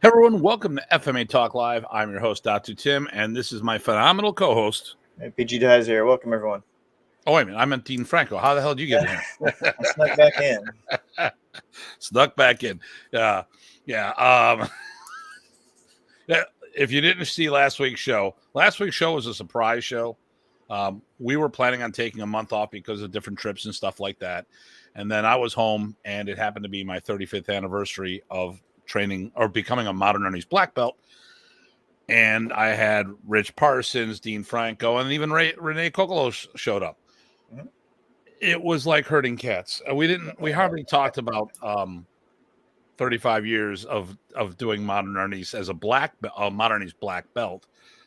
Hey everyone, welcome to FMA Talk Live. I'm your host, Datu Tim, and this is my phenomenal co-host. Hey, PG Dies here. Welcome, everyone. Oh, wait a minute. I meant Dean Franco. How the hell did you get in here? I snuck back in. Snuck back in. Yeah. Yeah. If you didn't see last week's show was a surprise show. We were planning on taking a month off because of different trips and stuff like that. And then I was home, and it happened to be my 35th anniversary of training or becoming a modern Arnis black belt. And I had Rich Parsons, Dean Franco, and even Renee Kokolo showed up. Mm-hmm. It was like herding cats. We hardly talked about 35 years of doing modern Arnis as a modern Arnis black belt.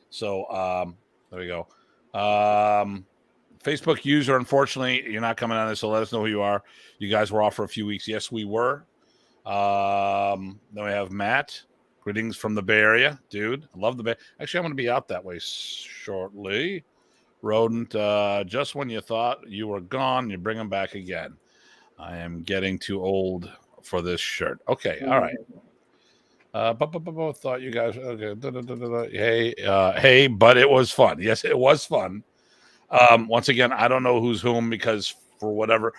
So there we go. Facebook user, unfortunately, you're not coming on this, so let us know who you are. You guys were off for a few weeks. Yes, we were. Then we have Matt. Greetings from the Bay Area, dude. I love the Bay. Actually, I'm going to be out that way shortly. Rodent, just when you thought you were gone, you bring them back again. I am getting too old for this shirt. Okay, all right. Thought you guys. Okay. Hey, but it was fun. Yes, it was fun. Once again, I don't know who's whom because for whatever,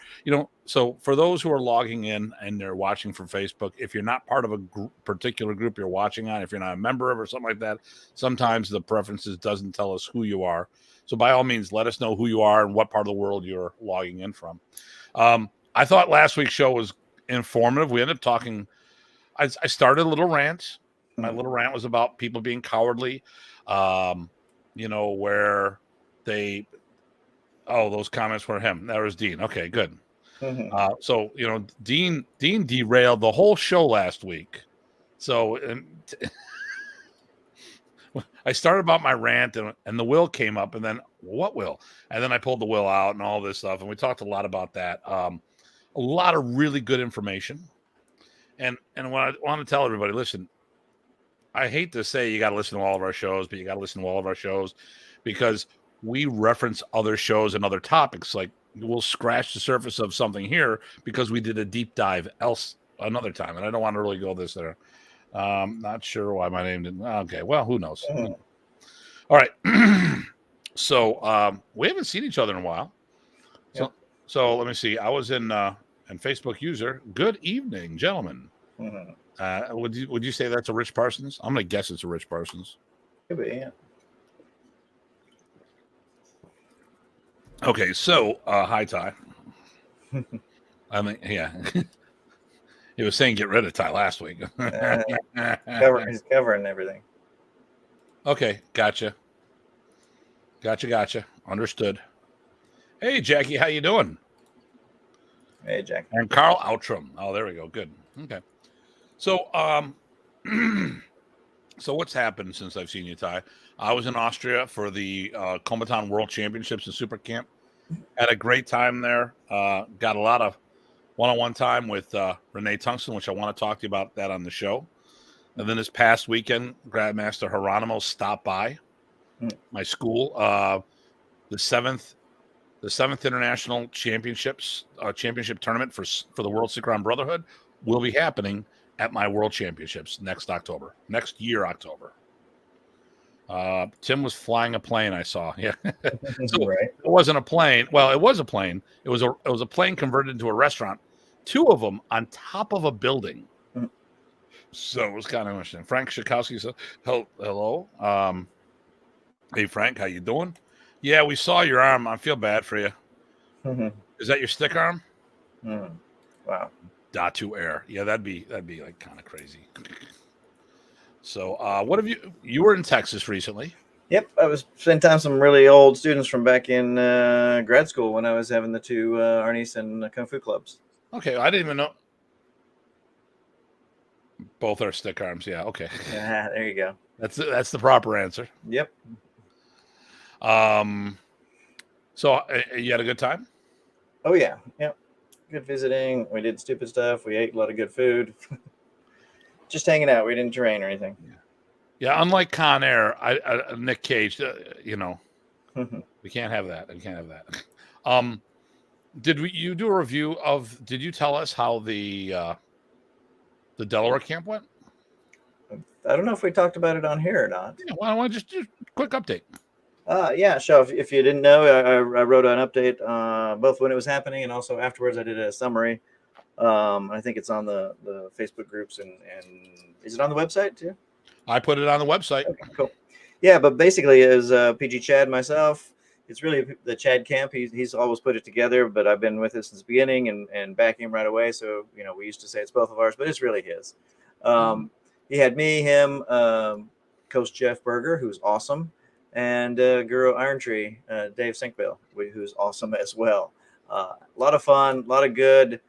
so for those who are logging in and they're watching from Facebook, if you're not part of a particular group you're watching on, if you're not a member of or something like that, sometimes the preferences doesn't tell us who you are. So by all means, let us know who you are and what part of the world you're logging in from. I thought last week's show was informative. We ended up talking. I started a little rant. My little rant was about people being cowardly, where they... Oh, those comments were him. That was Dean. Okay, good. Mm-hmm. So, Dean derailed the whole show last week. So I started about my rant and the will came up and then what will? And then I pulled the will out and all this stuff. And we talked a lot about that. A lot of really good information. And what I want to tell everybody, listen, I hate to say you got to listen to all of our shows, but you got to listen to all of our shows because we reference other shows and other topics. Like we'll scratch the surface of something here because we did a deep dive another time. And I don't want to really go this there. Not sure why my name didn't. Okay. Well, who knows? Mm-hmm. All right. So we haven't seen each other in a while. Yep. So let me see. I was in Facebook user. Good evening, gentlemen. Mm-hmm. Would you say that's a Rich Parsons? I'm going to guess it's a Rich Parsons. Could be, yeah. Okay, so hi Ty. I mean, yeah. He was saying get rid of Ty last week. He's covering everything. Okay, gotcha. Understood. Hey Jackie, how you doing? Hey Jackie. And Carl Outram. Oh, there we go. Good. Okay. So so what's happened since I've seen you, Ty? I was in Austria for the Kombatan World Championships and Super Camp. Had a great time there. Got a lot of one-on-one time with Renee Tungsten, which I want to talk to you about that on the show. And then this past weekend, Grandmaster Geronimo stopped by my school. The seventh International championship tournament for the World Synchron Brotherhood will be happening at my World Championships next year, October. Tim was flying a plane. I saw. Yeah. So right. It wasn't a plane. Well, it was a plane. It was a plane converted into a restaurant. Two of them on top of a building. Mm-hmm. So it was kind of interesting. Frank Shikowski said, "Hello, hey Frank, how you doing? Yeah, we saw your arm. I feel bad for you. Mm-hmm. Is that your stick arm? Mm-hmm. Wow. Datu Air. Yeah, that'd be like kind of crazy." So, what have you were in Texas recently? Yep, I was spending time with some really old students from back in grad school when I was having the two Arnis and Kung Fu clubs. Okay, I didn't even know. Both are stick arms. Yeah. Okay. Yeah, there you go. That's the proper answer. Yep. So you had a good time? Oh yeah. Yep. Good visiting. We did stupid stuff. We ate a lot of good food. Just hanging out. We didn't train or anything. Yeah. Unlike Con Air, Nick Cage, we can't have that. We can't have that. Did you do a review of? Did you tell us how the Delaware camp went? I don't know if we talked about it on here or not. Yeah, well, I want just quick update. Yeah, so if you didn't know, I wrote an update both when it was happening and also afterwards. I did a summary. I think it's on the Facebook groups and is it on the website too? I put it on the website. Okay, cool. Yeah, but basically, as PG Chad myself, it's really the Chad camp. He's always put it together, but I've been with it since the beginning and backing him right away. So we used to say it's both of ours, but it's really his. He had me, him, Coach Jeff Berger, who's awesome, and Guru Iron Tree, Dave Sinkville, who's awesome as well. A lot of fun, a lot of good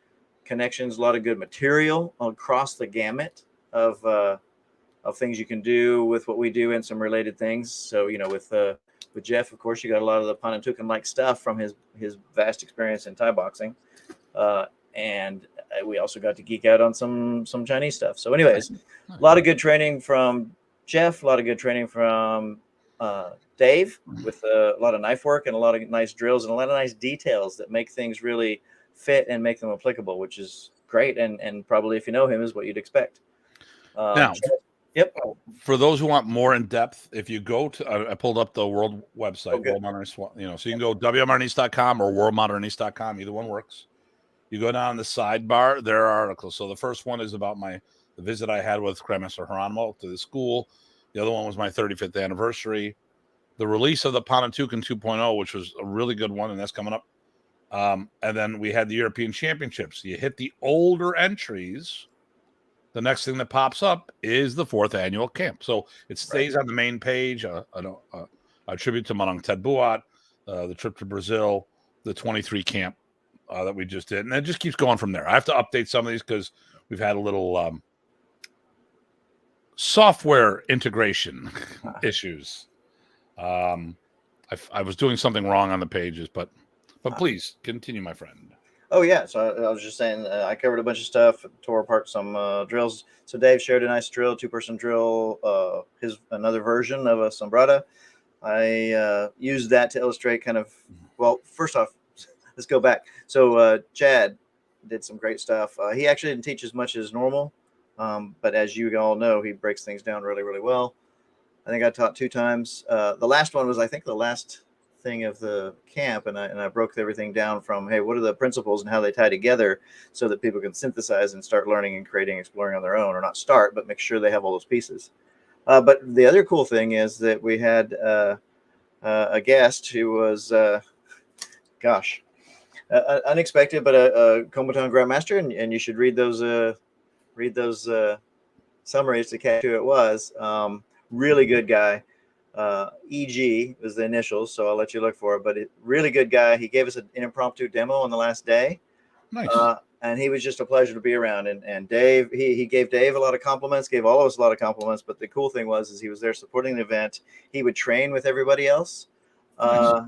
connections, a lot of good material across the gamut of things you can do with what we do and some related things. So with Jeff, of course, you got a lot of the Panantukan like stuff from his vast experience in Thai boxing, and we also got to geek out on some Chinese stuff. So, anyways, a lot of good training from Jeff, a lot of good training from Dave, with a lot of knife work and a lot of nice drills and a lot of nice details that make things really fit and make them applicable, which is great. And probably, if you know him, is what you'd expect. Now, yep. For those who want more in depth, if you go to, I pulled up the world website, World Modern Arnis, so you can go wmarnis.com or worldmodernarnis.com. Either one works. You go down the sidebar, there are articles. So the first one is about the visit I had with Grandmaster Geronimo to the school. The other one was my 35th anniversary. The release of the Panantukan 2.0, which was a really good one, and that's coming up. And then we had the European Championships. You hit the older entries. The next thing that pops up is the 4th annual camp. So it stays on the main page. A tribute to Punong Guro Tye Botting, the trip to Brazil, the 23 camp that we just did. And it just keeps going from there. I have to update some of these because we've had a little software integration issues. I was doing something wrong on the pages, but please continue, my friend. Oh yeah, so I was just saying I covered a bunch of stuff, tore apart some drills. So Dave shared a nice drill, 2-person drill, another version of a sombrada. I used that to illustrate kind of, well, first off, let's go back. So Chad did some great stuff. He actually didn't teach as much as normal, but as you all know, he breaks things down really, really well. I think I taught 2 times. The last one was, I think, the last thing of the camp, and I broke everything down from, hey, what are the principles and how they tie together so that people can synthesize and start learning and creating, exploring on their own, or not start, but make sure they have all those pieces. But the other cool thing is that we had a guest who was, unexpected, but a Komutan Grandmaster, and you should read those summaries to catch who it was. Really good guy. EG was the initials, so I'll let you look for it. But really good guy. He gave us an impromptu demo on the last day. Nice. And he was just a pleasure to be around. And Dave, he gave Dave a lot of compliments, gave all of us a lot of compliments. But the cool thing was he was there supporting the event. He would train with everybody else. Nice.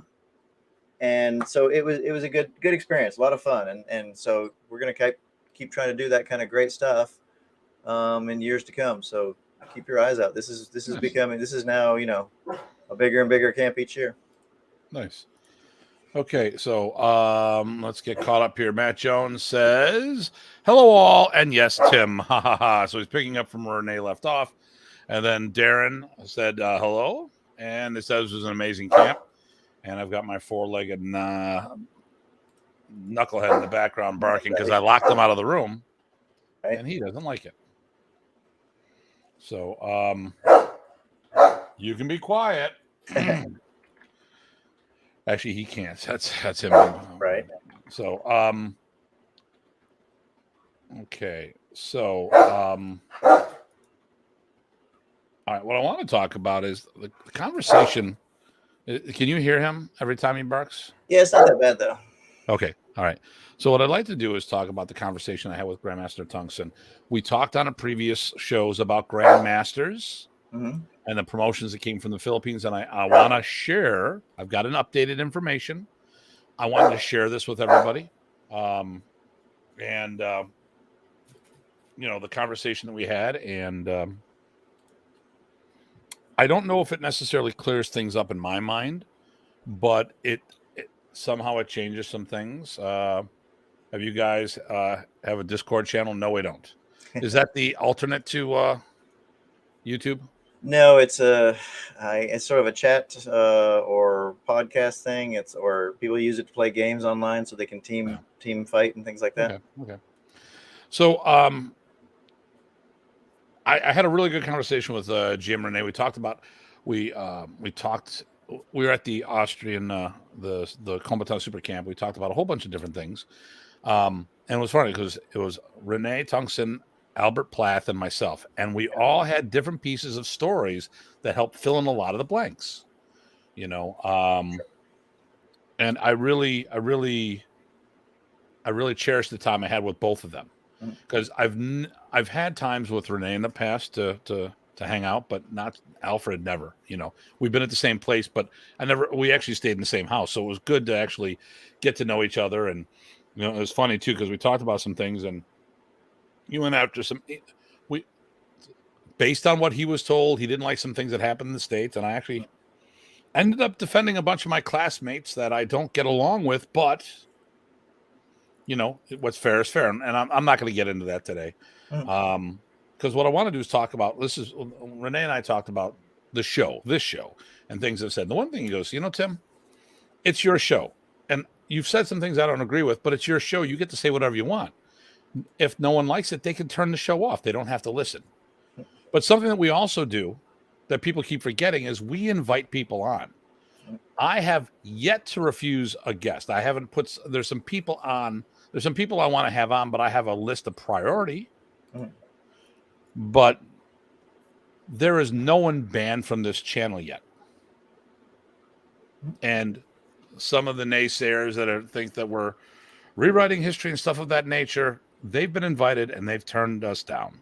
And so it was a good experience, a lot of fun. And so we're gonna keep trying to do that kind of great stuff in years to come. So keep your eyes out. This is nice. This is now, a bigger and bigger camp each year. Nice. Okay, so let's get caught up here. Matt Jones says, hello all, and yes, Tim. Ha ha ha. So he's picking up from where Renee left off. And then Darren said hello, and it says it was an amazing camp. And I've got my 4-legged knucklehead in the background barking because I locked him out of the room, and he doesn't like it. So you can be quiet. Actually, he can't. That's him. Right. So okay. So all right. What I want to talk about is the conversation. Can you hear him every time he barks? Yeah, it's not that bad though. Okay. All right. So what I'd like to do is talk about the conversation I had with Grandmaster Tungsten. We talked on a previous shows about Grandmasters and the promotions that came from the Philippines. And I want to share, I've got an updated information. I wanted to share this with everybody. The conversation that we had. And I don't know if it necessarily clears things up in my mind, but somehow it changes some things. Have you guys have a Discord channel? No, we don't. Is that the alternate to YouTube? No, it's it's sort of a chat or podcast thing. Or people use it to play games online, so they can team fight and things like that. Okay. So I had a really good conversation with GM Renee. We talked about we were at the Austrian the Combatant Super Camp. We talked about a whole bunch of different things. And it was funny because it was Renee Tungsten, Albert Plath, and myself, and we all had different pieces of stories that helped fill in a lot of the blanks. And I really cherished the time I had with both of them, because I've had times with Renee in the past to hang out, but not Alfred. Never. We've been at the same place, but we actually stayed in the same house, so it was good to actually get to know each other. And it was funny too, because we talked about some things, and he went after we based on what he was told. He didn't like some things that happened in the States, and I actually ended up defending a bunch of my classmates that I don't get along with, but what's fair is fair. And I'm not going to get into that today. Because what I want to do is talk about, Renee and I talked about this show, and things I've said. The one thing he goes, Tim, it's your show. And you've said some things I don't agree with, but it's your show. You get to say whatever you want. If no one likes it, they can turn the show off. They don't have to listen. But something that we also do that people keep forgetting is we invite people on. I have yet to refuse a guest. I haven't there's some people I want to have on, but I have a list of priority. But there is no one banned from this channel yet. And some of the naysayers that think that we're rewriting history and stuff of that nature, they've been invited and they've turned us down.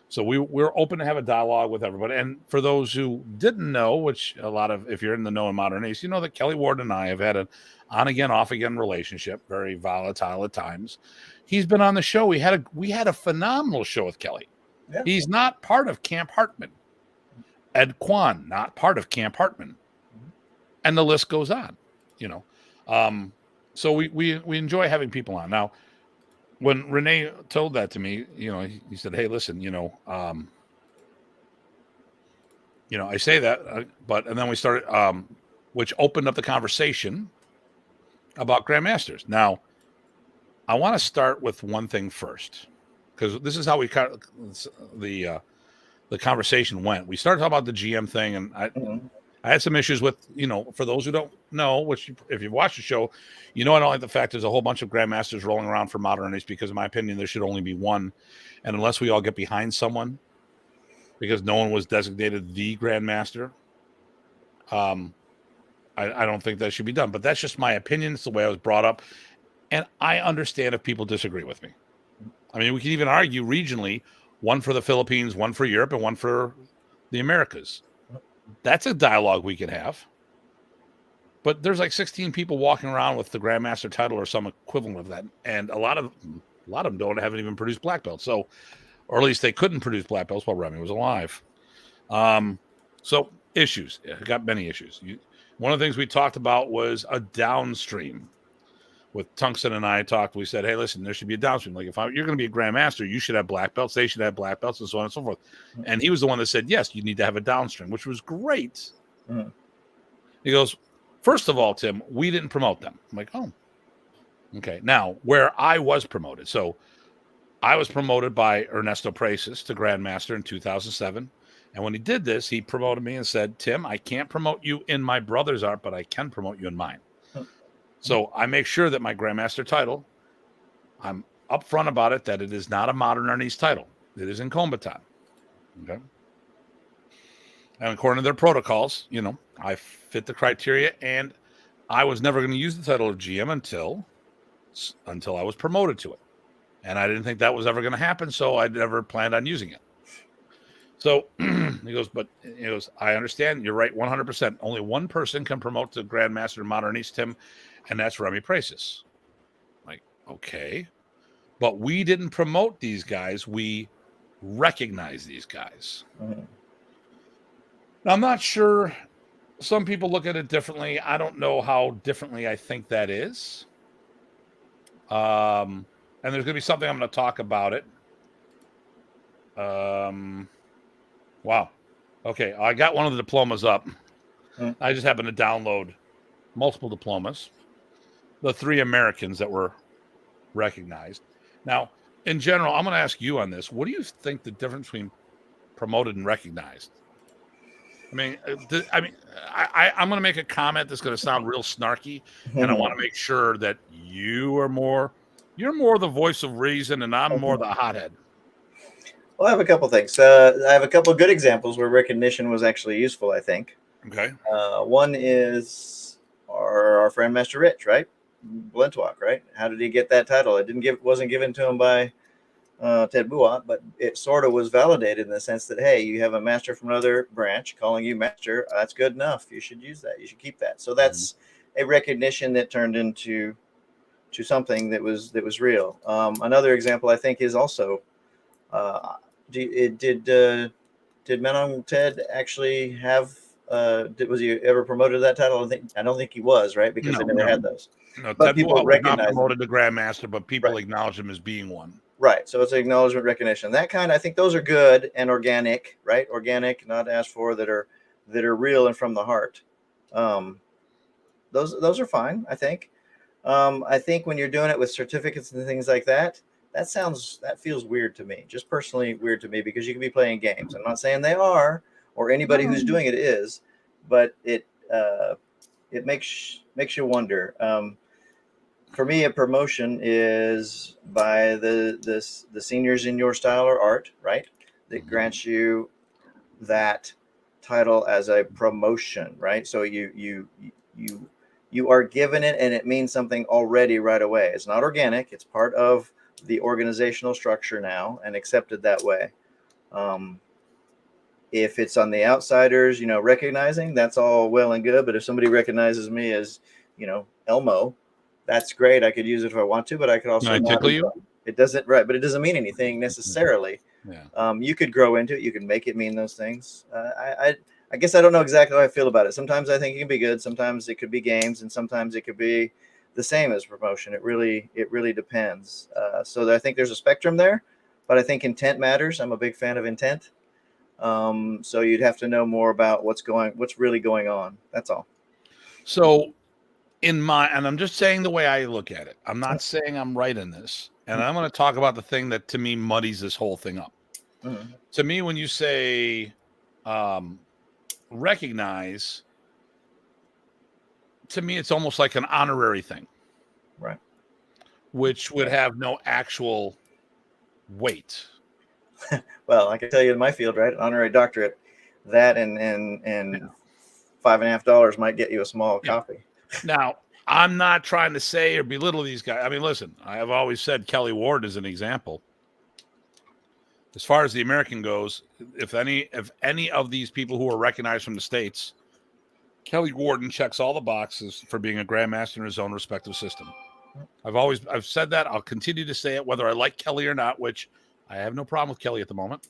So we're open to have a dialogue with everybody. And for those who didn't know, which if you're in the know in modern age, you know that Kelly Ward and I have had an on again, off again relationship, very volatile at times. He's been on the show. We had a phenomenal show with Kelly. Yeah. He's not part of Camp Hartman. Ed Kwan, not part of Camp Hartman. And the list goes on, So we enjoy having people on. Now, when Renee told that to me, he said, "Hey, listen, I say that, and then we started, which opened up the conversation about Grandmasters. Now, I want to start with one thing first, because this is how the conversation went. We started talking about the GM thing, and I had some issues with, for those who don't know, which if you've watched the show, I don't like the fact there's a whole bunch of Grandmasters rolling around for Modernities, because in my opinion, there should only be one. And unless we all get behind someone, because no one was designated the Grandmaster, I don't think that should be done. But that's just my opinion. It's the way I was brought up. And I understand if people disagree with me. I mean, we can even argue regionally, one for the Philippines, one for Europe, and one for the Americas. That's a dialogue we could have. But there's like 16 people walking around with the Grandmaster title or some equivalent of that. And a lot of them haven't even produced black belts. So, or at least they couldn't produce black belts while Remy was alive. So issues. I got many issues. One of the things we talked about was a downstream. With Tungsten and I talked, we said, hey, listen, there should be a downstream. Like, you're going to be a Grandmaster, you should have black belts. They should have black belts, and so on and so forth. And he was the one that said, yes, you need to have a downstream, which was great. He goes, first of all, Tim, we didn't promote them. I'm like, oh, okay. Now, where I was promoted. So I was promoted by Ernesto Precis to Grandmaster in 2007. And when he did this, he promoted me and said, Tim, I can't promote you in my brother's art, but I can promote you in mine. So I make sure that my Grandmaster title, I'm upfront about it, that it is not a modern Arnis title. It is in Combatant. Okay. And according to their protocols, I fit the criteria, and I was never going to use the title of GM until I was promoted to it. And I didn't think that was ever going to happen, so I never planned on using it. So he goes, I understand. You're right, 100%. Only one person can promote the Grandmaster in Modern Arnis, Tim, and that's Remy Precis. Like, okay. But we didn't promote these guys. We recognize these guys. Now, I'm not sure. Some people look at it differently. I don't know how differently I think that is. And there's going to be something I'm going to talk about it. Wow. Okay, I got one of the diplomas up. I just happened to download multiple diplomas. The 3 Americans that were recognized. Now, in general, I'm going to ask you on this. What do you think the difference between promoted and recognized? I mean, I'm going to make a comment that's going to sound real snarky, and I want to make sure that you're more the voice of reason, and I'm more the hothead. Well, I have a couple things. I have a couple of good examples where recognition was actually useful, I think. Okay. One is our friend Master Rich, right? Blentock, right? How did he get that title? Wasn't given to him by Ted Buat, but it sort of was validated in the sense that, hey, you have a master from another branch calling you master. That's good enough. You should use that. You should keep that. So that's a recognition that turned into something that was real. Another example, I think, is also did Menong Ted actually have? Was he ever promoted to that title? I don't think he was, right? Because they never had those. No, but Ted people Buat was not recognize promoted to Grandmaster, but people Right. acknowledge him as being one. Right. So it's an acknowledgement, recognition. That kind, I think those are good and organic, right? Organic, not asked for, that are real and from the heart. Those are fine, I think. I think when you're doing it with certificates and things like that, that feels weird to me. Just personally weird to me, because you can be playing games. I'm not saying they are, or anybody who's doing it is, but it makes you wonder. For me, a promotion is by the seniors in your style or art, right? That grants you that title as a promotion, right? So you are given it, and it means something already right away. It's not organic. It's part of the organizational structure now and accepted that way. If it's on the outsiders, recognizing, that's all well and good. But if somebody recognizes me as, Elmo, that's great. I could use it if I want to, but I could also Can I tickle you? It doesn't, right? But it doesn't mean anything necessarily. Yeah. You could grow into it. You can make it mean those things. I guess I don't know exactly how I feel about it. Sometimes I think it can be good. Sometimes it could be games, and sometimes it could be the same as promotion. It really depends. So I think there's a spectrum there, but I think intent matters. I'm a big fan of intent. So you'd have to know more about what's really going on. That's all. So and I'm just saying the way I look at it. I'm not saying I'm right in this. And I'm going to talk about the thing that to me muddies this whole thing up. Mm-hmm. To me, when you say recognize, to me, it's almost like an honorary thing. Right. Which would have no actual weight. Well, I can tell you in my field, right? Honorary doctorate, that and $5.50 might get you a small coffee. Now, I'm not trying to say or belittle these guys. I mean, listen, I have always said Kelly Ward is an example. As far as the American goes, if any of these people who are recognized from the States, Kelly Wharton checks all the boxes for being a grandmaster in his own respective system. I've said that. I'll continue to say it, whether I like Kelly or not, which I have no problem with Kelly at the moment.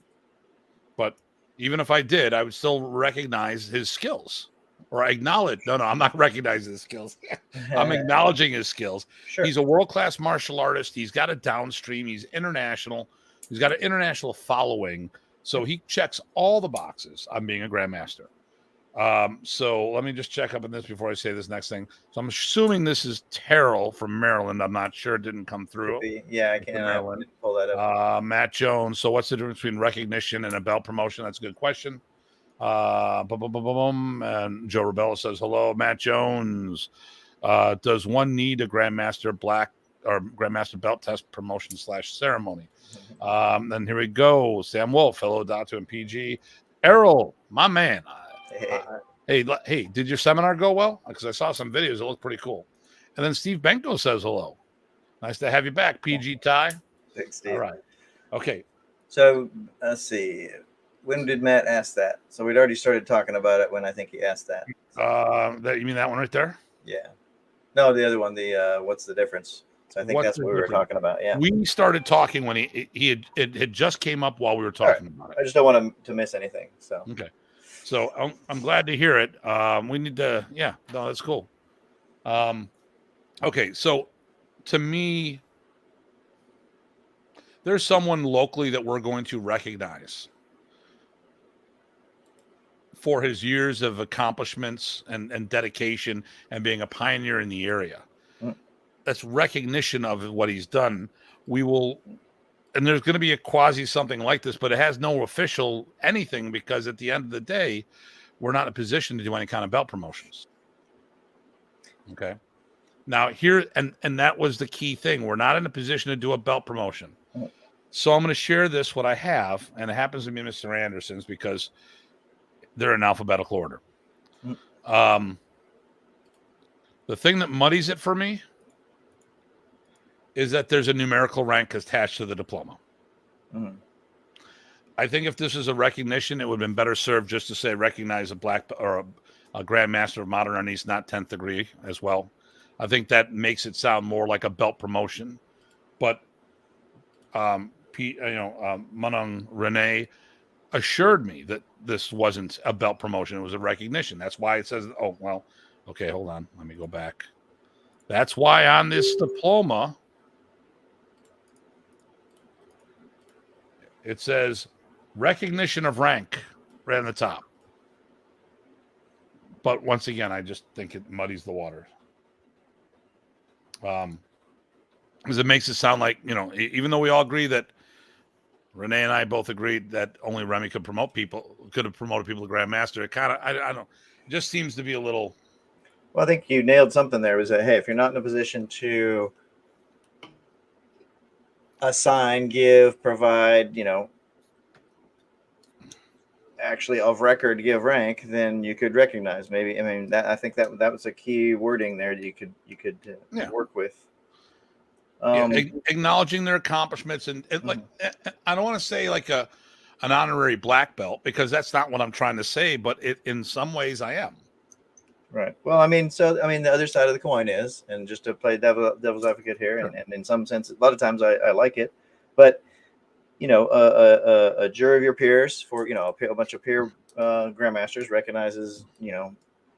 But even if I did, I would still recognize his skills. Or acknowledge. No, I'm not recognizing his skills. I'm acknowledging his skills. Sure. He's a world-class martial artist. He's got a downstream. He's international. He's got an international following. So he checks all the boxes on being a grandmaster. So let me just check up on this before I say this next thing. So I'm assuming this is Terrell from Maryland. I'm not sure. It didn't come through. Yeah, I can pull that up. Matt Jones. So what's the difference between recognition and a belt promotion? That's a good question. And Joe Rebella says, hello, Matt Jones. Does one need a Grandmaster Black or Grandmaster Belt Test promotion / ceremony? Then here we go. Sam Wolf, hello, Datu and PG. Errol, my man. Hey, did your seminar go well? Because I saw some videos. It looked pretty cool. And then Steve Benko says hello. Nice to have you back, PG Ty. Thanks, Steve. All right. Okay. So let's see. When did Matt ask that? So we'd already started talking about it when I think he asked that. You mean that one right there? Yeah. No, the other one. The what's the difference? So I think that's what we were talking about. Yeah. We started talking when it had just came up while we were talking about it. I just don't want to miss anything. So okay. So I'm glad to hear it. We need to. Yeah. No, that's cool. Okay. So to me, there's someone locally that we're going to recognize. for his years of accomplishments and dedication and being a pioneer in the area. That's recognition of what he's done. We will, and there's going to be a quasi something like this, but it has no official anything, because at the end of the day, we're not in a position to do any kind of belt promotions. Okay. Now here, and that was the key thing. We're not in a position to do a belt promotion. So I'm going to share this, what I have, and it happens to be Mr. Anderson's because they're in alphabetical order. The thing that muddies it for me is that there's a numerical rank attached to the diploma. I think if this is a recognition, it would have been better served just to say recognize a black or a Grandmaster of Modern Arnis, not 10th degree as well. I think that makes it sound more like a belt promotion. But Punong Renee assured me that this wasn't a belt promotion. It was a recognition. That's why it says, oh, well, okay, hold on. Let me go back. That's why on this diploma, it says recognition of rank right on the top. But once again, I just think it muddies the waters. Because it makes it sound like, even though we all agree that Renee and I both agreed that only Remy could have promoted people to Grandmaster, it kind of, I don't know, it just seems to be a little. Well, I think you nailed something there. Was that, hey, if you're not in a position to assign, give, provide, actually of record give rank, then you could recognize. Maybe, I mean, that I think that was a key wording there that you could work with. Acknowledging their accomplishments and like, I don't want to say like an honorary black belt, because that's not what I'm trying to say, but in some ways I am. Right. Well, I mean, the other side of the coin is, and just to play devil's advocate here, sure. and in some sense, a lot of times I like it, but a jury of your peers for a bunch of peer grandmasters recognizes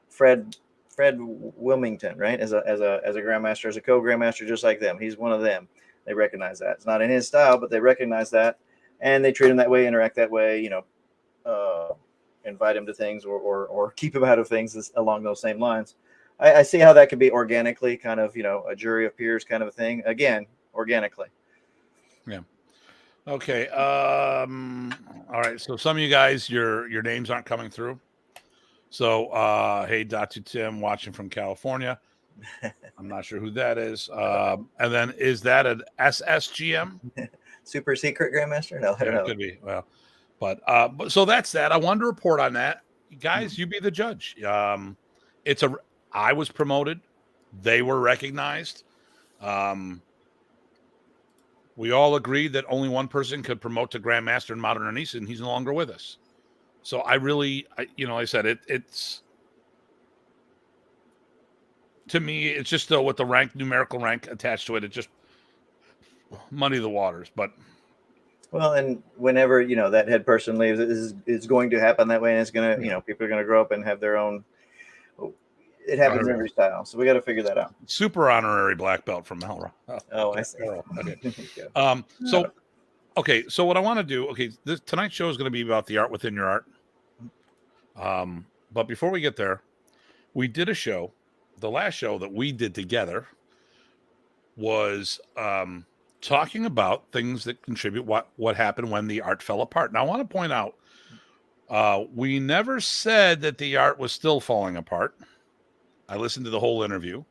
Fred Wilmington, right, as a grandmaster, as a co-grandmaster, just like them. He's one of them. They recognize that. It's not in his style, but they recognize that, and they treat him that way, interact that way. Invite him to things or keep him out of things along those same lines. I see how that could be organically, kind of, a jury of peers kind of a thing. Again, organically. Yeah. Okay. All right. So some of you guys, your names aren't coming through. So, hey, Datu Tim, watching from California. I'm not sure who that is. And then is that an SSGM? Super secret Grandmaster? No, I don't know. It could be. Well, but so that's that. I wanted to report on that. Guys, you be the judge. I was promoted. They were recognized. We all agreed that only one person could promote to Grandmaster in Modern Arnis, and he's no longer with us. So I said it's to me, it's just with the numerical rank attached to it, it just muddy the waters. But well, and whenever that head person leaves, it's going to happen that way, and it's gonna people are gonna grow up and have their own. It happens in every style, so we got to figure that out. Super honorary black belt from Melra. Oh, I see. Okay. So what I want to do, tonight's show is going to be about the art within your art. But before we get there, we did a show. The last show that we did together was talking about things that contribute what happened when the art fell apart. Now I want to point out, we never said that the art was still falling apart. I listened to the whole interview.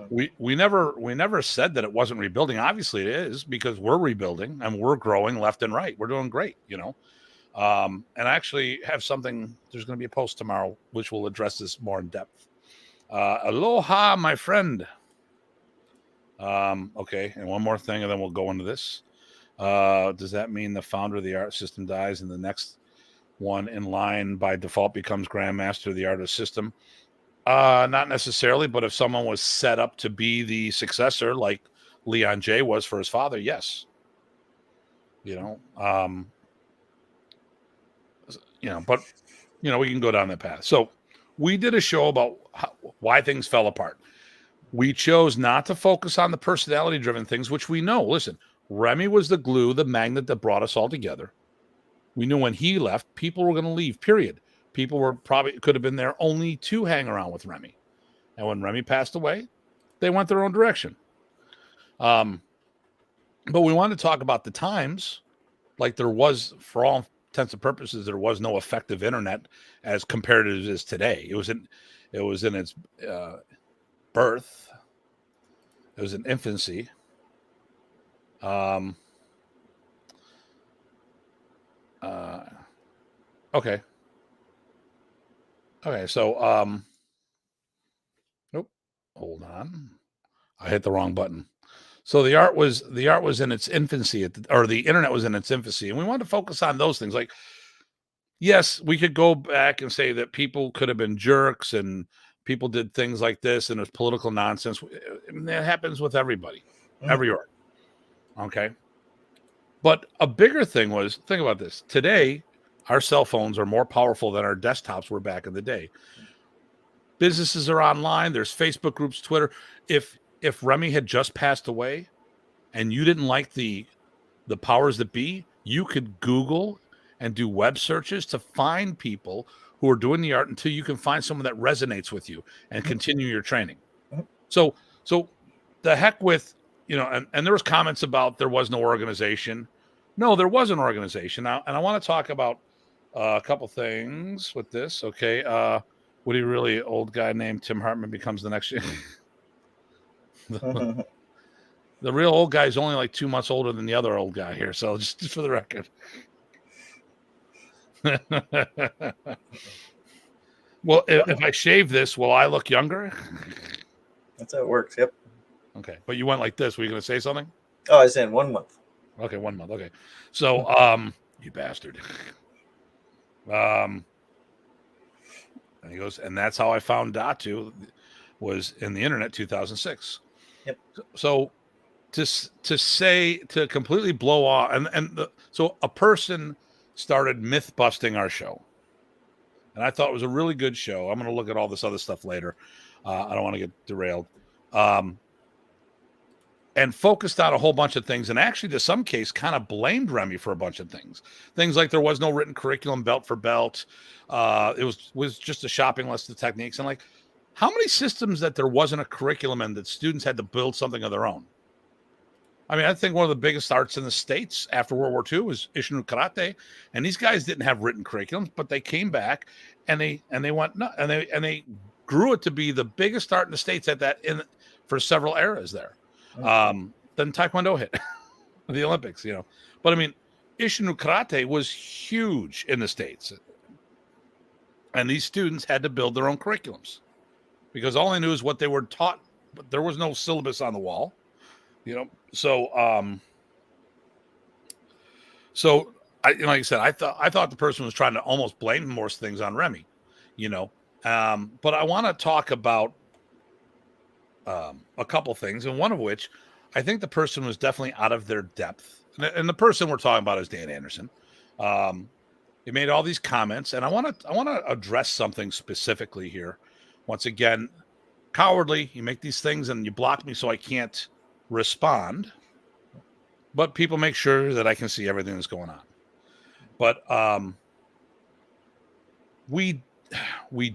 We never said that it wasn't rebuilding. Obviously it is, because we're rebuilding and we're growing left and right. We're doing great, and I actually have something. There's going to be a post tomorrow which will address this more in depth. Aloha, my friend. Okay, and one more thing, and then we'll go into this. Does that mean the founder of the art system dies and the next one in line by default becomes Grandmaster of the art system? Not necessarily, but if someone was set up to be the successor, like Leon J was for his father, yes. But we can go down that path. So we did a show about why things fell apart. We chose not to focus on the personality-driven things, which we know. Listen, Remy was the glue, the magnet that brought us all together. We knew when he left, people were going to leave, period. people were probably could have been there only to hang around with Remy. And when Remy passed away, they went their own direction. But we wanted to talk about the times, like there was, for all intents and purposes, there was no effective internet as compared to it is today. It was in its birth. It was in infancy. Okay. So nope. Hold on. I hit the wrong button. So the art was in its infancy, or the internet was in its infancy, and we wanted to focus on those things. Like, yes, we could go back and say that people could have been jerks and people did things like this, and it was political nonsense. That happens with everybody, every art. Okay. But a bigger thing was, think about this. Today, our cell phones are more powerful than our desktops were back in the day. Businesses are online. There's Facebook groups, Twitter. If Remy had just passed away and you didn't like the powers that be, you could Google and do web searches to find people who are doing the art until you can find someone that resonates with you and continue your training. So the heck with, and there was comments about there was no organization. No, there was an organization. Now, and I want to talk about a couple things with this. Okay. Would he really, old guy named Tim Hartman becomes the next year? The real old guy is only like 2 months older than the other old guy here. So just for the record. Well, if I shave this, will I look younger? That's how it works. Yep. Okay. But you went like this. Were you going to say something? Oh, I said 1 month. Okay. 1 month. Okay. So, you bastard. And he goes, and that's how I found Datu, was in the internet 2006. Yep. So to completely blow off, so a person started myth busting our show, and I thought it was a really good show. I'm going to look at all this other stuff later. I don't want to get derailed. And focused on a whole bunch of things, and actually, to some case, kind of blamed Remy for a bunch of things. Things like there was no written curriculum, belt for belt. It was just a shopping list of techniques. And like, how many systems that there wasn't a curriculum and that students had to build something of their own? I mean, I think one of the biggest arts in the States after World War II was Isshin Karate, and these guys didn't have written curriculums, but they came back and they grew it to be the biggest art in the States for several eras there. Then Taekwondo hit the Olympics, But I mean, Isshin Karate was huge in the States. And these students had to build their own curriculums because all they knew is what they were taught, but there was no syllabus on the wall, So, like I said, I thought the person was trying to almost blame most things on Remy, but I want to talk about a couple things, and one of which I think the person was definitely out of their depth. And the person we're talking about is Dan Anderson. He made all these comments, and I want to address something specifically here. Once again, cowardly. You make these things and you block me so I can't respond. But people make sure that I can see everything that's going on. But we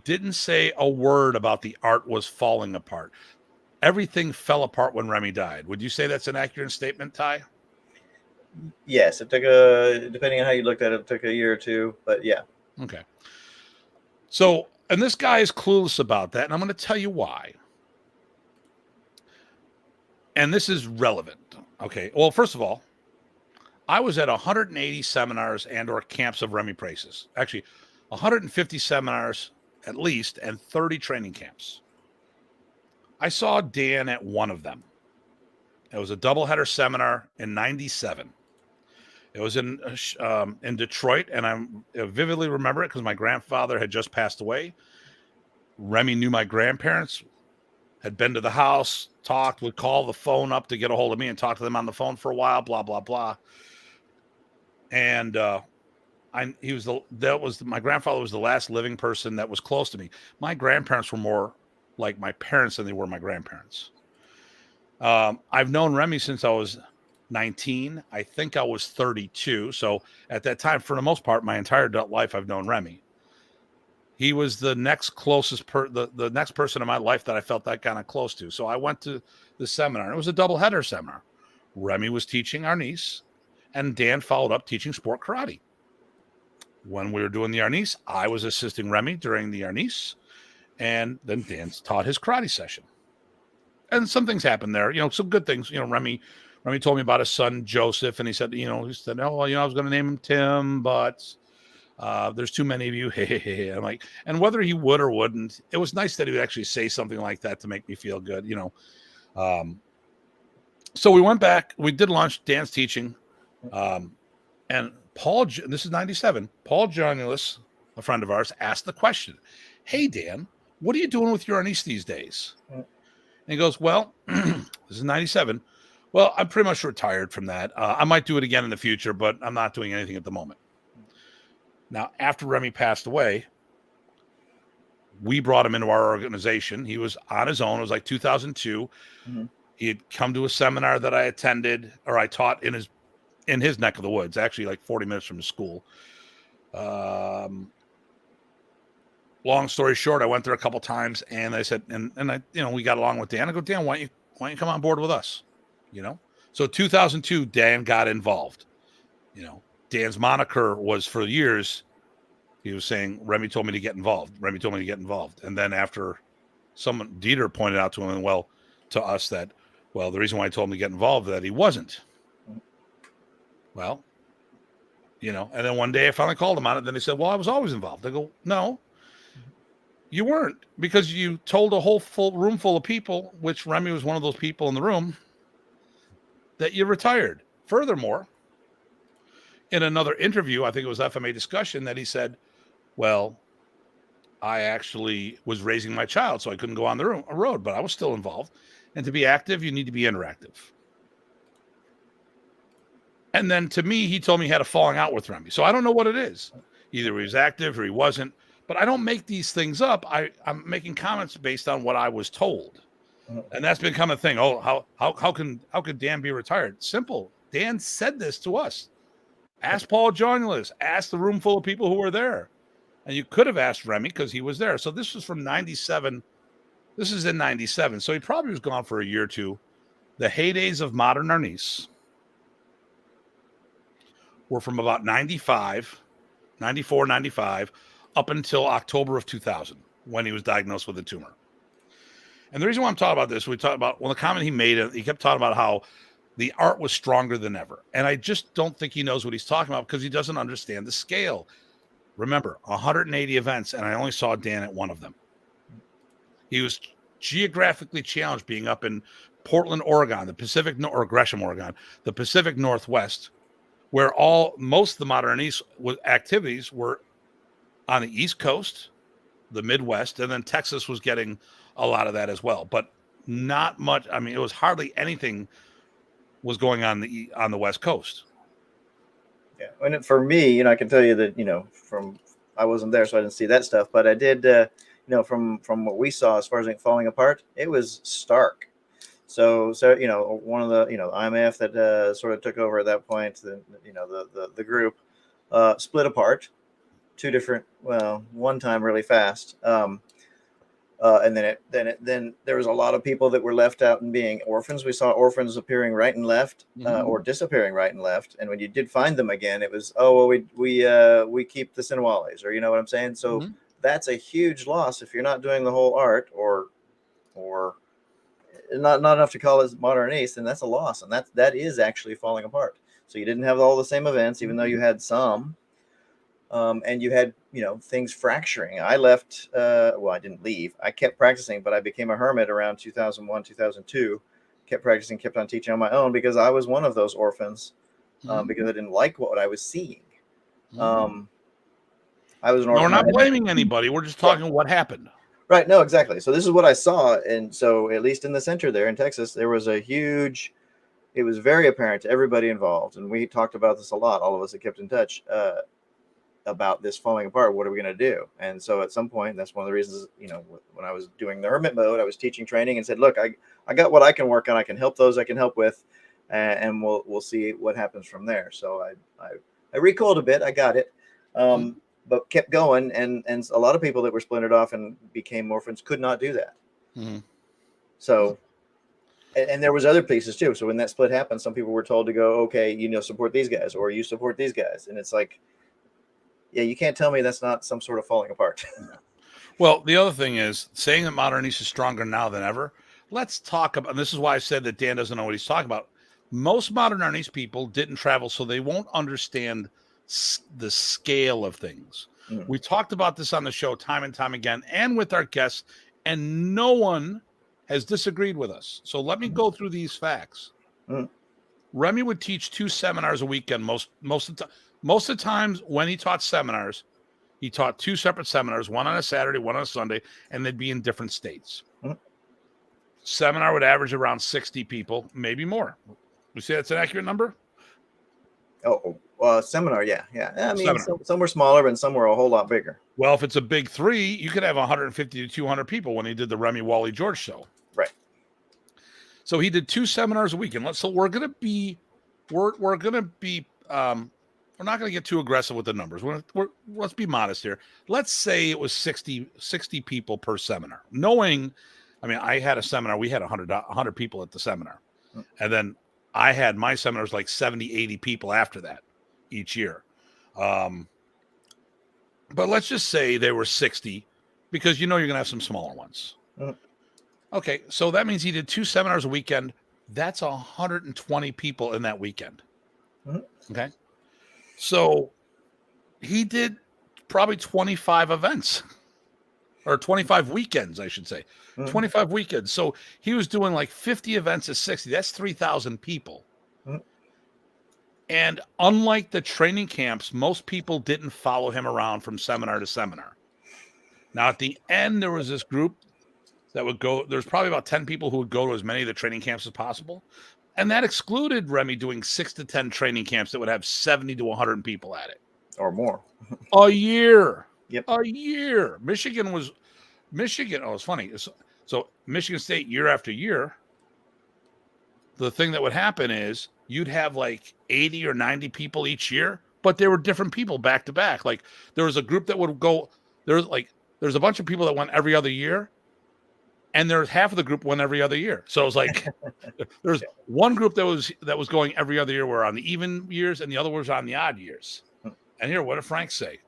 didn't say a word about the art was falling apart. Everything fell apart when Remy died. Would you say that's an accurate statement, Ty? Yes, it took depending on how you looked at it, it took a year or two, but yeah. Okay. So, and this guy is clueless about that, and I'm going to tell you why. And this is relevant. Okay. Well, first of all, I was at 180 seminars and or camps of Remy Praces. Actually, 150 seminars at least and 30 training camps. I saw Dan at one of them. It was a doubleheader seminar in '97. It was in Detroit, and I vividly remember it because my grandfather had just passed away. Remy knew my grandparents, had been to the house, talked, would call the phone up to get a hold of me and talk to them on the phone for a while, blah, blah, blah. And my grandfather was the last living person that was close to me. My grandparents were more like my parents than they were my grandparents. I've known Remy since I was 19. I think I was 32. So at that time, for the most part, my entire adult life, I've known Remy. he was the next closest the next person in my life that I felt that kind of close to. So I went to the seminar. It was a doubleheader seminar. Remy was teaching Arnis, and Dan followed up teaching sport karate. When we were doing the Arnis, I was assisting Remy during the Arnis, and then Dan taught his karate session. And some things happened there, some good things. Remy told me about his son Joseph, and he said, oh, well, I was going to name him Tim, but there's too many of you. I'm like, and whether he would or wouldn't, it was nice that he would actually say something like that to make me feel good, So we went back. We did launch Dan's teaching, and Paul. This is '97. Paul Jonulis, a friend of ours, asked the question, "Hey Dan, what are you doing with your Arnis these days?" And he goes, "Well, this is '97. Well, I'm pretty much retired from that. I might do it again in the future, but I'm not doing anything at the moment." Now, after Remy passed away, we brought him into our organization. He was on his own. It was like 2002. Mm-hmm. He had come to a seminar that I attended, or I taught in his neck of the woods, actually like 40 minutes from his school. Long story short, I went there a couple times, and I said, and I, we got along with Dan. I go, Dan, why don't you come on board with us? So 2002, Dan got involved. Dan's moniker was for years, he was saying, Remy told me to get involved. Remy told me to get involved. And then after Dieter pointed out to him, to us that, the reason why I told him to get involved, that he wasn't. Well, and then one day I finally called him on it. Then he said, well, I was always involved. I go, no, you weren't, because you told a whole room full of people, which Remy was one of those people in the room, that you retired. Furthermore, in another interview, I think it was FMA Discussion, that he said, well, I actually was raising my child, so I couldn't go on the road, but I was still involved. And to be active, you need to be interactive. And then to me, he told me he had a falling out with Remy. So I don't know what it is. Either he was active or he wasn't. But I don't make these things up. I'm making comments based on what I was told. And that's become a thing. Oh, how could Dan be retired? Simple. Dan said this to us. Ask Paul Jonulis. Ask the room full of people who were there. And you could have asked Remy because he was there. So this was from 97. This is in 97. So he probably was gone for a year or two. The heydays of modern Arnis were from about 94, 95, up until October of 2000, when he was diagnosed with a tumor. And the reason why I'm talking about this, we talked about, the comment he made, he kept talking about how the art was stronger than ever. And I just don't think he knows what he's talking about, because he doesn't understand the scale. Remember, 180 events, and I only saw Dan at one of them. He was geographically challenged, being up in Portland, Oregon, or Gresham, Oregon, the Pacific Northwest, where most of the modern East activities were on the East Coast, the Midwest, and then Texas was getting a lot of that as well. But not much. I mean, it was hardly anything was going on the West Coast. Yeah, and for me, I can tell you that I wasn't there, so I didn't see that stuff, but I did. From what we saw as far as it falling apart, it was stark. So one of the IMF that sort of took over at that point, the group split apart, two different, one time really fast. And then there was a lot of people that were left out and being orphans. We saw orphans appearing right and left, or disappearing right and left. And when you did find them again, it was, we keep the Sinwales, or you know what I'm saying? So that's a huge loss if you're not doing the whole art, or not enough to call it modern East, and that's a loss. And that is actually falling apart. So you didn't have all the same events, even though you had some. And you had, things fracturing. I left, I didn't leave. I kept practicing, but I became a hermit around 2001, 2002. Kept practicing, kept on teaching on my own, because I was one of those orphans, because I didn't like what I was seeing. I was an orphan. No, we're not blaming anybody. We're just talking what happened. Right. No, exactly. So this is what I saw. And so at least in the center there in Texas, there was it was very apparent to everybody involved. And we talked about this a lot, all of us that kept in touch, about this falling apart. What are we going to do? And so at some point, that's one of the reasons, when I was doing the hermit mode, I was teaching training and said, look, I got what I can work on. I can help those I can help with, and we'll see what happens from there. So I recoiled a bit. I got it. but kept going, and a lot of people that were splintered off and became more friends could not do that. Mm-hmm. So, and there was other pieces too. So when that split happened, some people were told to go, okay, support these guys, or you support these guys, and it's like, yeah, you can't tell me that's not some sort of falling apart. Well, the other thing is saying that Modern Arnis is stronger now than ever. Let's talk about, and this is why I said that Dan doesn't know what he's talking about. Most Modern Arnis people didn't travel, so they won't understand the scale of things. Mm. We talked about this on the show time and time again, and with our guests, and no one has disagreed with us. So let me go through these facts. Mm. Remy would teach 2 seminars a weekend. Most of the times when he taught seminars, he taught 2 separate seminars, one on a Saturday, one on a Sunday, and they'd be in different states. Mm. Seminar would average around 60 people, maybe more. You say that's an accurate number? Seminar, yeah. I mean, some were smaller and some were a whole lot bigger. Well, if it's a big 3, you could have 150 to 200 people when he did the Remy Wally George show. Right. So he did 2 seminars a week, and we're not going to get too aggressive with the numbers. Let's be modest here. Let's say it was 60 people per seminar. I had a seminar, we had 100 people at the seminar. And then I had my seminars like 70, 80 people after that each year. But let's just say they were 60 because you're going to have some smaller ones. Okay, so that means he did 2 seminars a weekend. That's 120 people in that weekend. Okay. So he did probably 25 events or 25 weekends, I should say. 25 weekends. So he was doing like 50 events at 60. That's 3,000 people. And unlike the training camps, most people didn't follow him around from seminar to seminar. Now, at the end, there was this group that would go. There's probably about 10 people who would go to as many of the training camps as possible. And that excluded Remy doing 6 to 10 training camps that would have 70 to 100 people at it. Or more. A year. Yep. A year. Michigan. Oh, it's funny. So Michigan State, year after year, the thing that would happen is you'd have like 80 or 90 people each year, but there were different people back to back. Like there was a group that would go, there's a bunch of people that went every other year. And there's half of the group went every other year. So it was like there's one group that was going every other year were on the even years, and the other was on the odd years. And here, what did Frank say?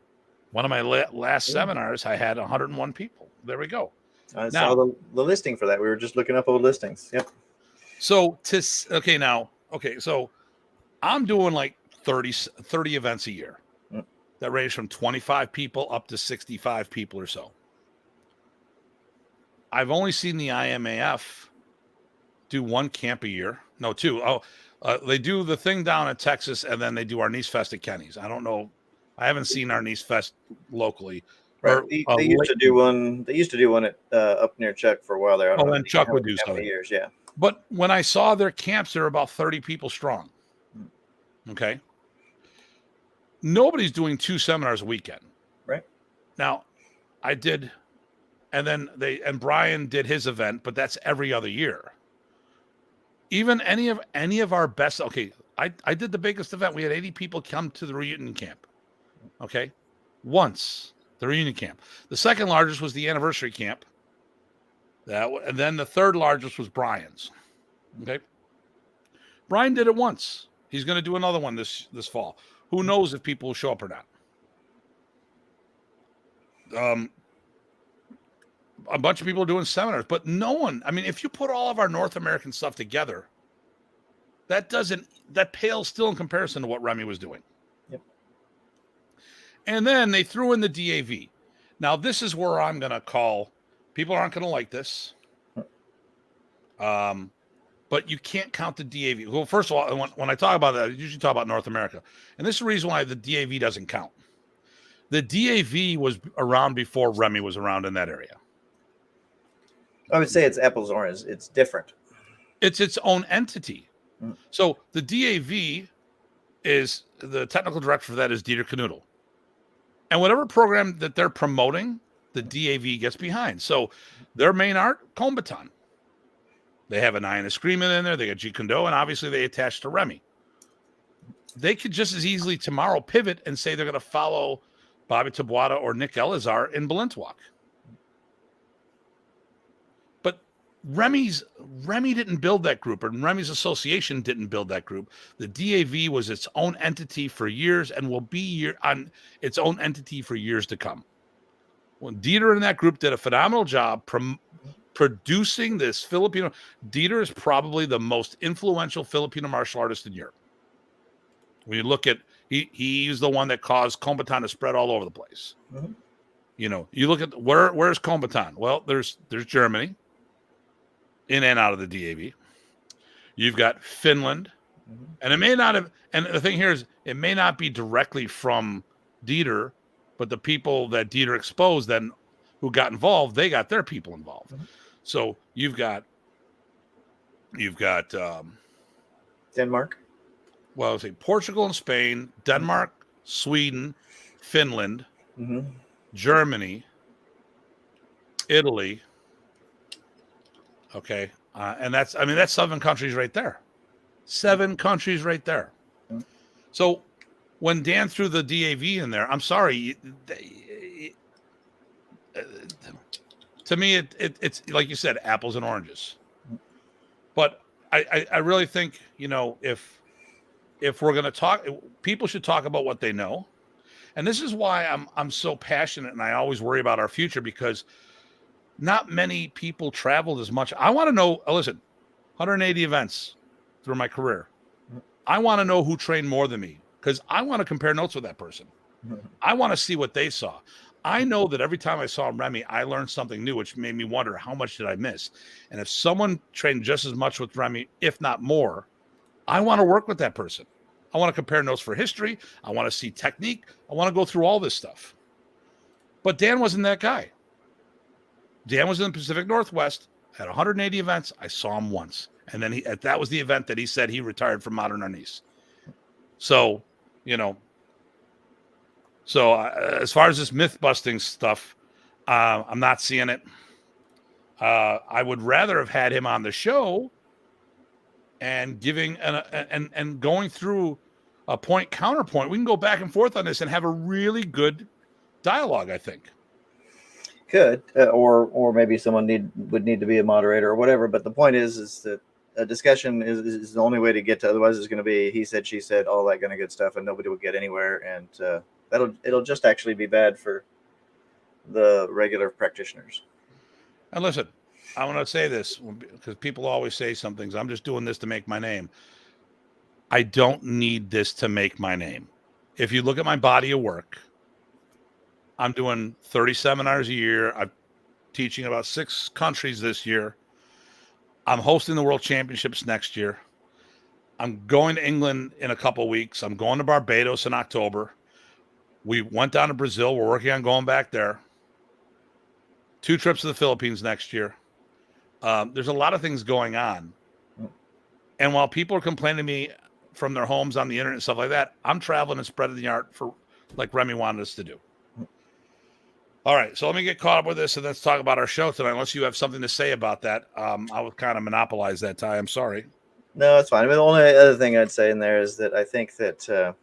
One of my last seminars, I had 101 people. There we go. I saw the listing for that. We were just looking up old listings. Yep. So so I'm doing like 30 events a year that range from 25 people up to 65 people or so. I've only seen the IMAF do 1 camp a year. No, 2. They do the thing down in Texas, and then they do Arnis Fest at Kenny's. I don't know. I haven't seen Arnis Fest locally. Right. They used to do one. They used to do one at up near Chuck for a while there. And Chuck would do something. Years, yeah. But when I saw their camps, there were about 30 people strong. Okay. Nobody's doing 2 seminars a weekend. Right. Now, I did. And then Brian did his event, but that's every other year. Even any of our best. Okay, I did the biggest event. We had 80 people come to the reunion camp. Okay, once the reunion camp. The second largest was the anniversary camp. And then the third largest was Brian's. Okay, Brian did it once. He's going to do another one this fall. Who knows if people will show up or not? A bunch of people are doing seminars, but no one. I mean, if you put all of our North American stuff together, that pales still in comparison to what Remy was doing. Yep. And then they threw in the DAV. Now, this is where I'm going to call. People aren't going to like this. But you can't count the DAV. Well, first of all, when I talk about that, I usually talk about North America. And this is the reason why the DAV doesn't count. The DAV was around before Remy was around in that area. I would say it's apples and oranges. It's different. It's its own entity. So the DAV is the technical director for that is Dieter Knutel. And whatever program that they're promoting, the DAV gets behind. So their main art, Combaton. They have an Ion Screaming in there. They got G Kundo, and obviously they attach to Remy. They could just as easily tomorrow pivot and say they're going to follow Bobby Tabuada or Nick Elazar in Balintawak. But Remy didn't build that group, or Remy's association didn't build that group. The DAV was its own entity for years and will be on its own entity for years to come. When Dieter and that group did a phenomenal job producing this Filipino. Dieter is probably the most influential Filipino martial artist in Europe. When you look at, he's the one that caused Kombatan to spread all over the place. Mm-hmm. You know, you look at where's Kombatan? Well, there's Germany, in and out of the DAV. You've got Finland, and it may not have. And the thing here is, it may not be directly from Dieter, but the people that Dieter exposed, then who got involved, they got their people involved. Mm-hmm. So you've got Denmark. Well, I would say Portugal and Spain, Denmark, Sweden, Finland, Germany, Italy. Okay. And that's 7 countries right there. 7 countries right there. So when Dan threw the DAV in there, I'm sorry. To me, it's like you said, apples and oranges. But I really think, you know, if we're going to talk, people should talk about what they know. And this is why I'm so passionate, and I always worry about our future, because not many people traveled as much. I want to know, listen, 180 events through my career. I want to know who trained more than me, because I want to compare notes with that person. I want to see what they saw. I know that every time I saw Remy, I learned something new, which made me wonder, how much did I miss? And if someone trained just as much with Remy, if not more, I want to work with that person. I want to compare notes for history. I want to see technique. I want to go through all this stuff. But Dan wasn't that guy. Dan was in the Pacific Northwest at 180 events. I saw him once. And then that was the event that he said he retired from Modern Arnis. So, you know, as far as this myth busting stuff, I'm not seeing it. I would rather have had him on the show and giving and going through a point counterpoint. We can go back and forth on this and have a really good dialogue, I think. Could or maybe someone would need to be a moderator or whatever. But the point is that a discussion is the only way to get to. Otherwise, it's going to be he said, she said, all that kind of good stuff, and nobody will get anywhere. And it'll just actually be bad for the regular practitioners. And listen, I want to say this because people always say some things. I'm just doing this to make my name. I don't need this to make my name. If you look at my body of work, I'm doing 30 seminars a year. I'm teaching about 6 countries this year. I'm hosting the World Championships next year. I'm going to England in a couple of weeks. I'm going to Barbados in October. We went down to Brazil. We're working on going back there. 2 trips to the Philippines next year. There's a lot of things going on. And while people are complaining to me from their homes on the internet and stuff like that, I'm traveling and spreading the art for like Remy wanted us to do. All right, so let me get caught up with this and let's talk about our show tonight. Unless you have something to say about that, I would kind of monopolize that, Ty. I'm sorry. No, it's fine. I mean, the only other thing I'd say in there is that I think that,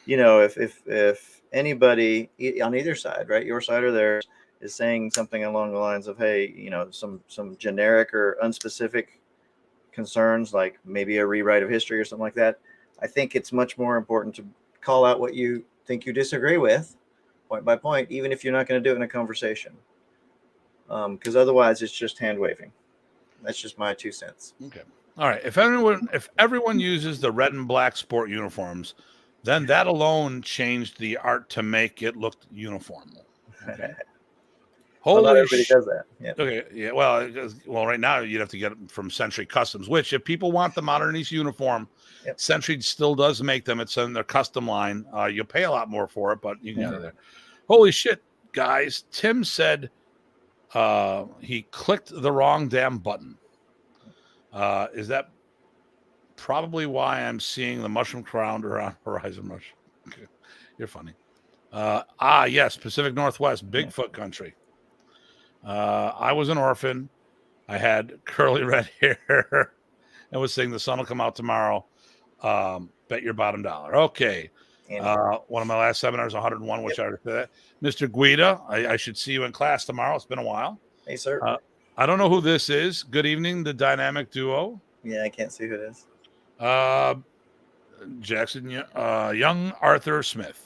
you know, if anybody on either side, right, your side or theirs, is saying something along the lines of, hey, you know, some generic or unspecific concerns, like maybe a rewrite of history or something like that, I think it's much more important to call out what you think you disagree with, point by point, even if you're not going to do it in a conversation. Because otherwise it's just hand waving. That's just my 2 cents. Okay. All right. If everyone uses the red and black sport uniforms, then that alone changed the art to make it look uniform. Okay. Well, not everybody does that. Yeah. Okay. Yeah. Well, right now you'd have to get it from Century Customs, which if people want the Modern East uniform, yep, Century still does make them. It's in their custom line. You'll pay a lot more for it, but you can get it there. Holy shit, guys. Tim said he clicked the wrong damn button. Is that probably why I'm seeing the mushroom crown around Horizon Rush? Okay. You're funny. Yes, Pacific Northwest, Bigfoot country. I was an orphan. I had curly red hair and was saying the sun will come out tomorrow. Bet your bottom dollar. Okay. And One of my last seminars, 101, which Yep. I already said that. Mr. Guida, I should see you in class tomorrow. It's been a while. Hey, sir. I don't know who this is. Good evening, the dynamic duo. Yeah, I can't see who it is. Jackson, young Arthur Smith.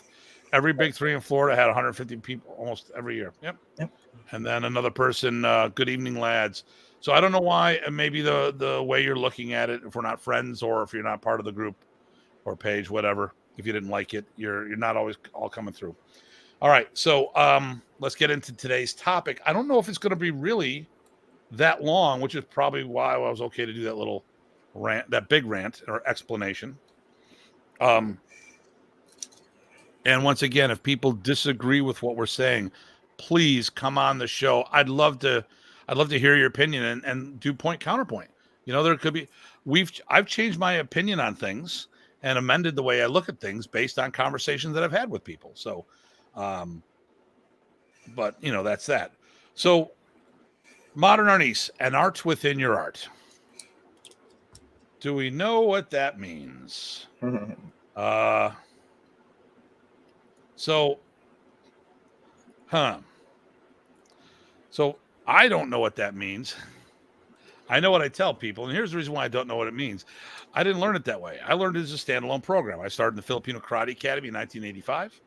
Every big three in Florida had 150 people almost every year. Yep. And then another person, good evening, lads. So I don't know why, maybe the way you're looking at it, if we're not friends or if you're not part of the group or page, whatever, if you didn't like it, you're not always all coming through. All right. So let's get into today's topic. I don't know if it's going to be really that long, which is probably why I was okay to do that little rant, that big rant or explanation. And once again, if people disagree with what we're saying, please come on the show. I'd love to hear your opinion and do point counterpoint. There could be I've changed my opinion on things and amended the way I look at things based on conversations that I've had with people. So, but that's that. So, modern Arnis, an art within your art. Do we know what that means? So I don't know what that means. I know what I tell people, and here's the reason why I don't know what it means. I didn't learn it that way. I learned it as a standalone program. I started in the Filipino Karate Academy in 1985,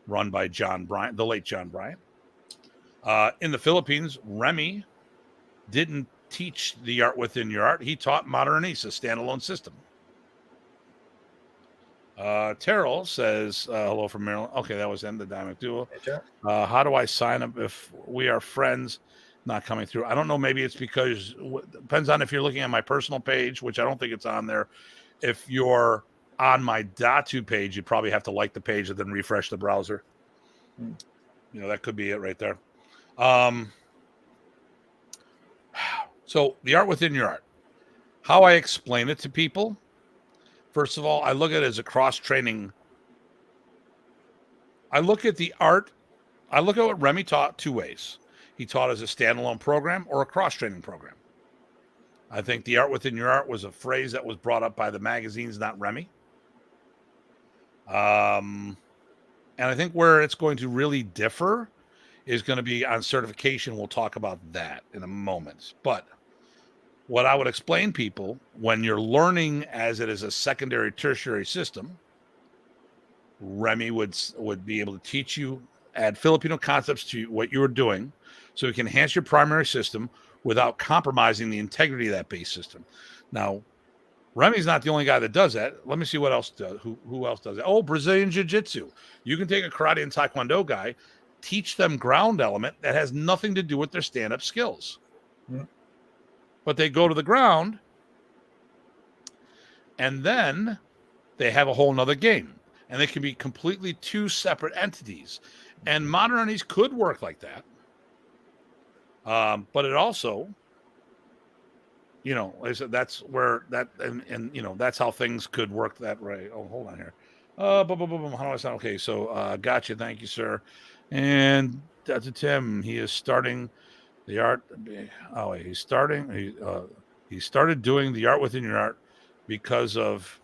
run by John Bryant, the late John Bryant. In the Philippines, Remy didn't teach the art within your art. He taught modern Arnis, a standalone system. Terrell says, hello from Maryland. Okay, that was in the Dynamic Duo. How do I sign up if we are friends? Not coming through. I don't know. Maybe it's because depends on if you're looking at my personal page, which I don't think it's on there. If you're on my Datu page, you probably have to like the page and then refresh the browser. That could be it right there. So the art within your art. How I explain it to people. First of all, I look at it as a cross-training. I look at the art. I look at what Remy taught two ways. He taught as a standalone program or a cross-training program. I think the art within your art was a phrase that was brought up by the magazines, not Remy. And I think where it's going to really differ is going to be on certification. We'll talk about that in a moment. But what I would explain people when you're learning as it is a secondary, tertiary system, Remy would be able to teach you, add Filipino concepts to what you were doing so it can enhance your primary system without compromising the integrity of that base system. Now, Remy's not the only guy that does that. Let me see what else does. Who else does it? Oh, Brazilian Jiu-Jitsu. You can take a karate and taekwondo guy, teach them ground element that has nothing to do with their stand-up skills. But they go to the ground, and then they have a whole nother game. And they can be completely two separate entities. And modern Arnis could work like that. But it also, like I said, that's where that, and that's how things could work that way. Oh, hold on here. How do I sound? Okay, so gotcha. Thank you, sir. And that's Tim. He is starting the art. Oh, wait, he's starting. He started doing the art within your art because of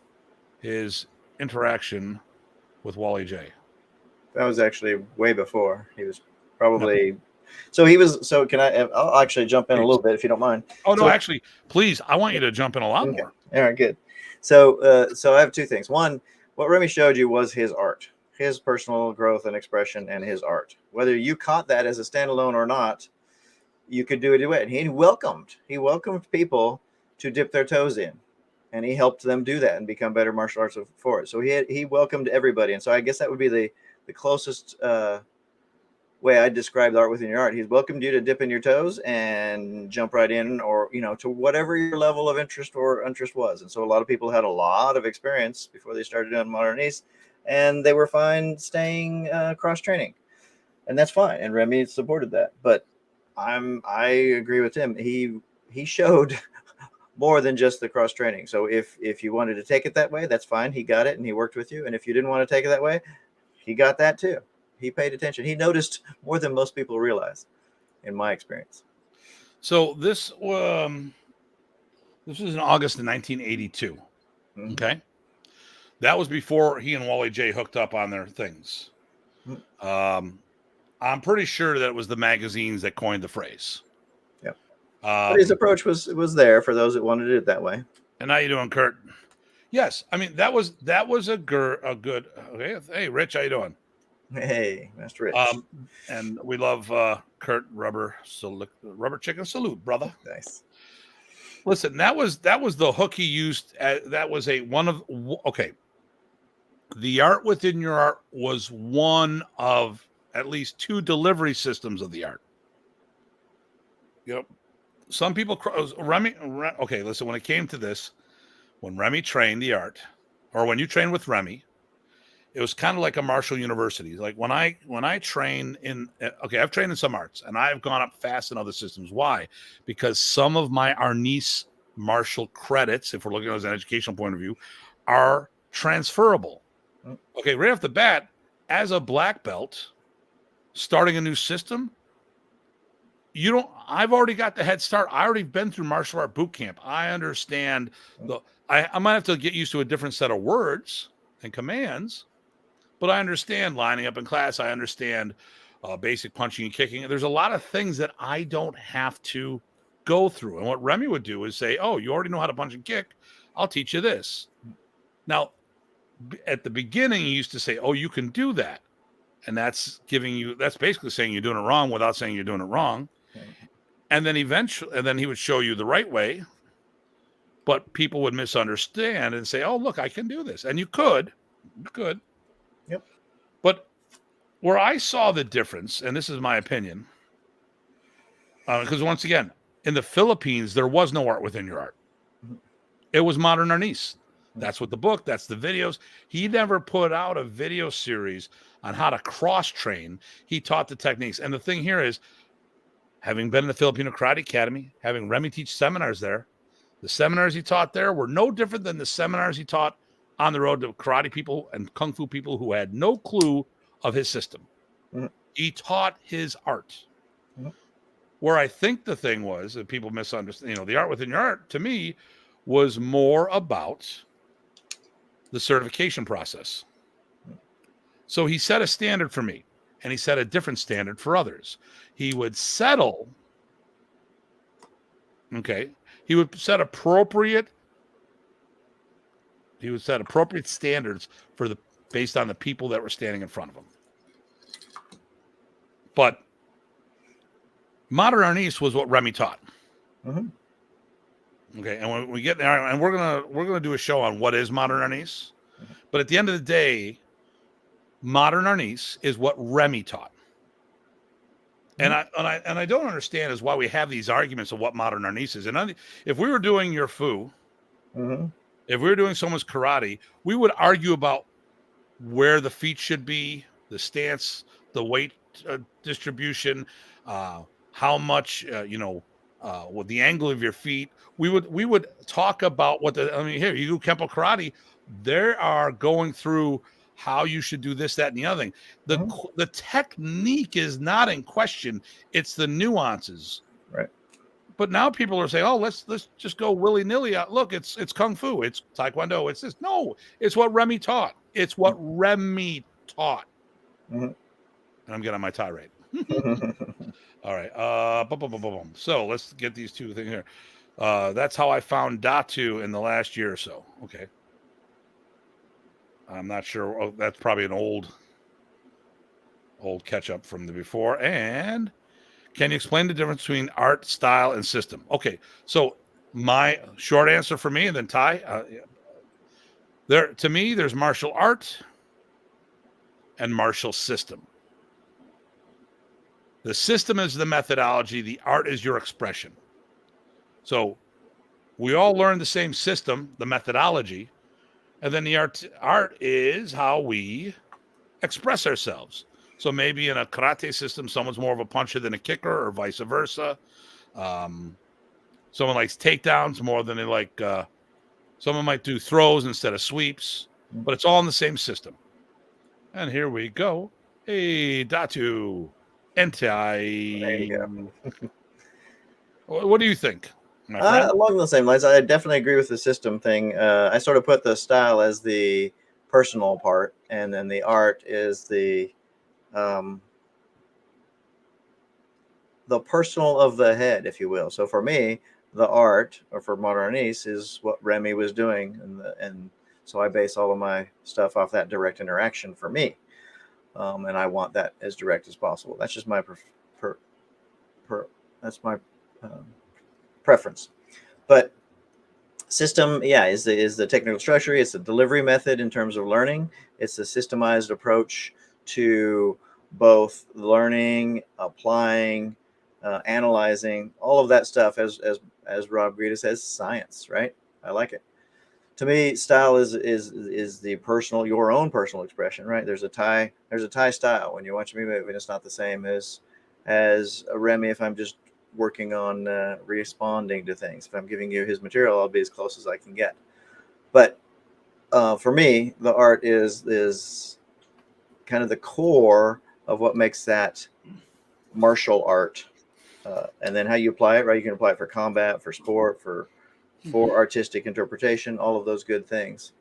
his interaction with Wally J. That was actually way before. He was probably. No. So he was. So can I? I'll actually jump in a little bit if you don't mind. Oh no, actually, please. I want you to jump in a lot more. All right, good. So, so I have two things. One, what Remy showed you was his art, his personal growth and expression, and his art. Whether you caught that as a standalone or not, you could do it either way. And he welcomed people to dip their toes in, and he helped them do that and become better martial arts for it. So he welcomed everybody, and so I guess that would be the closest way I'd describe the art within your art. He's welcomed you to dip in your toes and jump right in, or to whatever your level of interest or interest was. And so a lot of people had a lot of experience before they started doing modern Arnis, and they were fine staying cross training, and that's fine. And Remy supported that, but I agree with him. He showed more than just the cross training. So if you wanted to take it that way, that's fine. He got it and he worked with you. And if you didn't want to take it that way, he got that too. He paid attention. He noticed more than most people realize, in my experience. So this was in August of 1982. Mm-hmm. Okay. That was before he and Wally J hooked up on their things. I'm pretty sure that it was the magazines that coined the phrase. Yeah. But his approach was there for those that wanted it that way. And how you doing, Kurt? Yes, I mean that was a good. Okay, hey, Rich, how you doing? Hey, Master Rich. And we love Kurt Rubber Chicken Salute, brother. Nice. Listen, that was the hook he used. That was okay. The art within your art was one of at least two delivery systems of the art. Yep. Some people, Remy. Okay, listen. When it came to this, when Remy trained the art, or when you trained with Remy, it was kind of like a martial university. Like when I train in, okay, I've trained in some arts and I've gone up fast in other systems. Why? Because some of my Arnis martial credits, if we're looking at it as an educational point of view, are transferable. Okay, right off the bat, as a black belt, starting a new system, I've already got the head start. I already been through martial art boot camp. I understand I might have to get used to a different set of words and commands, but I understand lining up in class. I understand basic punching and kicking. There's a lot of things that I don't have to go through. And what Remy would do is say, oh, you already know how to punch and kick. I'll teach you this. Now, at the beginning, he used to say, oh, you can do that. And that's basically saying you're doing it wrong without saying you're doing it wrong. And then he would show you the right way, but people would misunderstand and say, oh, look, I can do this. And you could. Yep. But where I saw the difference, and this is my opinion, because once again, in the Philippines, there was no art within your art. It was modern Arnis. That's what the book, that's the videos. He never put out a video series on how to cross-train. He taught the techniques. And the thing here is, having been in the Filipino Karate Academy, having Remy teach seminars there, the seminars he taught there were no different than the seminars he taught on the road to karate people and kung fu people who had no clue of his system. Mm-hmm. He taught his art. Mm-hmm. Where I think the thing was that people misunderstand, the art within your art, to me, was more about the certification process. So he set a standard for me, and he set a different standard for others. He would settle, okay, he would set appropriate standards based on the people that were standing in front of him. But modern Arnis was what Remy taught. Mm-hmm. Okay, and when we get there, and we're gonna do a show on what is modern Arnis, mm-hmm. But at the end of the day, modern Arnis is what Remy taught. Mm-hmm. And I don't understand is why we have these arguments of what modern Arnis is. And if we were doing your fu, mm-hmm. If we were doing someone's karate, we would argue about where the feet should be, the stance, the weight distribution, how much, with the angle of your feet. We would talk about here, you do Kempo karate, they are going through how you should do this, that, and the other thing. The technique is not in question. It's the nuances. Right. But now people are saying, oh, let's just go willy-nilly. Look, it's Kung Fu. It's Taekwondo. It's this. No, it's what Remy taught. It's what Remy taught. Mm-hmm. And I'm getting on my tirade. All right. So let's get these two things here. That's how I found Datu in the last year or so. Okay. I'm not sure. Oh, that's probably an old catch up from the before. And can you explain the difference between art, style, and system? Okay. So my short answer for me, and then Ty, to me, there's martial art and martial system. The system is the methodology. The art is your expression. So we all learn the same system, the methodology, and then the art is how we express ourselves. So maybe in a karate system, someone's more of a puncher than a kicker, or vice versa. Someone likes takedowns more than they like. Someone might do throws instead of sweeps, but it's all in the same system. And here we go. Hey, Datu. There you go. What do you think, my friend? Along the same lines, I definitely agree with the system thing. I sort of put the style as the personal part, and then the art is the personal of the head, if you will. So for me, the art, or for Arnis, is what Remy was doing, and so I base all of my stuff off that direct interaction for me, and I want that as direct as possible. That's just my that's my preference. But system, yeah, is the technical structure. It's the delivery method in terms of learning. It's the systemized approach to both learning, applying, analyzing, all of that stuff. As Rob Greta says, science, right? I like it. To me, style is the personal, your own personal expression, right? There's a Thai style. When you're watching me move, and it's not the same as a Remy. If I'm just working on responding to things, if I'm giving you his material, I'll be as close as I can get. But for me, the art is kind of the core of what makes that martial art, and then how you apply it, right? You can apply it for combat, for sport, for artistic interpretation, all of those good things.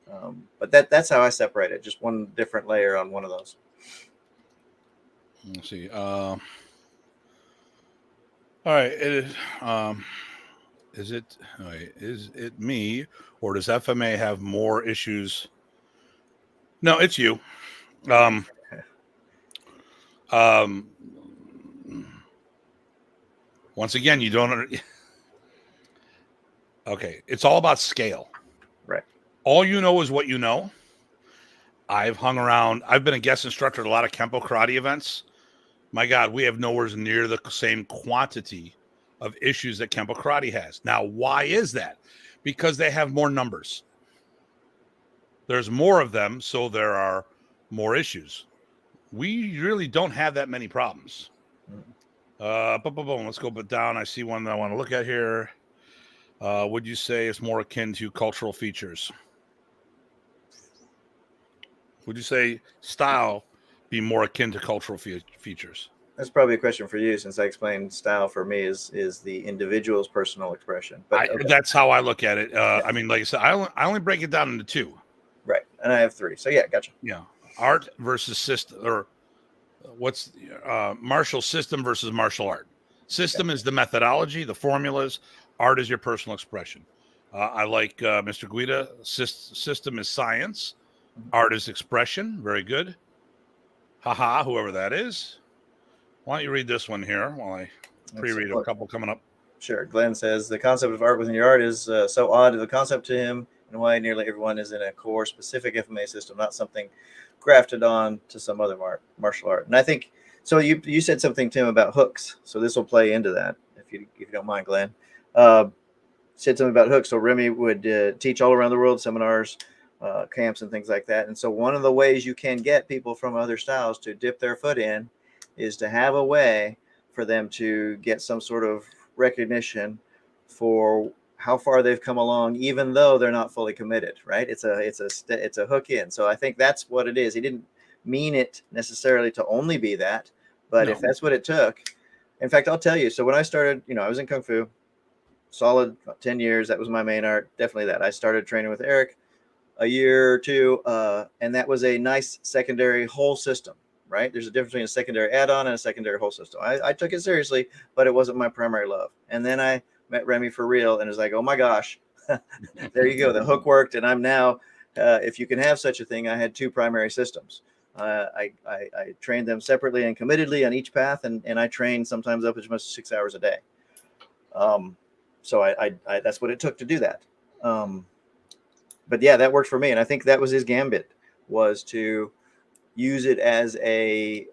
But that's how I separate it. Just one different layer on one of those. Let's see. All right. Is it me, or does FMA have more issues? No, it's you. Once again, you don't. Okay, it's all about scale. Right. All you know is what you know. I've hung around. I've been a guest instructor at a lot of Kempo karate events. My God, we have nowhere near the same quantity of issues that Kempo karate has. Now, why is that? Because they have more numbers. There's more of them, so there are more issues. We really don't have that many problems. Let's go down. I see one that I want to look at here. Would you say it's more akin to cultural features? Would you say style be more akin to cultural features? That's probably a question for you, since I explained style for me is the individual's personal expression. But okay. That's how I look at it. I mean, like I said, I only break it down into two. Right, and I have three. So yeah, gotcha. Yeah, art versus system, or what's martial system versus martial art. System is the methodology, the formulas. Art is your personal expression. I like Mr. Guida. System is science. Art is expression. Very good. Haha, whoever that is. Why don't you read this one here while I pre-read a couple coming up? Sure. Glenn says, the concept of art within your art is so odd to the concept to him, and why nearly everyone is in a core specific FMA system, not something grafted on to some other martial art. And I think, so you said something, Tim, about hooks. So this will play into that, if you don't mind, Glenn. Said something about hooks. So Remy would teach all around the world, seminars, camps, and things like that. And so one of the ways you can get people from other styles to dip their foot in is to have a way for them to get some sort of recognition for how far they've come along, even though they're not fully committed, right? It's a hook in. So I think that's what it is. He didn't mean it necessarily to only be that, but if that's what it took. In fact, I'll tell you. So when I started, I was in Kung Fu, solid 10 years. That was my main art. Definitely that. I started training with Eric a year or two, and that was a nice secondary whole system. Right? There's a difference between a secondary add-on and a secondary whole system. I took it seriously, but it wasn't my primary love. And then I met Remy for real, and it's like, oh my gosh, there you go. The hook worked, and I'm now, if you can have such a thing, I had two primary systems. I trained them separately and committedly on each path, and I trained sometimes up as much as 6 hours a day. So I that's what it took to do that. But yeah, that worked for me, and I think that was his gambit, was to use it as a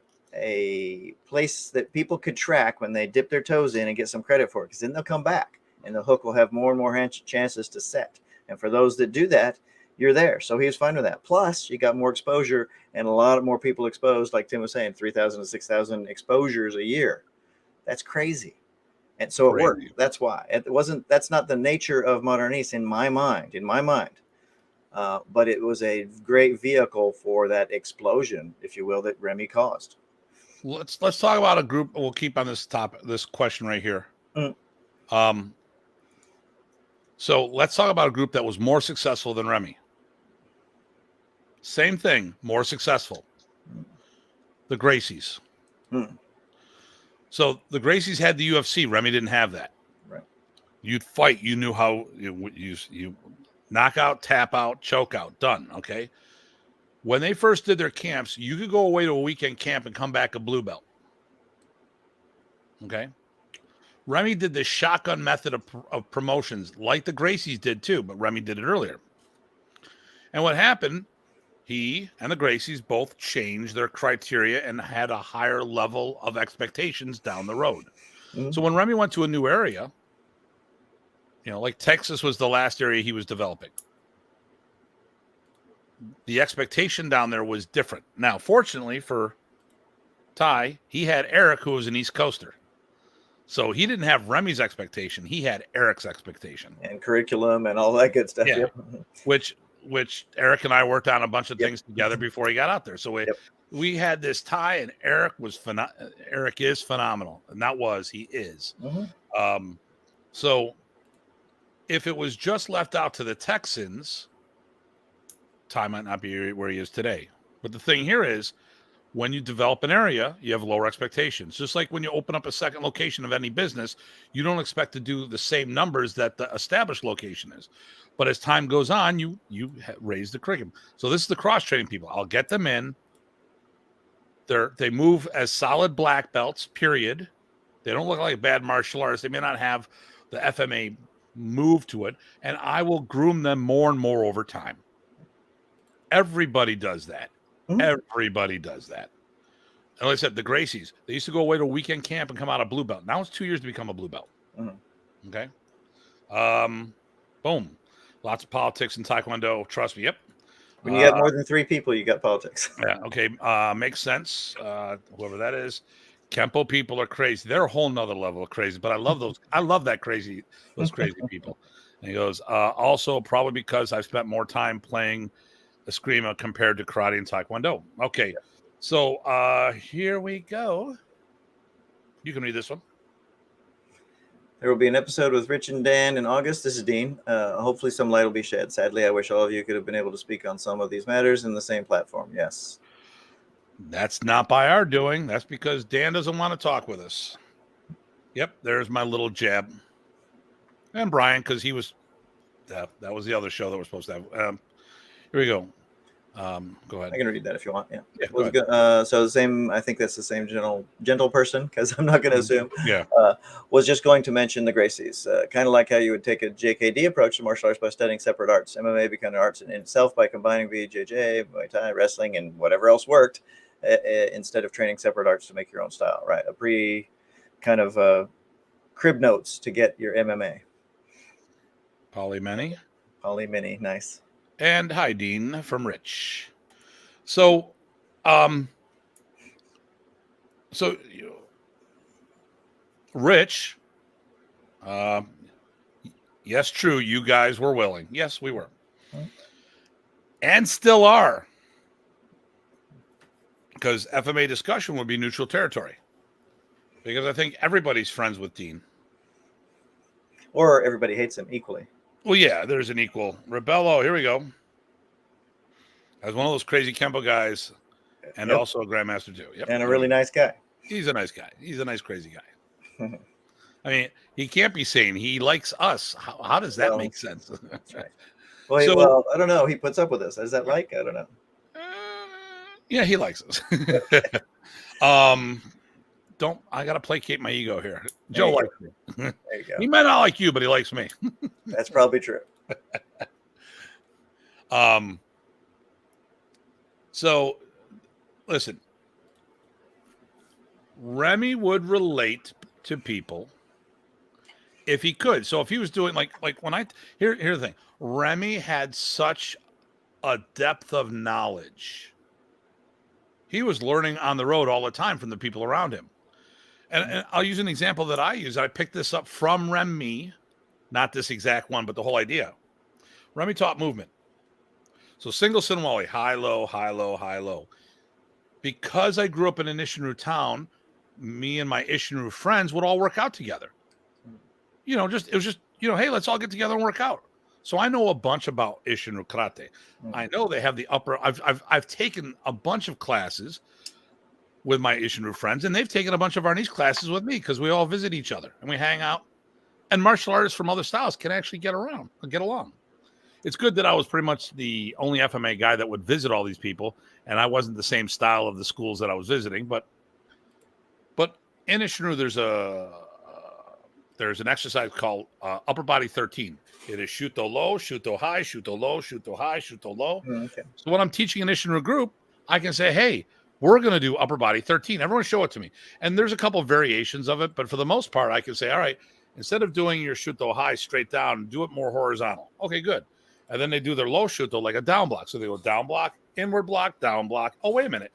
place that people could track when they dip their toes in and get some credit for it, because then they'll come back and the hook will have more and more chances to set. And for those that do that, you're there. So he was fine with that. Plus, you got more exposure and a lot more people exposed, like Tim was saying, 3,000 to 6,000 exposures a year. That's crazy. And so it worked. That's why. That's not the nature of Arnis in my mind. But it was a great vehicle for that explosion, if you will, that Remy caused. Let's talk about a group. We'll keep on this topic, this question right here. So let's talk about a group that was more successful than Remy. Same thing, more successful. The Gracies. So the Gracies had the UFC. Remy didn't have that. Right. You'd fight. You knew how you knock out, tap out, choke out. Done. Okay. When they first did their camps, you could go away to a weekend camp and come back a blue belt. Okay. Remy did the shotgun method of promotions like the Gracies did too, but Remy did it earlier. And what happened, he and the Gracies both changed their criteria and had a higher level of expectations down the road. So when Remy went to a new area, like Texas was the last area he was developing. The expectation down there was different. Now, fortunately for Ty, he had Eric, who was an East Coaster. So he didn't have Remy's expectation. He had Eric's expectation. And curriculum and all that good stuff. Yeah. Which Eric and I worked on a bunch of things together before he got out there. So we had this tie, and Eric is phenomenal. And he is. So if it was just left out to the Texans, Ty might not be where he is today. But the thing here is, when you develop an area, you have lower expectations. Just like when you open up a second location of any business, you don't expect to do the same numbers that the established location is. But as time goes on, you raise the curriculum. So this is the cross-training people. I'll get them in. They move as solid black belts, period. They don't look like bad martial artists. They may not have the FMA move to it. And I will groom them more and more over time. Everybody does that. Everybody does that. And like I said, the Gracies, they used to go away to a weekend camp and come out a blue belt. Now it's 2 years to become a blue belt. Okay. Boom. Lots of politics in Taekwondo. Trust me. Yep. When you got more than 3 people, you got politics. Yeah. Okay. Makes sense. Whoever that is. Kempo people are crazy. They're a whole nother level of crazy, but I love those. I love those crazy people. And he goes, also probably because I've spent more time playing Eskrima compared to karate and Taekwondo. Okay. So here we go. You can read this one. There will be an episode with Rich and Dan in August. This is Dean. Hopefully some light will be shed. Sadly, I wish all of you could have been able to speak on some of these matters in the same platform. Yes. That's not by our doing. That's because Dan doesn't want to talk with us. Yep, there's my little jab. And Brian, because he was that was the other show that we're supposed to have. Here we go. Go ahead. I can read that if you want. Yeah. So the same. I think that's the same gentle person, because I'm not going to assume. Yeah. Was just going to mention the Gracies, kind of like how you would take a JKD approach to martial arts by studying separate arts. MMA became an arts in itself by combining BJJ, Muay Thai, wrestling, and whatever else worked, instead of training separate arts to make your own style. Right. A kind of crib notes to get your MMA. Poly Mini. Nice. And hi, Dean, from Rich. So, Rich, yes, true, you guys were willing. Yes, we were. And still are. Because FMA discussion would be neutral territory. Because I think everybody's friends with Dean. Or everybody hates him equally. Well, yeah, there's an equal. Rebello, here we go. As one of those crazy Kempo guys, and also a Grandmaster too. Yep. And a really nice guy. He's a nice guy. He's a nice, crazy guy. I mean, he can't be saying he likes us. How does that make sense? That's right. Well, I don't know. He puts up with us. Is that like? I don't know. Yeah, he likes us. I gotta placate my ego here. Joe likes me. There you go. He might not like you, but he likes me. That's probably true. So listen, Remy would relate to people if he could. So if he was doing like when here's the thing, Remy had such a depth of knowledge. He was learning on the road all the time from the people around him. And I'll use an example that I use. I picked this up from Remy, not this exact one, but the whole idea. Remy taught movement. So single Sinwali, high, low, high, low, high, low. Because I grew up in an Ishinru town, me and my Ishinru friends would all work out together. It was just, hey, let's all get together and work out. So I know a bunch about Ishinru karate. I know they have the upper. I've taken a bunch of classes with my Ishinru friends, and they've taken a bunch of Arnis classes with me because we all visit each other and we hang out. And martial artists from other styles can actually get along. It's good that I was pretty much the only FMA guy that would visit all these people, and I wasn't the same style of the schools that I was visiting. But in Ishinru, there's an exercise called upper body 13. It is shuto low, shuto high, shuto low, shuto high, shuto low. Okay. So when I'm teaching an Ishinru group, I can say, hey, we're going to do upper body 13. Everyone show it to me. And there's a couple of variations of it, but for the most part, I can say, all right, instead of doing your shuto high straight down, do it more horizontal. Okay, good. And then they do their low shuto like a down block. So they go down block, inward block, down block. Oh, wait a minute.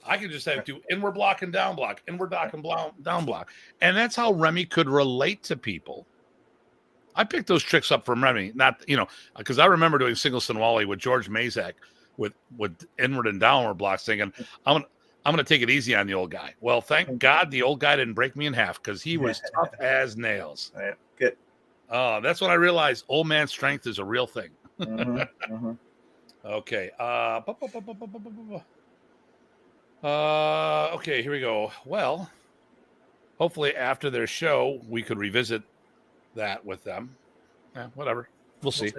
I can just have do inward block and down block, inward block and down block. And that's how Remy could relate to people. I picked those tricks up from Remy, not, because I remember doing single Sinwali with George Mazak with inward and downward blocks thinking, I'm going to take it easy on the old guy. Well, thank God the old guy didn't break me in half because he was tough as nails. Yeah, good. That's when I realized old man strength is a real thing. Mm-hmm. Okay. Okay, here we go. Well, hopefully after their show, we could revisit that with them. Yeah, whatever. We'll see.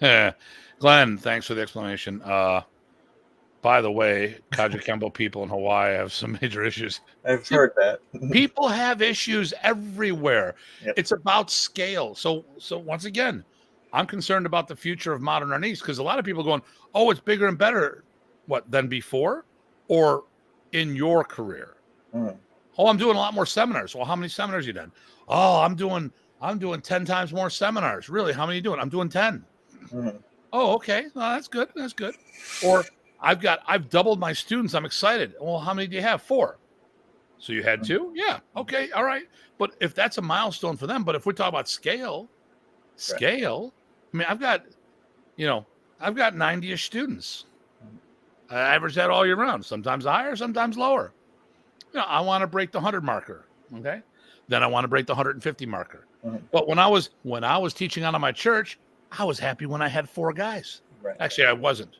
Yeah. Glenn, thanks for the explanation. By the way, Kajukenbo people in Hawaii have some major issues. I've heard that. People have issues everywhere. Yep. It's about scale. So once again, I'm concerned about the future of modern Arnis because a lot of people are going, oh, it's bigger and better. What, than before? Or in your career? Mm. Oh, I'm doing a lot more seminars. Well, how many seminars you done? Oh, I'm doing 10 times more seminars. Really? How many are you doing? I'm doing 10. Mm. Oh, okay. Well, that's good. That's good. Or I've doubled my students. I'm excited. Well, how many do you have? 4. So you had 2? Yeah. Okay. All right. But if that's a milestone for them, but if we're talking about scale, I mean, I've got 90-ish students. I average that all year round, sometimes higher, sometimes lower. I want to break the 100 marker. Okay. Then I want to break the 150 marker. Mm-hmm. But when I was teaching out of my church, I was happy when I had 4 guys. Right. Actually, I wasn't.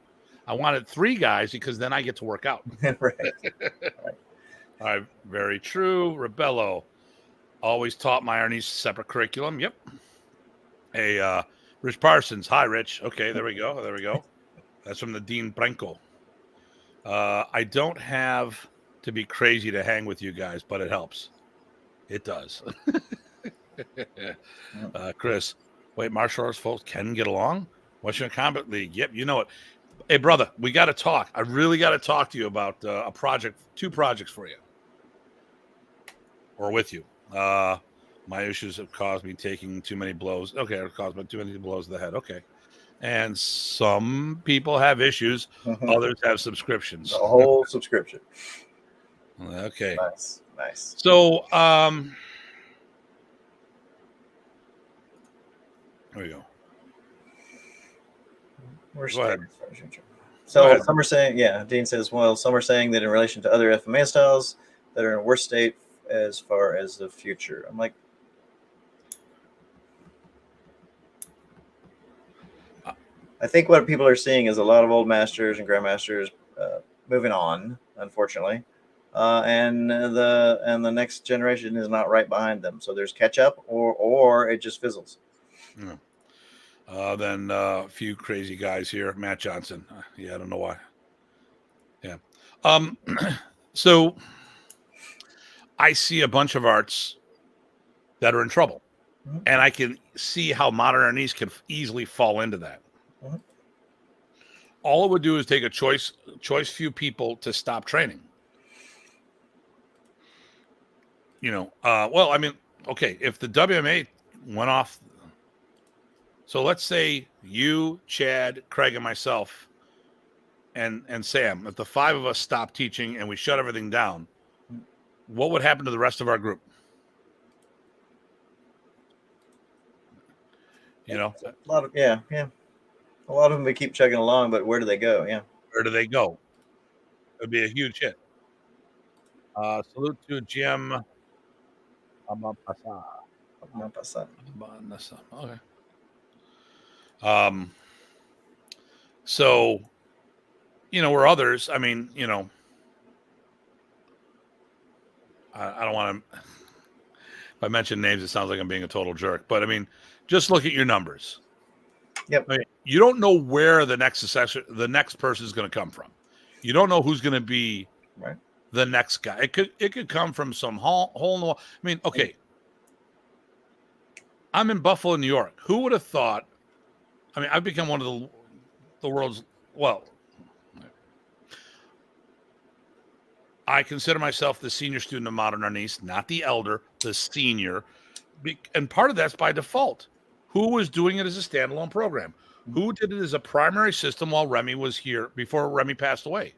I wanted 3 guys because then I get to work out. Right. All right. Very true. Rebello always taught my Arnis separate curriculum. Yep. Hey, Rich Parsons. Hi, Rich. Okay. There we go. That's from the Dean Branco. I don't have to be crazy to hang with you guys, but it helps. It does. Chris, wait, martial arts folks can get along? Western Combat League. Yep, you know it. Hey, brother, we got to talk. I really got to talk to you about a project, 2 projects for you. Or with you. My issues have caused me taking too many blows. Okay, it caused me too many blows to the head. Okay. And some people have issues. Others have subscriptions. The whole subscription. Okay. Nice. So, there we go. Go ahead. So some are saying, Dean says, well, some are saying that in relation to other FMA styles that are in a worse state as far as the future. I'm like, I think what people are seeing is a lot of old masters and grandmasters moving on, unfortunately, and the next generation is not right behind them. So there's catch up, or it just fizzles. Yeah. Then a few crazy guys here. Matt Johnson. I don't know why. Yeah. So I see a bunch of arts that are in trouble, and I can see how modern Arnis can easily fall into that. All it would do is take a choice few people to stop training. Well, I mean, okay, if the WMA went off, so let's say you, Chad, Craig, and myself, and Sam, if the 5 of us stopped teaching and we shut everything down, what would happen to the rest of our group? A lot of a lot of them would keep chugging along, but where do they go? Where do they go? It would be a huge hit. Salute to Jim Amapasa. Okay. So, where others, I mean, I don't want to, if I mention names, it sounds like I'm being a total jerk, but I mean, just look at your numbers. Yep. I mean, you don't know where the next person is going to come from. You don't know who's going to be the next guy. It could come from some hole in the wall. I mean, okay. I'm in Buffalo, New York. Who would have thought? I mean, I've become one of the world's, well, I consider myself the senior student of modern Arnis, not the elder, the senior. And part of that's by default. Who was doing it as a standalone program? Who did it as a primary system while Remy was here, before Remy passed away?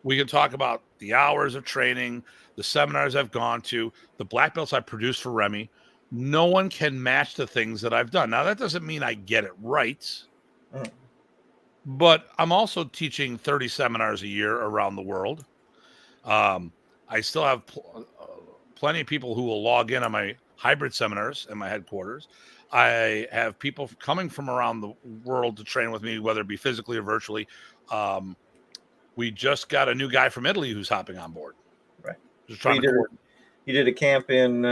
We can talk about the hours of training, the seminars I've gone to, the black belts I produced for Remy. No one can match the things that I've done. Now, that doesn't mean I get it right, but I'm also teaching 30 seminars a year around the world. I still have plenty of people who will log in on my hybrid seminars in my headquarters. I have people coming from around the world to train with me, whether it be physically or virtually. We just got a new guy from Italy who's hopping on board. Right. Just trying you did a camp in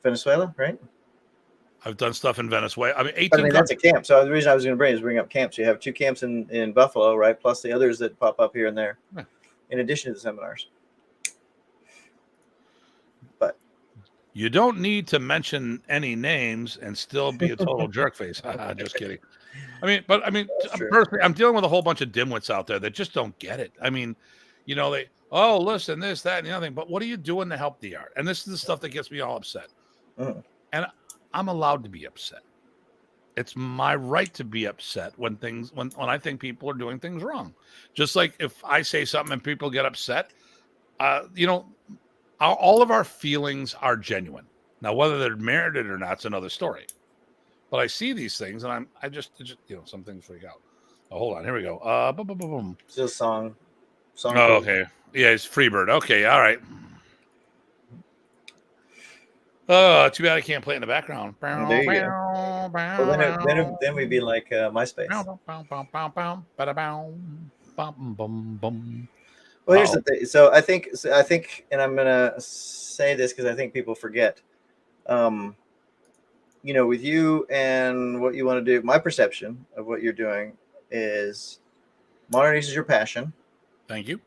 Venezuela, right? I've done stuff in Venezuela. I mean, 18 that's a camp. So the reason I was going to bring up camps. You have 2 camps in Buffalo, right? Plus the others that pop up here and there, in addition to the seminars. But you don't need to mention any names and still be a total jerk face. Just kidding. Personally, I'm dealing with a whole bunch of dimwits out there that just don't get it. I mean, listen, this, that, and the other thing. But what are you doing to help the art? And this is the stuff that gets me all upset. And I'm allowed to be upset. It's my right to be upset when I think people are doing things wrong. Just like if I say something and people get upset, all of our feelings are genuine. Now, whether they're merited or not is another story. But I see these things, and I just some things freak out. Oh, hold on, here we go. Boom, boom, boom, boom. It's a song. Oh, okay. Yeah, it's Freebird. Okay, all right. Oh, too bad I can't play it in the background. There you go. Well, then we'd be like MySpace. Well, here's the thing. So I think, and I'm gonna say this because I think people forget. With you and what you want to do, my perception of what you're doing is modern Arnis is your passion. Thank you.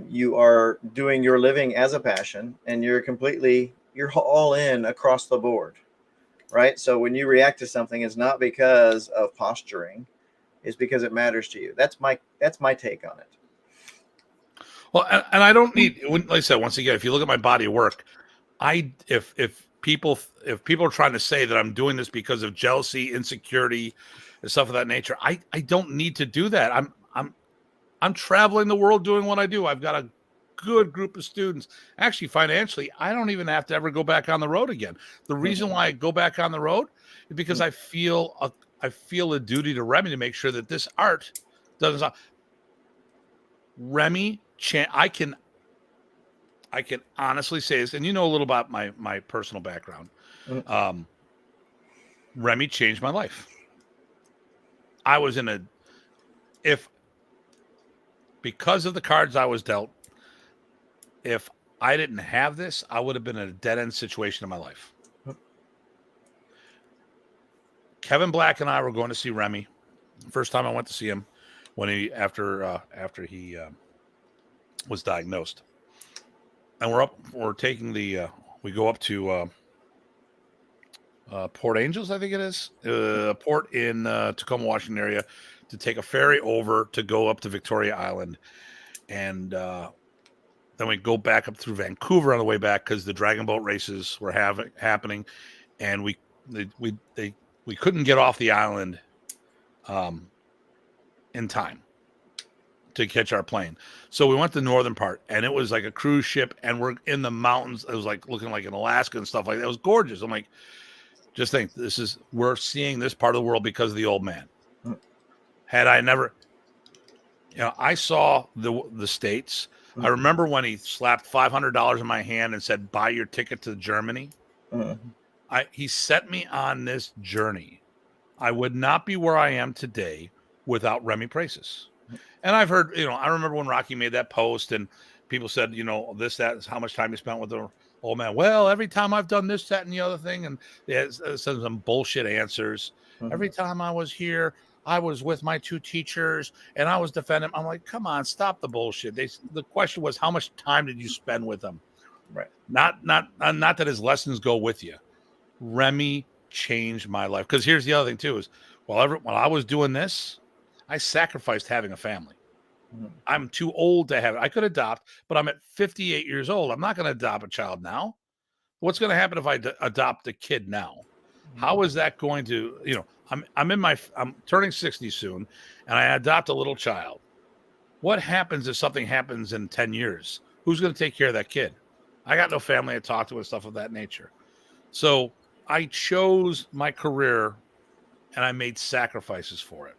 You are doing your living as a passion, and you're all in across the board, right? So when you react to something, it's not because of posturing, it's because it matters to you. That's my take on it. Well, and I don't need, like I said, once again, if you look at my body of work, if people are trying to say that I'm doing this because of jealousy, insecurity, and stuff of that nature, I don't need to do that. I'm traveling the world doing what I do. I've got a good group of students. Actually, financially, I don't even have to ever go back on the road again. The reason why I go back on the road is because I feel a duty to Remy to make sure that this art doesn't stop. Remy, I can honestly say this, and you know a little about my personal background. Remy changed my life. I was because of the cards I was dealt, if I didn't have this, I would have been in a dead-end situation in my life. Kevin Black and I were going to see Remy. First time I went to see him after he was diagnosed. And we're taking we go up to Port Angels, I think it is, a port in Tacoma, Washington area, to take a ferry over to go up to Victoria Island. And then we go back up through Vancouver on the way back because the dragon boat races were happening, and we couldn't get off the island in time to catch our plane. So we went to the northern part, and it was like a cruise ship, and we're in the mountains. It was like looking like in Alaska and stuff like that. It was gorgeous. I'm like, just think, we're seeing this part of the world because of the old man. Had I never, I saw the States. I remember when he slapped $500 in my hand and said, "Buy your ticket to Germany." He set me on this journey. I would not be where I am today without Remy Praces. And I've heard, I remember when Rocky made that post and people said, this, that is how much time you spent with the old man. Well, every time I've done this, that, and the other thing. And it says some bullshit answers. Every time I was here, I was with my 2 teachers and I was defending. I'm like, come on, stop the bullshit. The question was, how much time did you spend with them? Right. Not that his lessons go with you. Remy changed my life. Because here's the other thing too is, while I was doing this, I sacrificed having a family. I'm too old to have it. I could adopt, but I'm at 58 years old. I'm not going to adopt a child now. What's going to happen if I adopt a kid now? How is that going to, I'm turning 60 soon and I adopt a little child. What happens if something happens in 10 years? Who's going to take care of that kid? I got no family to talk to and stuff of that nature. So I chose my career and I made sacrifices for it.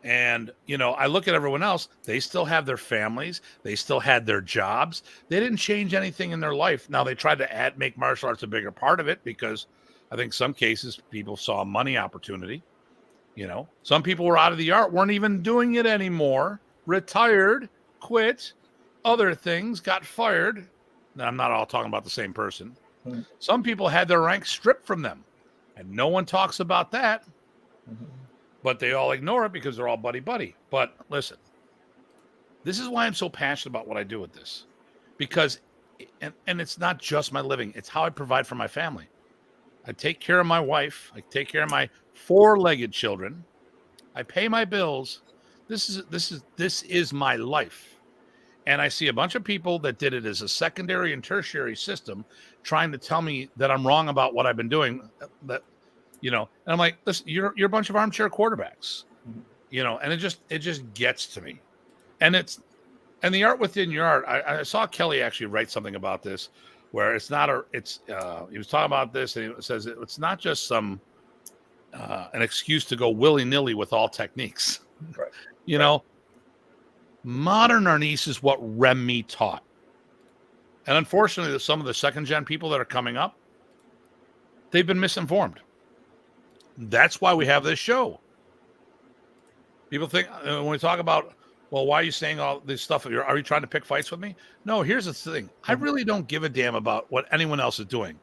And, I look at everyone else. They still have their families. They still had their jobs. They didn't change anything in their life. Now, they tried to make martial arts a bigger part of it because I think some cases people saw a money opportunity. Some people were out of the art, weren't even doing it anymore, retired, quit, other things, got fired. Now, I'm not all talking about the same person. Some people had their rank stripped from them, and no one talks about that. But they all ignore it because they're all buddy-buddy. But listen, this is why I'm so passionate about what I do with this. Because, and it's not just my living. It's how I provide for my family. I take care of my wife. I take care of my 4-legged children. I pay my bills. This is my life. And I see a bunch of people that did it as a secondary and tertiary system trying to tell me that I'm wrong about what I've been doing. And I'm like, listen, you're a bunch of armchair quarterbacks, and it just gets to me. And the art within your art. I saw Kelly actually write something about this where he was talking about this and he says it's not just an excuse to go willy-nilly with all techniques. Right. Modern Arnis is what Remy taught. And unfortunately, some of the second-gen people that are coming up, they've been misinformed. That's why we have this show. People think when we talk about, well, why are you saying all this stuff? Are you trying to pick fights with me? No, here's the thing. I really don't give a damn about what anyone else is doing.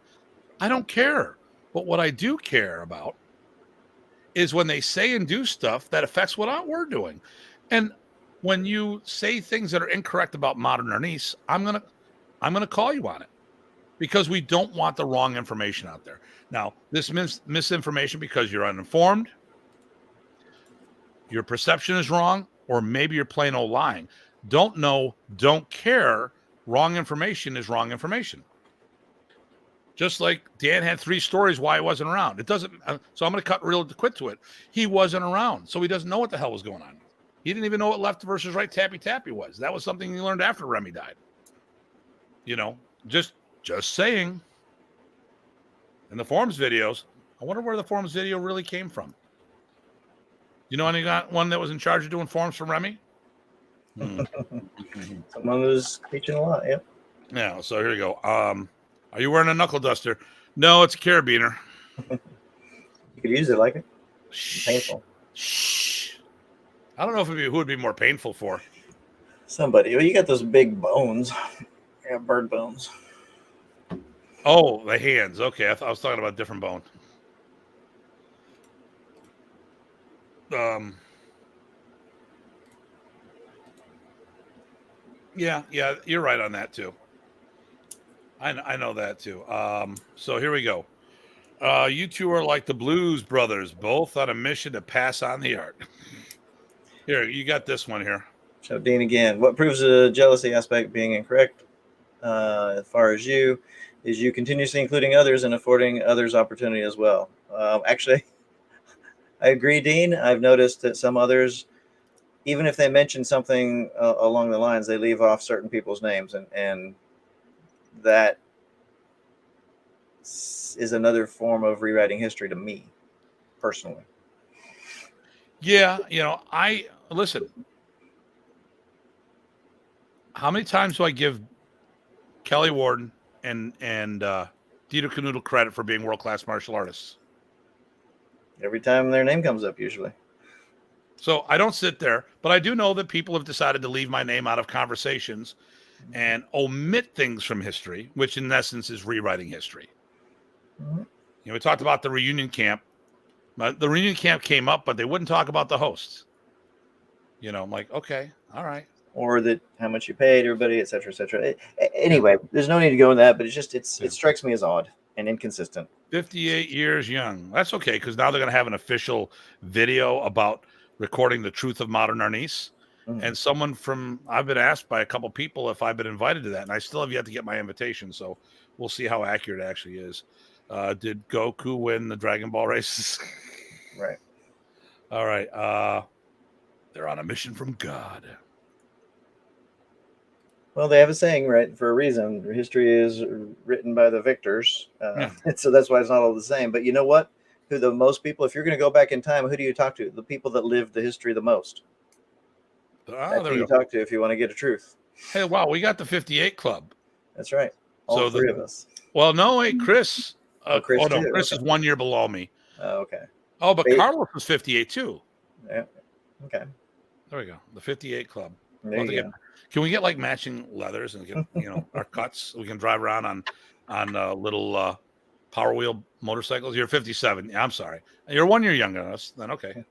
I don't care. But what I do care about is when they say and do stuff that affects what we're doing. And when you say things that are incorrect about modern Arnis, I'm gonna call you on it. Because we don't want the wrong information out there. Now, this misinformation because you're uninformed, your perception is wrong, or maybe you're plain old lying. Don't know, don't care. Wrong information is wrong information. Just like Dan had 3 stories why he wasn't around. It doesn't. So I'm going to cut real quick to it. He wasn't around, so he doesn't know what the hell was going on. He didn't even know what left versus right tappy was. That was something he learned after Remy died. Just saying. In the forums videos, I wonder where the forums video really came from. Anyone that was in charge of doing forums for Remy? Someone who's teaching a lot, yep. Yeah, so here you go. Are you wearing a knuckle duster? No, it's a carabiner. You could use it like it. Painful. Shh. I don't know who it would be more painful for. Somebody. Well, you got those big bones. Yeah, bird bones. Oh, the hands. Okay, I was talking about a different bone. Yeah, you're right on that too. I know that too. So here we go. You two are like the Blues Brothers, both on a mission to pass on the art. Here, you got this one here. So, Dean, again, what proves the jealousy aspect being incorrect as far as you is you continuously including others and affording others opportunity as well. Actually, I agree, Dean. I've noticed that some others, even if they mention something along the lines, they leave off certain people's names, and that is another form of rewriting history to me, personally. Yeah, listen. How many times do I give Kelly Warden and Dieter Canoodle credit for being world-class martial artists? Every time their name comes up, usually. So I don't sit there, but I do know that people have decided to leave my name out of conversations and omit things from history, which in essence is rewriting history. Mm-hmm. You know, we talked about the reunion camp. The reunion camp came up, but they wouldn't talk about the hosts. You know, I'm like, okay, all right. Or that how much you paid everybody, et cetera, et cetera. Anyway, there's no need to go in that, but it's just it strikes me as odd and inconsistent. 58 years young. That's okay, because now they're going to have an official video about recording the truth of modern Arnis. And someone I've been asked by a couple people if I've been invited to that, and I still have yet to get my invitation. So we'll see how accurate it actually is. Did Goku win the Dragon Ball races? Right. All right. They're on a mission from God. Well, they have a saying, right, for a reason. History is written by the victors. So that's why it's not all the same. But you know what? Who the most people, if you're going to go back in time, who do you talk to? The people that lived the history the most. That's who you talk to if you want to get a truth. Hey, wow, we got the 58 Club. That's right. All three of us. Well, no, wait, Chris. Chris is 1 year below me. Oh, okay. Oh, but Carlos was 58 too. Yeah. Okay. There we go. The 58 Club. There you go. Can we get like matching leathers and get, our cuts? We can drive around on little Power Wheel motorcycles. You're 57. Yeah, I'm sorry. You're 1 year younger than us. Then okay.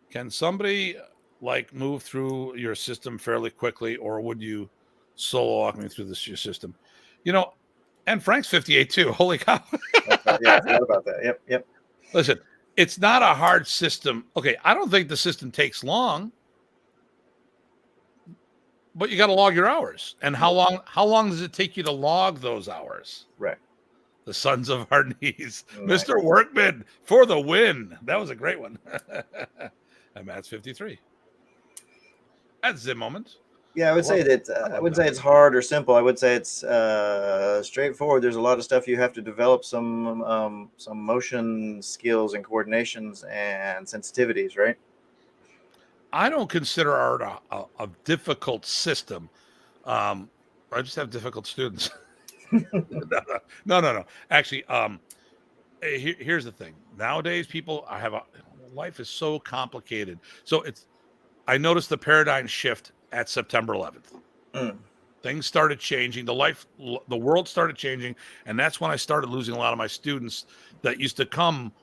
Can somebody like move through your system fairly quickly, or would you solo walk me through your system? And Frank's 58 too. Holy cow! Yeah, I forgot about that. Yep. Listen, it's not a hard system. Okay, I don't think the system takes long. But you got to log your hours. And how long does it take you to log those hours? Right. The sons of our knees. Nice. Mr. Workman for the win. That was a great one. And Matt's 53. That's the moment. Yeah, I would say that I wouldn't say it's hard or simple. I would say it's straightforward. There's a lot of stuff you have to develop, some motion skills and coordinations and sensitivities, right? I don't consider art a difficult system. I just have difficult students. No. Actually, here's the thing. Nowadays, life is so complicated. So I noticed the paradigm shift at September 11th. Things started changing. The world started changing, and that's when I started losing a lot of my students that used to come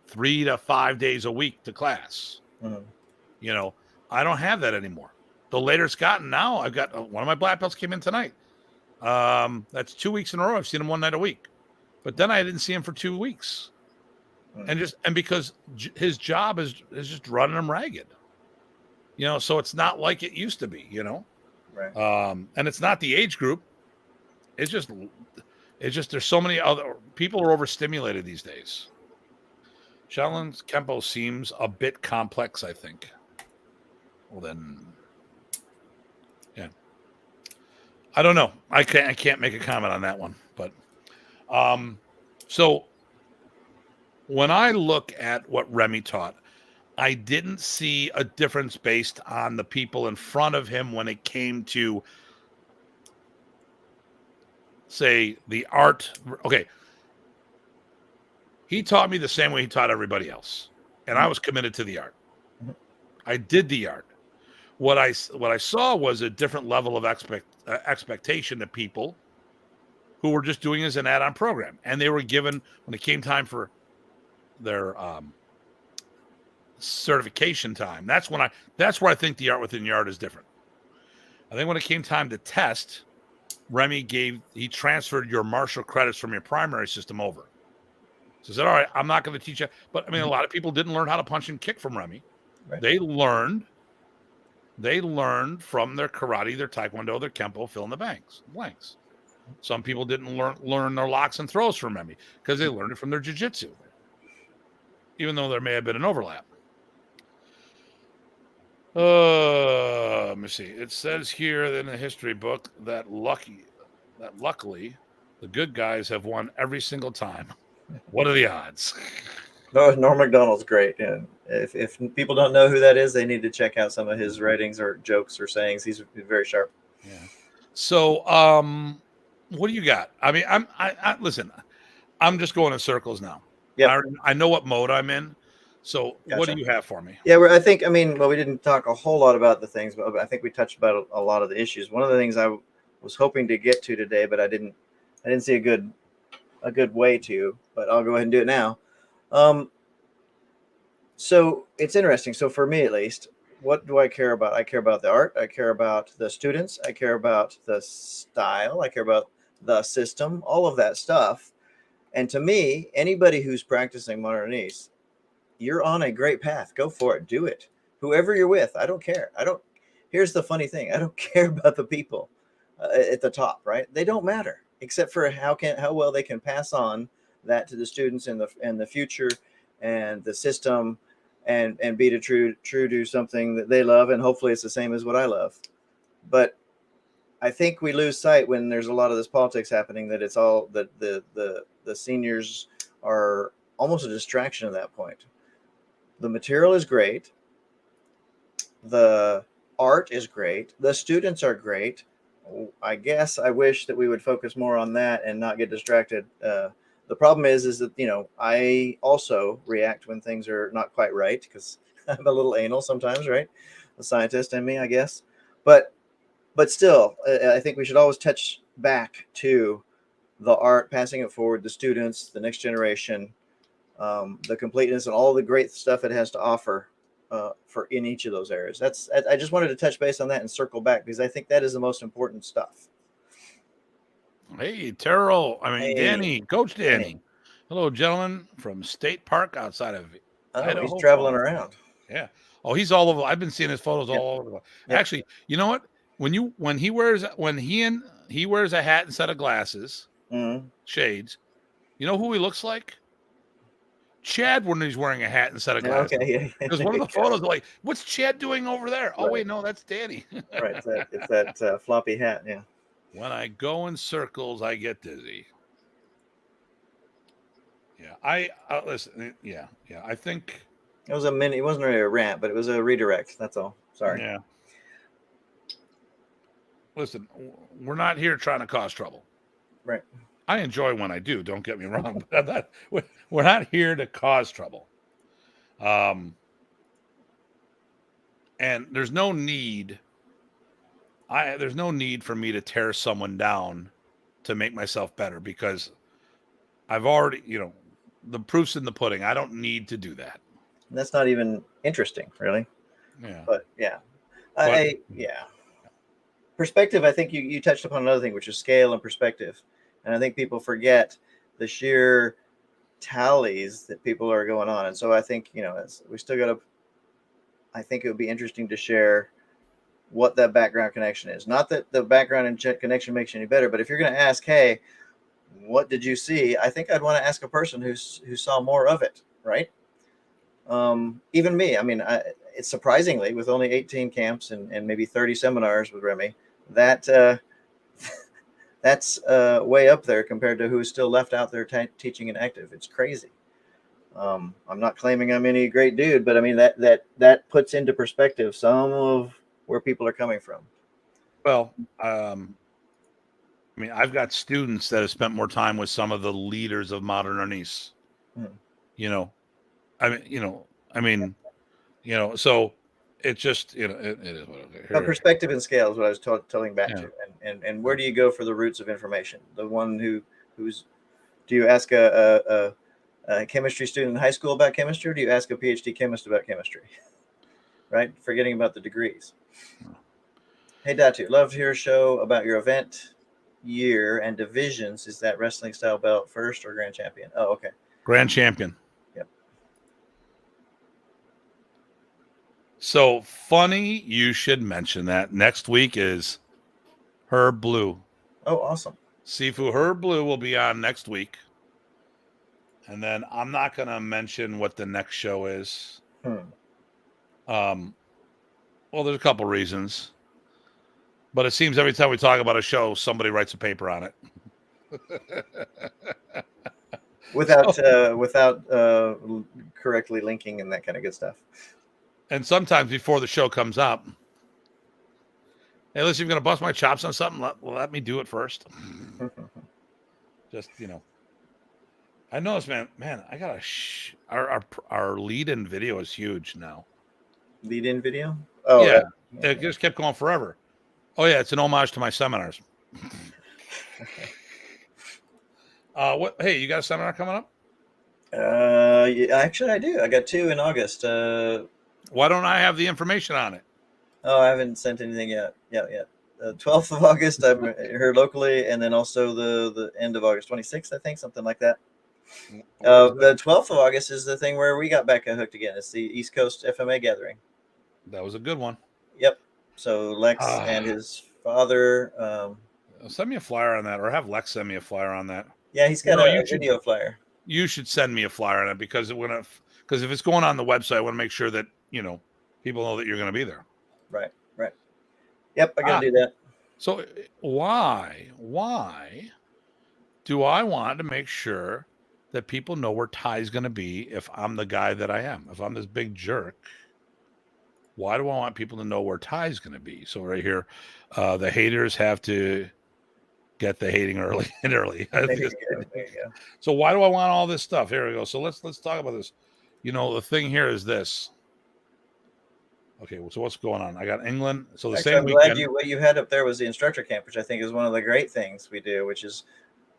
3 to 5 days a week to class. I don't have that anymore. The later it's gotten now, I've got one of my black belts came in tonight. That's 2 weeks in a row. I've seen him one night a week, but then I didn't see him for 2 weeks. And because his job is just running him ragged, so it's not like it used to be, Right. And it's not the age group. It's just there's so many other people are overstimulated these days. Shaolin's Kempo seems a bit complex, I think. Well, then, yeah, I don't know. I can't make a comment on that one. But so when I look at what Remy taught, I didn't see a difference based on the people in front of him when it came to, say, the art. Okay. He taught me the same way he taught everybody else. And I was committed to the art. I did the art. What I saw was a different level of expectation to people who were just doing it as an add-on program. And they were given, when it came time for their certification time, that's where I think the art within the art is different. I think when it came time to test, Remy he transferred your martial credits from your primary system over. So he said, all right, I'm not going to teach you. But I mean, a lot of people didn't learn how to punch and kick from Remy. Right. They learned from their karate, their taekwondo, their kempo, fill in the blanks. Some people didn't learn their locks and throws from Remy because they learned it from their jiu-jitsu, even though there may have been an overlap. Let me see. It says here in the history book that luckily the good guys have won every single time. What are the odds? No, Norm Macdonald's great. And if people don't know who that is, they need to check out some of his writings or jokes or sayings. He's very sharp. Yeah. So, what do you got? I mean, I listen. I'm just going in circles now. Yep. I know what mode I'm in. So, what do Gotcha. you have for me? Yeah, I think, I mean, well, we didn't talk a whole lot about the things, but I think we touched about a lot of the issues. One of the things I was hoping to get to today, but I didn't see a good way to, but I'll go ahead and do it now. Um, so it's interesting. So for me, at least, what do I care about? I care about the art. I care about the students. I care about the style. I care about the system, all of that stuff. And to me, anybody who's practicing modernese, you're on a great path. Go for it. Do it. Whoever you're with, I don't care. I don't. Here's the funny thing. I don't care about the people at the top, right? They don't matter, except for how well they can pass on that to the students in the future, and the system, and be true to something that they love, and hopefully it's the same as what I love. But I think we lose sight when there's a lot of this politics happening, that it's all that the seniors are almost a distraction at that point. The material is great. The art is great. The students are great. I guess I wish that we would focus more on that and not get distracted. The problem is that, I also react when things are not quite right, because I'm a little anal sometimes, right? The scientist in me, I guess. But still, I think we should always touch back to the art, passing it forward, the students, the next generation, the completeness, and all the great stuff it has to offer for in each of those areas. I just wanted to touch base on that and circle back, because I think that is the most important stuff. Hey, Terrell. I mean, Hey, Danny, Coach Danny. Danny. Hello, gentlemen from State Park outside of Oh, he's Idaho traveling Falls. around. Yeah. Oh, he's all over. I've been seeing his photos Yep. all over. Yep. Actually, you know what? When he wears a hat and set of glasses, Mm-hmm. shades. You know who he looks like? Chad when he's wearing a hat and set of glasses. Okay. Yeah. Because There one of you the go. photos like, what's Chad doing over there? Oh Right. wait, no, that's Danny. Right. It's that floppy hat. Yeah. When I go in circles, I get dizzy. Yeah, I listen. Yeah. I think. It was a mini. It wasn't really a rant, but it was a redirect. That's all. Sorry. Yeah. Listen, we're not here trying to cause trouble. Right. I enjoy when I do. Don't get me wrong, but we're not here to cause trouble. And there's no need. There's no need for me to tear someone down to make myself better, because I've already, the proof's in the pudding. I don't need to do that. And that's not even interesting, really. Yeah. But yeah, yeah. Perspective. I think you touched upon another thing, which is scale and perspective, and I think people forget the sheer tallies that people are going on. And so I think, we still got to. I think it would be interesting to share what that background connection is. Not that the background and connection makes you any better, but if you're going to ask, hey, what did you see? I think I'd want to ask a person who saw more of it, right? Even me. I mean, it's surprisingly, with only 18 camps and maybe 30 seminars with Remy, that that's way up there compared to who's still left out there teaching and active. It's crazy. I'm not claiming I'm any great dude, but I mean that puts into perspective some of where people are coming from. Well, I mean, I've got students that have spent more time with some of the leaders of modern Arnis. So it's just, it is what it is. But perspective and scale is what I was telling back Yeah. to, and where do you go for the roots of information? The one who's do you ask a chemistry student in high school about chemistry, or do you ask a PhD chemist about chemistry? Right, forgetting about the degrees. Hey Datu, love to hear a show about your event year and divisions. Is that wrestling style belt first or grand champion? Oh, okay. Grand champion. Yep. So funny you should mention that. Next week is Herb Blue. Oh, awesome. Sifu Herb Blue will be on next week. And then I'm not going to mention what the next show is. Well, there's a couple reasons. But it seems every time we talk about a show, somebody writes a paper on it. Without correctly linking and that kind of good stuff. And sometimes before the show comes up, Hey, listen, you're going to bust my chops on something. Let me do it first. Just, I noticed, man, I got our lead-in video is huge now. Lead-in video? Oh, yeah. It just kept going forever. Oh, yeah, it's an homage to my seminars. Hey, you got a seminar coming up? Yeah, actually, I do. I got 2 in August. Why don't I have the information on it? Oh, I haven't sent anything yet. Yet. 12th of August, I'm here locally, and then also the end of August, 26th, I think, something like that. The 12th of August is the thing where we got back hooked again. It's the East Coast FMA gathering. That was a good one. Yep. So Lex and his father. Send me a flyer on that, or have Lex send me a flyer on that. Yeah, he's got a video flyer. You should send me a flyer on it because if it's going on the website, I want to make sure that people know that you're going to be there. Right. Yep, I got to do that. So why do I want to make sure that people know where Ty's going to be if I'm the guy that I am? If I'm this big jerk, why do I want people to know where Ty's going to be? So right here, the haters have to get the hating early and early. There you go. So why do I want all this stuff? Here we go. So let's talk about this. The thing here is this. Okay, so what's going on? I got England. So the same weekend. Glad what you had up there was the instructor camp, which I think is one of the great things we do, which is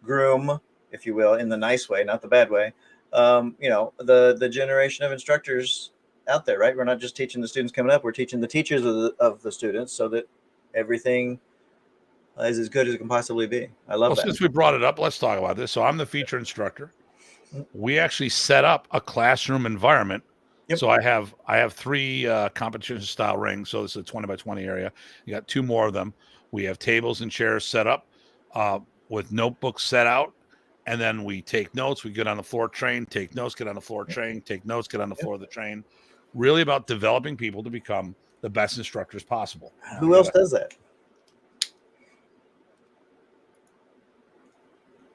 groom, if you will, in the nice way, not the bad way. The generation of instructors out there, right? We're not just teaching the students coming up; we're teaching the teachers of the students, so that everything is as good as it can possibly be. I love that. Since we brought it up, let's talk about this. So I'm the feature instructor. We actually set up a classroom environment. Yep. So I have 3 competition style rings. So this is a 20 by 20 area. You got 2 more of them. We have tables and chairs set up with notebooks set out. And then we take notes. We get on the floor, train, take notes, get on the floor, train, take notes, get on the floor of the train. Really about developing people to become the best instructors possible. Who else does that?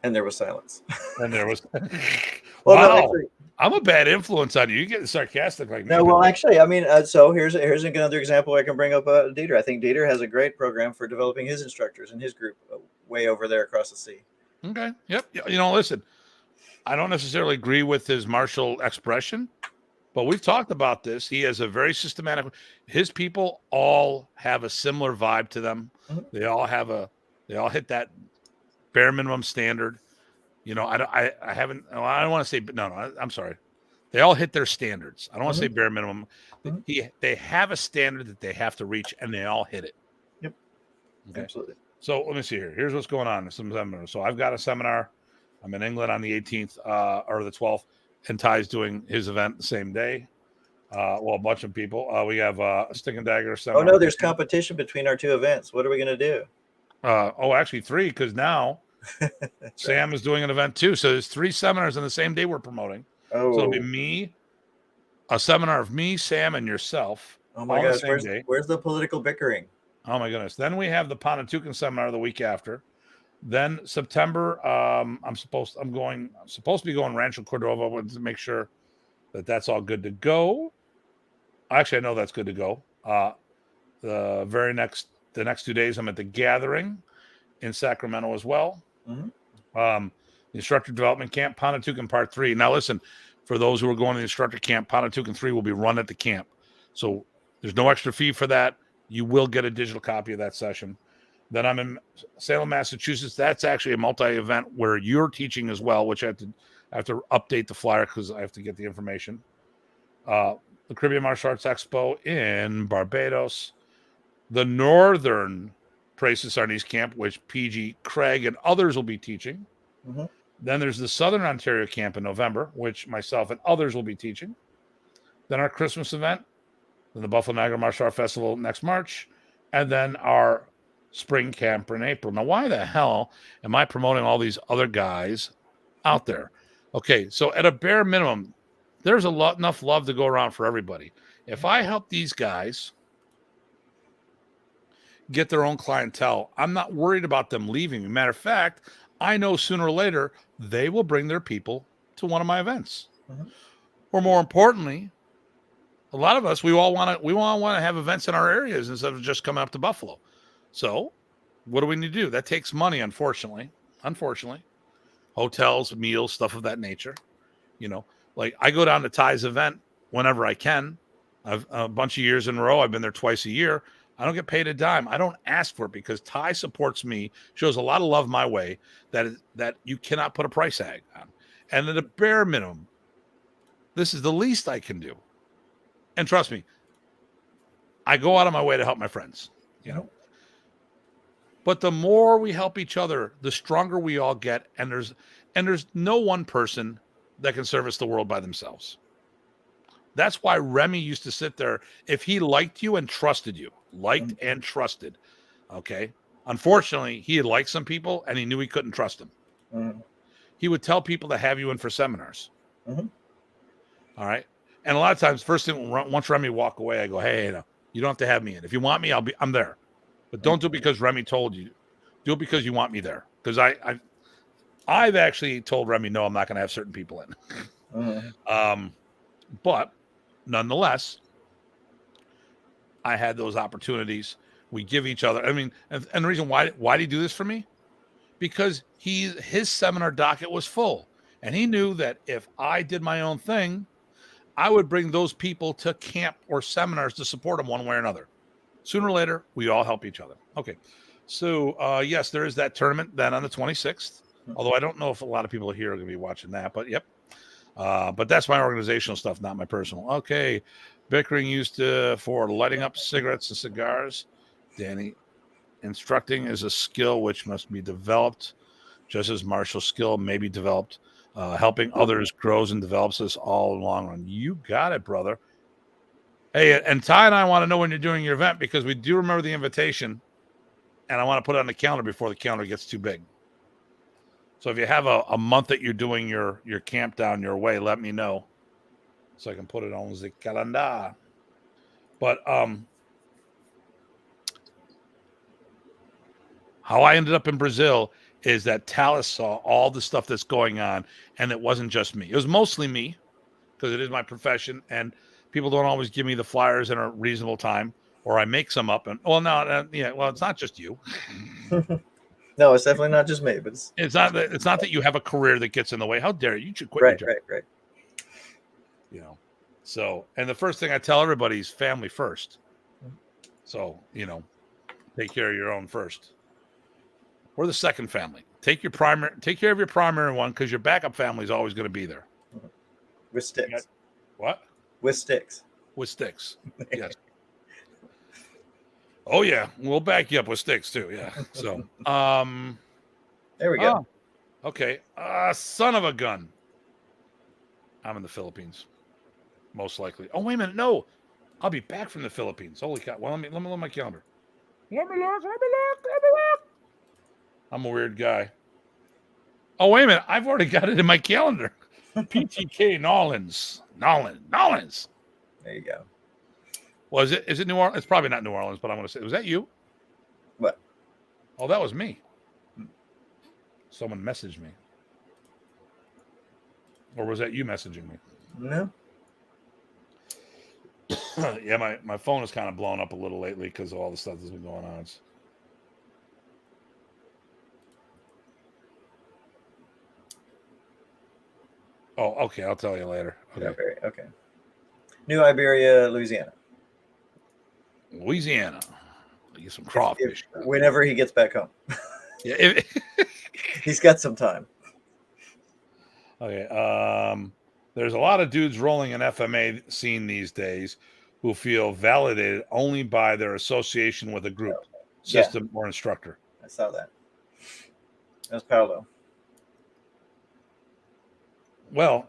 And there was silence. And there was. Well, wow. no, actually, I'm a bad influence on you. You get sarcastic like me. No, well, actually, I mean, so here's another example I can bring up. Dieter. I think Dieter has a great program for developing his instructors and his group way over there across the sea. Okay. Yep. Listen, I don't necessarily agree with his martial expression, but we've talked about this. He has a very systematic. His people all have a similar vibe to them. Mm-hmm. They all hit that bare minimum standard. I haven't. I don't want to say, but no. I'm sorry. They all hit their standards. I don't want to say bare minimum. Mm-hmm. They have a standard that they have to reach, and they all hit it. Yep. Okay. Absolutely. So let me see here. Here's what's going on. Some seminars. So I've got a seminar. I'm in England on the 18th or the 12th, and Ty's doing his event the same day. A bunch of people. We have a Stick and Dagger seminar. Oh no, there's competition between our 2 events. What are we going to do? Actually 3, because now Sam is doing an event too. So there's 3 seminars on the same day we're promoting. Oh. So it'll be me, a seminar of me, Sam, and yourself. Oh my gosh, where's the political bickering? Oh my goodness. Then we have the Ponatucan seminar the week after. Then September, I'm supposed to be going Rancho Cordova to make sure that that's all good to go. Actually, I know that's good to go. The next 2 days, I'm at the gathering in Sacramento as well. Mm-hmm. The instructor development camp, Ponatucan Part 3. Now, listen, for those who are going to the instructor camp, Ponatucan 3 will be run at the camp. So there's no extra fee for that. You will get a digital copy of that session. Then I'm in Salem, Massachusetts. That's actually a multi-event where you're teaching as well, which I have to update the flyer because I have to get the information. The Caribbean Martial Arts Expo in Barbados. The Northern Praces Arnis Camp, which PG, Craig, and others will be teaching. Mm-hmm. Then there's the Southern Ontario Camp in November, which myself and others will be teaching. Then our Christmas event. Then the Buffalo Niagara Martial Art Festival next March. And then our spring camp in April. Now, why the hell am I promoting all these other guys out there? Okay, so at a bare minimum, there's enough love to go around for everybody. If I help these guys get their own clientele, I'm not worried about them leaving me. Matter of fact, I know sooner or later they will bring their people to one of my events. Mm-hmm. Or more importantly, a lot of us, we all want to have events in our areas instead of just coming up to Buffalo. So what do we need to do? That takes money, unfortunately. Hotels, meals, stuff of that nature. Like I go down to Ty's event whenever I can. I've a bunch of years in a row. I've been there twice a year. I don't get paid a dime. I don't ask for it because Ty supports me, shows a lot of love my way that you cannot put a price tag on. And at a bare minimum, this is the least I can do. And trust me, I go out of my way to help my friends, But the more we help each other, the stronger we all get. And there's no one person that can service the world by themselves. That's why Remy used to sit there. If he liked you and trusted you, okay? Unfortunately, he had liked some people and he knew he couldn't trust them. Mm-hmm. He would tell people to have you in for seminars. Mm-hmm. All right? And a lot of times, first thing, once Remy walk away, I go, hey, no, you don't have to have me in. If you want me, I'm there. But don't do it because Remy told you. Do it because you want me there. Because I've actually told Remy, no, I'm not going to have certain people in. Mm-hmm. But nonetheless, I had those opportunities. We give each other. I mean, and the reason why did he do this for me? Because his seminar docket was full. And he knew that if I did my own thing, I would bring those people to camp or seminars to support them one way or another. Sooner or later, we all help each other. Okay. So, yes, there is that tournament then on the 26th. Although I don't know if a lot of people here are going to be watching that. But, yep. But that's my organizational stuff, not my personal. Okay. Bickering used for lighting up cigarettes and cigars. Danny, instructing is a skill which must be developed, just as martial skill may be developed. Helping others grows and develops us all in the long run. You got it, brother. Hey, and Ty and I want to know when you're doing your event because we do remember the invitation, and I want to put it on the calendar before the calendar gets too big. So if you have a month that you're doing your camp down your way, let me know so I can put it on the calendar. But how I ended up in Brazil is that Talis saw all the stuff that's going on, and it wasn't just me. It was mostly me because it is my profession, and people don't always give me the flyers in a reasonable time, or I make some up. And it's not just you. No, it's definitely not just me, but it's not that you have a career that gets in the way. How dare you? You should quit your job. Right. So, and the first thing I tell everybody is family first. So, take care of your own first. Or the second family. Take care of your primary one because your backup family is always going to be there. With sticks. What? With sticks. With sticks. Yes. Oh yeah, we'll back you up with sticks too. Yeah. So, there we go. Okay. Son of a gun. I'm in the Philippines, most likely. Oh wait a minute, no, I'll be back from the Philippines. Holy cow! Well, let me look at my calendar. Let me look. I'm a weird guy. Oh wait a minute, I've already got it in my calendar. PTK Nolans. There you go. Well, is it New Orleans? It's probably not New Orleans, but I'm going to say, was that you? What? Oh, that was me. Someone messaged me. Or was that you messaging me? No. Yeah, my phone is kind of blown up a little lately because of all the stuff that's been going on. Oh, okay. I'll tell you later. Okay. New Iberia, Louisiana. Get some crawfish. Whenever he gets back home. Yeah. He's got some time. Okay. There's a lot of dudes rolling an FMA scene these days who feel validated only by their association with a group, system, or instructor. I saw that. That's Paolo. Well,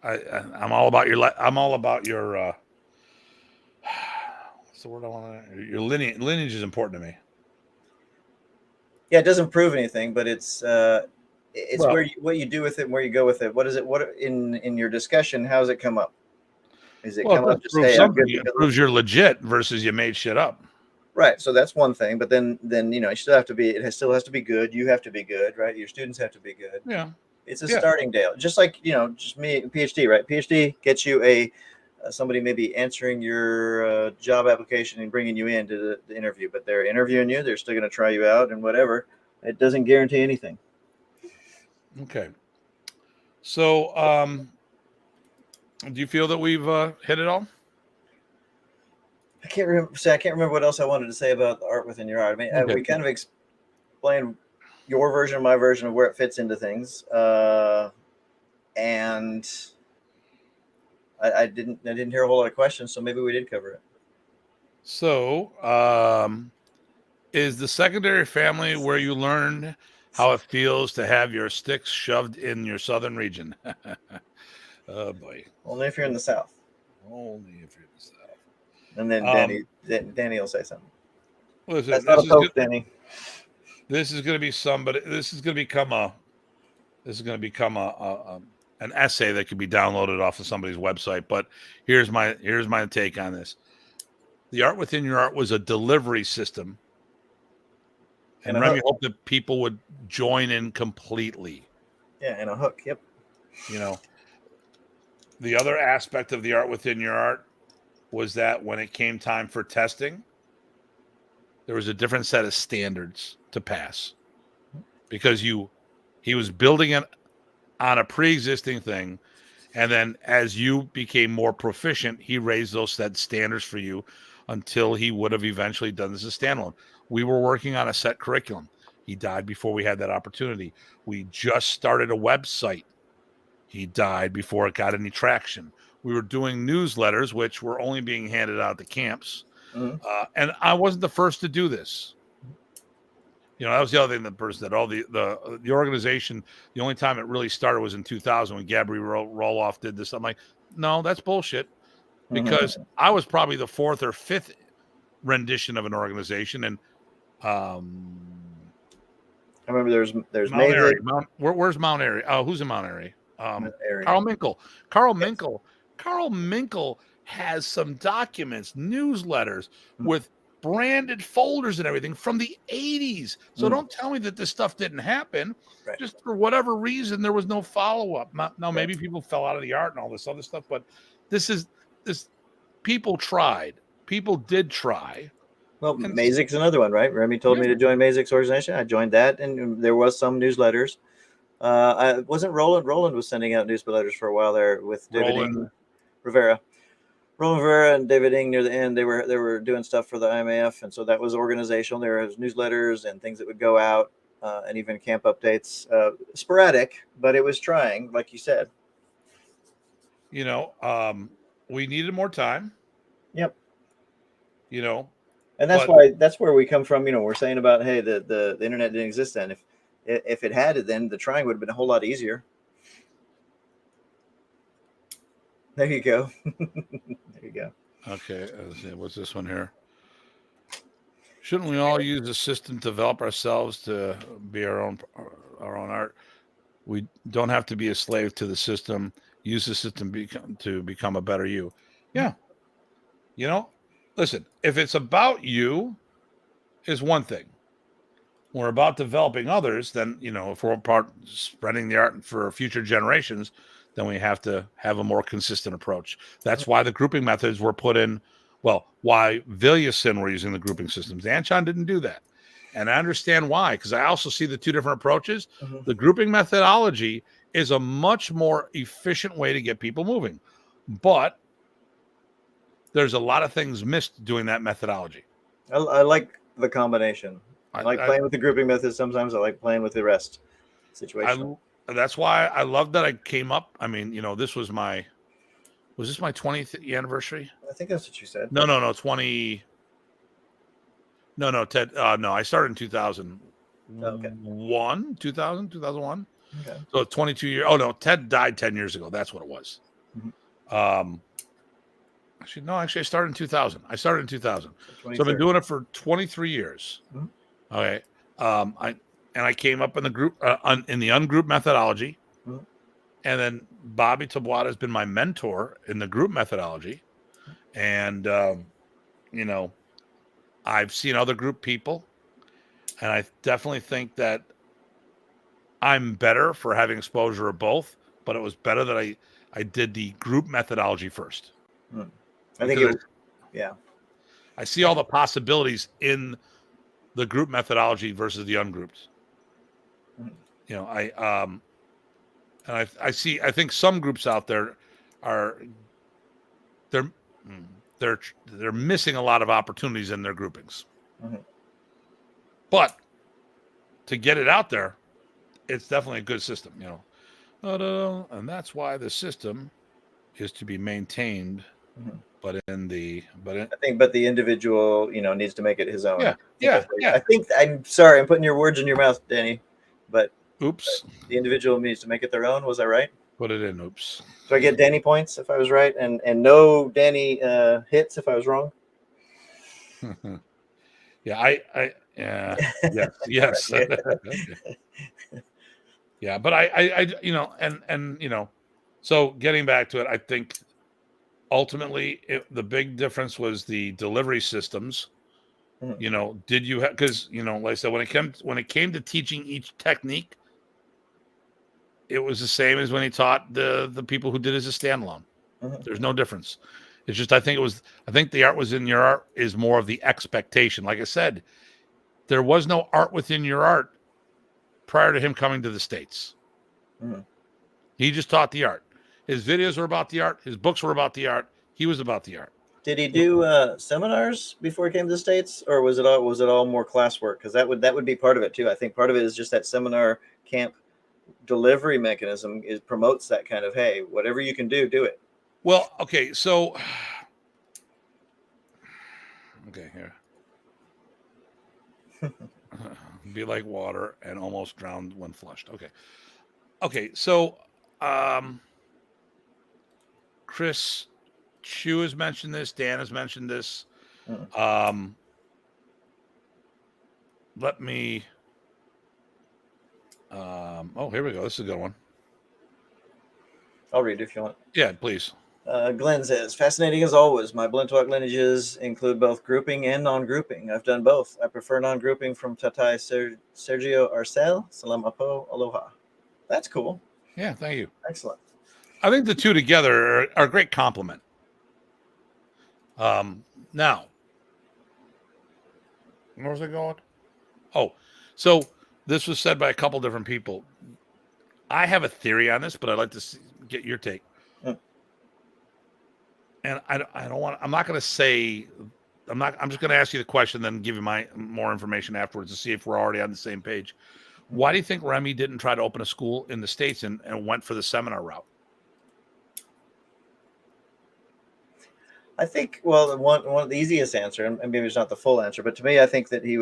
I'm all about your. What's the word I want to? Your lineage. Lineage is important to me. Yeah, it doesn't prove anything, but it's what you do with it, and where you go with it. What is it? What in your discussion? How does it come up? Is it come up just say it proves you're legit versus you made shit up? Right. So that's one thing, but then you still have to be. Still has to be good. You have to be good, right? Your students have to be good. Yeah. It's a starting day, just like just me, PhD, right? PhD gets you a somebody maybe answering your job application and bringing you in to the interview, but they're interviewing you. They're still going to try you out and whatever. It doesn't guarantee anything. Okay. So, do you feel that we've hit it all? I can't remember. See, I can't remember what else I wanted to say about the art within your art. I mean, Okay. we kind of explained your version, my version of where it fits into things, and I didn't hear a whole lot of questions, so maybe we did cover it. So, is the secondary family where you learn how it feels to have your sticks shoved in your southern region? Oh boy! Only if you're in the South. Only if you're in the South. And then Danny will say something. Listen, that's not a poke, Danny. This is going to be somebody. This is going to become a. This is going to become an essay that could be downloaded off of somebody's website. But here's my take on this. The art within your art was a delivery system, and Remy hoped that people would join in completely. Yeah, and a hook. Yep. You know, the other aspect of the art within your art was that when it came time for testing, there was a different set of standards to pass because he was building it on a pre-existing thing, and then as you became more proficient, he raised those set standards for you until he would have eventually done this as standalone. We were working on a set curriculum. He died before we had that opportunity. We just started a website. He died before it got any traction. We were doing newsletters, which were only being handed out at the camps. Mm-hmm. And I wasn't the first to do this. You know, that was the other thing that person said. All the organization, the only time it really started was in 2000 when Gabby Roloff did this. I'm like, no, that's bullshit. Because I was probably the fourth or fifth rendition of an organization. And I remember there's Mount Airy. Where's Mount Airy? Who's in Mount Airy? Carl Minkle. Carl Minkle has some documents, newsletters with branded folders and everything from the 80s. So don't tell me that this stuff didn't happen. Right. Just for whatever reason, there was no follow-up. Now, maybe people fell out of the art and all this other stuff, but this people tried. People did try. Well, Mazik's another one, right? Remy told me to join Mazik's organization. I joined that, and there was some newsletters. I wasn't Roland. Roland was sending out newsletters for a while there with David Rivera. Roland Rivera and David Ing near the end, they were doing stuff for the IMAF, and so that was organizational. There was newsletters and things that would go out, and even camp updates, sporadic, but it was trying, like you said. You know, we needed more time. Yep. You know, and that's where we come from. You know, we're saying about, hey, the internet didn't exist then. If it had it, then the trying would have been a whole lot easier. There you go. There you go. Okay. What's this one here? Shouldn't we all use the system to develop ourselves to be our own art? We don't have to be a slave to the system. Use the system to become a better you. Yeah. You know, listen, if it's about you is one thing. When we're about developing others, then, you know, if we're part spreading the art for future generations, then we have to have a more consistent approach. That's why the grouping methods were put in. Well, why Viljason were using the grouping systems. Anchon didn't do that. And I understand why, because I also see the two different approaches. Mm-hmm. The grouping methodology is a much more efficient way to get people moving. But there's a lot of things missed doing that methodology. I like the combination. I like playing with the grouping method. Sometimes I like playing with the rest situation. That's why I love that I came up. I mean, you know, was this my 20th anniversary? I think that's what you said. No, 20. No, Ted. No, I started in 2000. Okay. 2001. Okay. So 22 years. Oh no, Ted died 10 years ago. That's what it was. Mm-hmm. Actually, I started in 2000. So I've been doing it for 23 years. Mm-hmm. Okay. I came up in the group in the ungrouped methodology, mm-hmm. and then Bobby Tabuada has been my mentor in the group methodology, and you know, I've seen other group people, and I definitely think that I'm better for having exposure of both. But it was better that I did the group methodology first. I think it, yeah. I see all the possibilities in the group methodology versus the ungrouped. You know, I think some groups out there are they're missing a lot of opportunities in their groupings. But to get it out there, it's definitely a good system, you know. And that's why the system is to be maintained. But the individual, you know, needs to make it his own. Yeah. I think I'm sorry, I'm putting your words in your mouth, Danny. But oops, the individual needs to make it their own. Was I right? Put it in. Oops. So I get Danny points if I was right, and no Danny hits if I was wrong. Yeah, yes. Yeah, but I you know, and you know, so getting back to it, I think ultimately the big difference was the delivery systems. You know, did you have, because, you know, like I said, when it came to teaching each technique, it was the same as when he taught the people who did it as a standalone. There's no difference. It's just I think the art was in your art is more of the expectation. Like I said, there was no art within your art prior to him coming to the States. He just taught the art. His videos were about the art. His books were about the art. He was about the art. Did he do seminars before he came to the States, or was it all more classwork? Because that would be part of it too. I think part of it is just that seminar camp delivery mechanism promotes that kind of, hey, whatever you can do it. Well, okay, so here. Be like water and almost drowned when flushed. Okay, so Chris Chu has mentioned this. Dan has mentioned this. Let me. Here we go. This is a good one. I'll read it if you want. Yeah, please. Glenn says, fascinating as always. My Blintalk lineages include both grouping and non-grouping. I've done both. I prefer non-grouping from Tatai Sergio Arcel. Salam apo, aloha. That's cool. Yeah, thank you. Excellent. I think the two together are a great compliment. Now, where's it going? Oh, so this was said by a couple different people. I have a theory on this, but I'd like to get your take. And I don't want. I'm not going to say. I'm just going to ask you the question, then give you my more information afterwards to see if we're already on the same page. Why do you think Remy didn't try to open a school in the States and went for the seminar route? I think, well, one of the easiest answer, and maybe it's not the full answer, but to me, I think that he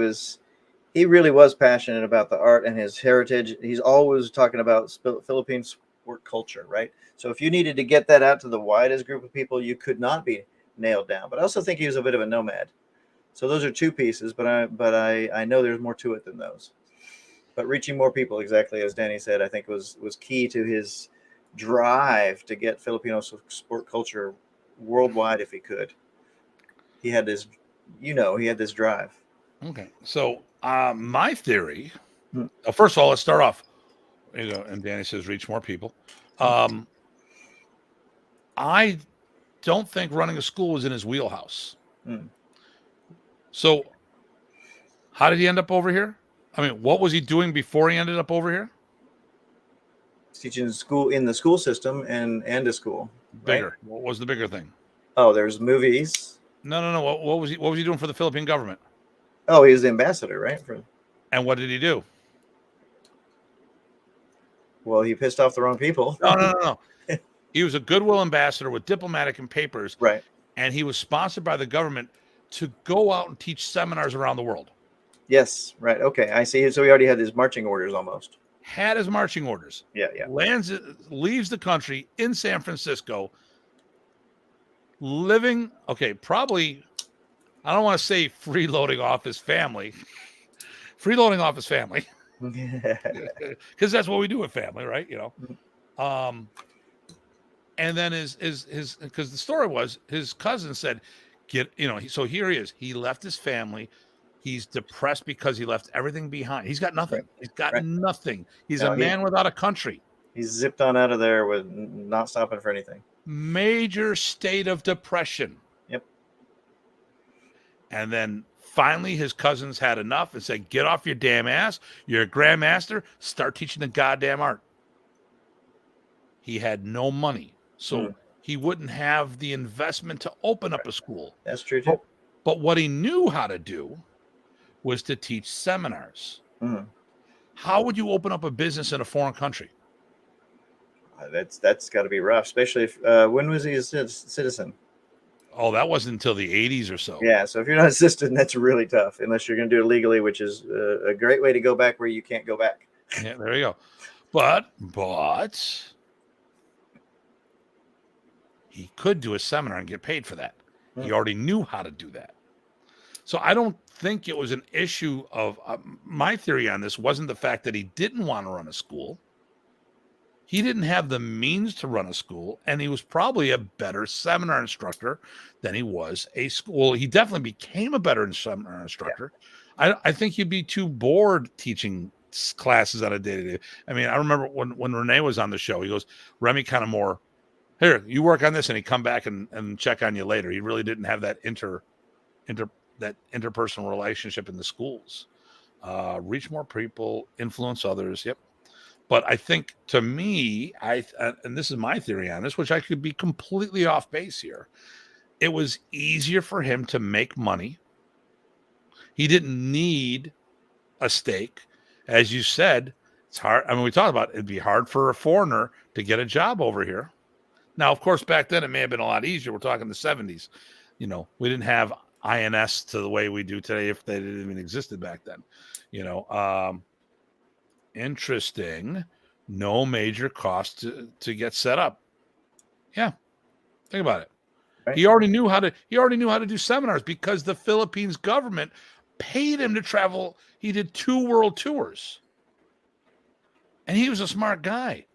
really was passionate about the art and his heritage. He's always talking about Philippine sport culture, right? So if you needed to get that out to the widest group of people, you could not be nailed down. But I also think he was a bit of a nomad. So those are two pieces, but I know there's more to it than those. But reaching more people, exactly as Danny said, I think was key to his drive to get Filipino sport culture worldwide if he could. He had this drive. Okay, so my theory, first of all, let's start off, you know, and Danny says reach more people. I don't think running a school was in his wheelhouse. So how did he end up over here? I mean, what was he doing before he ended up over here? Teaching school in the school system and a school. Bigger. Right? What was the bigger thing? Oh, there's movies. No. What was he doing for the Philippine government? Oh, he was the ambassador, right? And what did he do? Well, he pissed off the wrong people. No. He was a goodwill ambassador with diplomatic and papers. Right. And he was sponsored by the government to go out and teach seminars around the world. Yes. Right. Okay. I see. So he already had his marching orders almost. Had his marching orders. Yeah. Leaves the country in San Francisco. Living, probably, I don't want to say freeloading off his family. Freeloading off his family. Because that's what we do with family, right? You know. And then his because the story was his cousin said, so here he is. He left his family. He's depressed because he left everything behind. He's got nothing. He's got nothing. He's a man without a country. He zipped on out of there with not stopping for anything. Major state of depression. Yep. And then finally his cousins had enough and said, get off your damn ass. You're a grandmaster. Start teaching the goddamn art. He had no money. So he wouldn't have the investment to open up a school. That's true too. But what he knew how to do was to teach seminars. How would you open up a business in a foreign country? That's got to be rough, especially if when was he a citizen? Oh, that wasn't until the 80s or so. Yeah, so if you're not a citizen, that's really tough, unless you're going to do it legally, which is a great way to go back where you can't go back. Yeah, there you go. But he could do a seminar and get paid for that. He already knew how to do that. So I don't think it was an issue of my theory on this wasn't the fact that he didn't want to run a school. He didn't have the means to run a school, and he was probably a better seminar instructor than he was a school. He definitely became a better seminar instructor. Yeah. I think he'd be too bored teaching classes on a day-to-day. I mean, I remember when Renee was on the show, he goes, Remy kind of more, here, you work on this, and he'd come back and check on you later. He really didn't have that interpersonal relationship in the schools. Reach more people, influence others. Yep. But I think, to me, and this is my theory on this, which I could be completely off base here, it was easier for him to make money. He didn't need a stake. As you said, it's hard. I mean, we talked about it'd be hard for a foreigner to get a job over here. Now, of course, back then it may have been a lot easier. We're talking the 70s. You know, we didn't have INS to the way we do today, if they didn't even existed back then. You know, interesting. No major cost to get set up. Yeah, think about it. Right. He already knew how to do seminars because the Philippines government paid him to travel. He did 2 world tours, and he was a smart guy.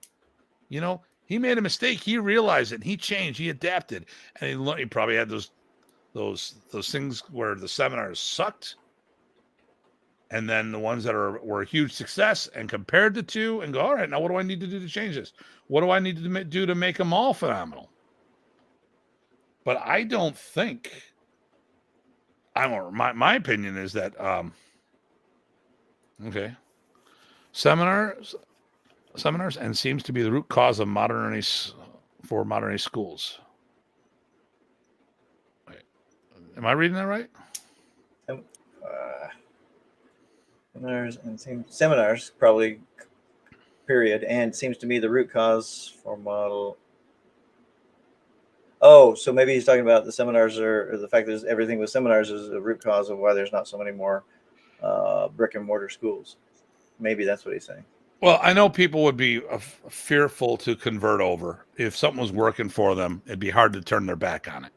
You know, he made a mistake. He realized it. And he changed. He adapted, and he probably had those things where the seminars sucked. And then the ones that were a huge success, and compared the two and go, all right, now what do I need to do to change this? What do I need to do to make them all phenomenal? But I don't think, my opinion is that, okay, seminars and seems to be the root cause of modern schools. Wait, am I reading that right? Seminars probably period, and seems to me the root cause for model. Oh, so maybe he's talking about the seminars or the fact that everything with seminars is the root cause of why there's not so many more brick and mortar schools. Maybe that's what he's saying. Well, I know people would be fearful to convert over. If something was working for them, it'd be hard to turn their back on it.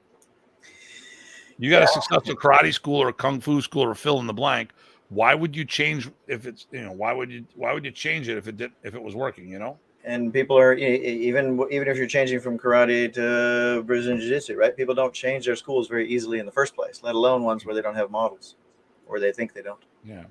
You got a successful karate school or a kung fu school or fill in the blank. Why would you change if it's, you know, why would you change it if it was working, you know? And people are, even if you're changing from karate to Brazilian Jiu-Jitsu, right? People don't change their schools very easily in the first place, let alone ones where they don't have models or they think they don't. Yeah.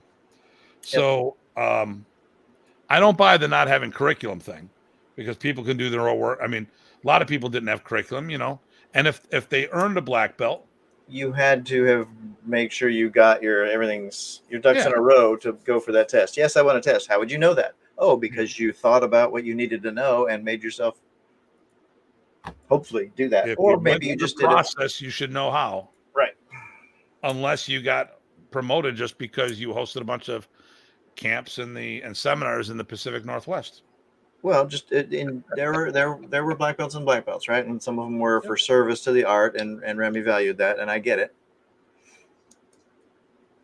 So I don't buy the not having curriculum thing, because people can do their own work. I mean, a lot of people didn't have curriculum, you know, and if they earned a black belt, you had to make sure you got your ducks in a row to go for that test. Yes, I want a test. How would you know that? Oh, because you thought about what you needed to know and made yourself hopefully do that. Or maybe you just did process. You should know how. Right. Unless you got promoted just because you hosted a bunch of camps and seminars in the Pacific Northwest. Well, just there were black belts and black belts, right? And some of them were for service to the art, and Remy valued that, and I get it.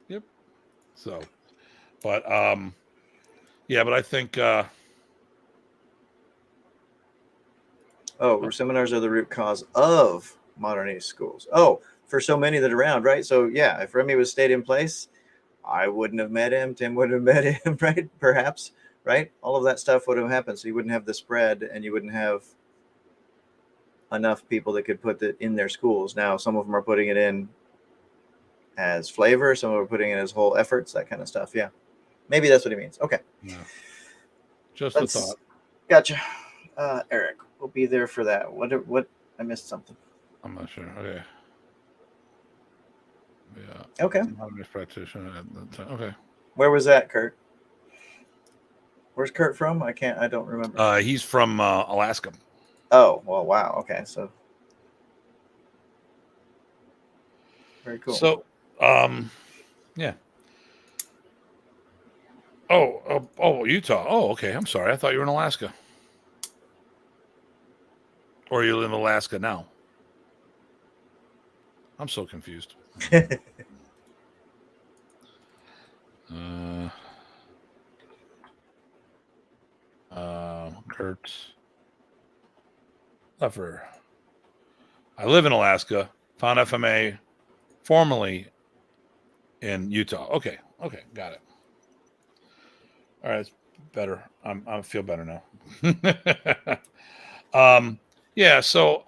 Yep. So, but yeah, but I think seminars are the root cause of modernist schools. Oh, for so many that are around, right? So yeah, if Remy was stayed in place, I wouldn't have met him. Tim wouldn't have met him, right? Perhaps. Right? All of that stuff would have happened. So you wouldn't have the spread, and you wouldn't have enough people that could put it in their schools. Now, some of them are putting it in as flavor. Some of them are putting it as whole efforts, that kind of stuff. Yeah. Maybe that's what he means. Okay. Yeah. Just a thought. Gotcha. Eric, we'll be there for that. What? I missed something. I'm not sure. Okay. Yeah. Okay. I'm not a nurse practitioner at the time. Okay. Where was that, Kurt? Where's Kurt from? I don't remember. He's from Alaska. Oh, well, wow. Okay, so very cool. So, yeah. Oh, Utah. Oh, okay. I'm sorry. I thought you were in Alaska. Or you live in Alaska now. I'm so confused. Kurt Leffer. I live in Alaska. Found FMA formerly in Utah. Okay, got it. All right, it's better. I feel better now. Yeah. So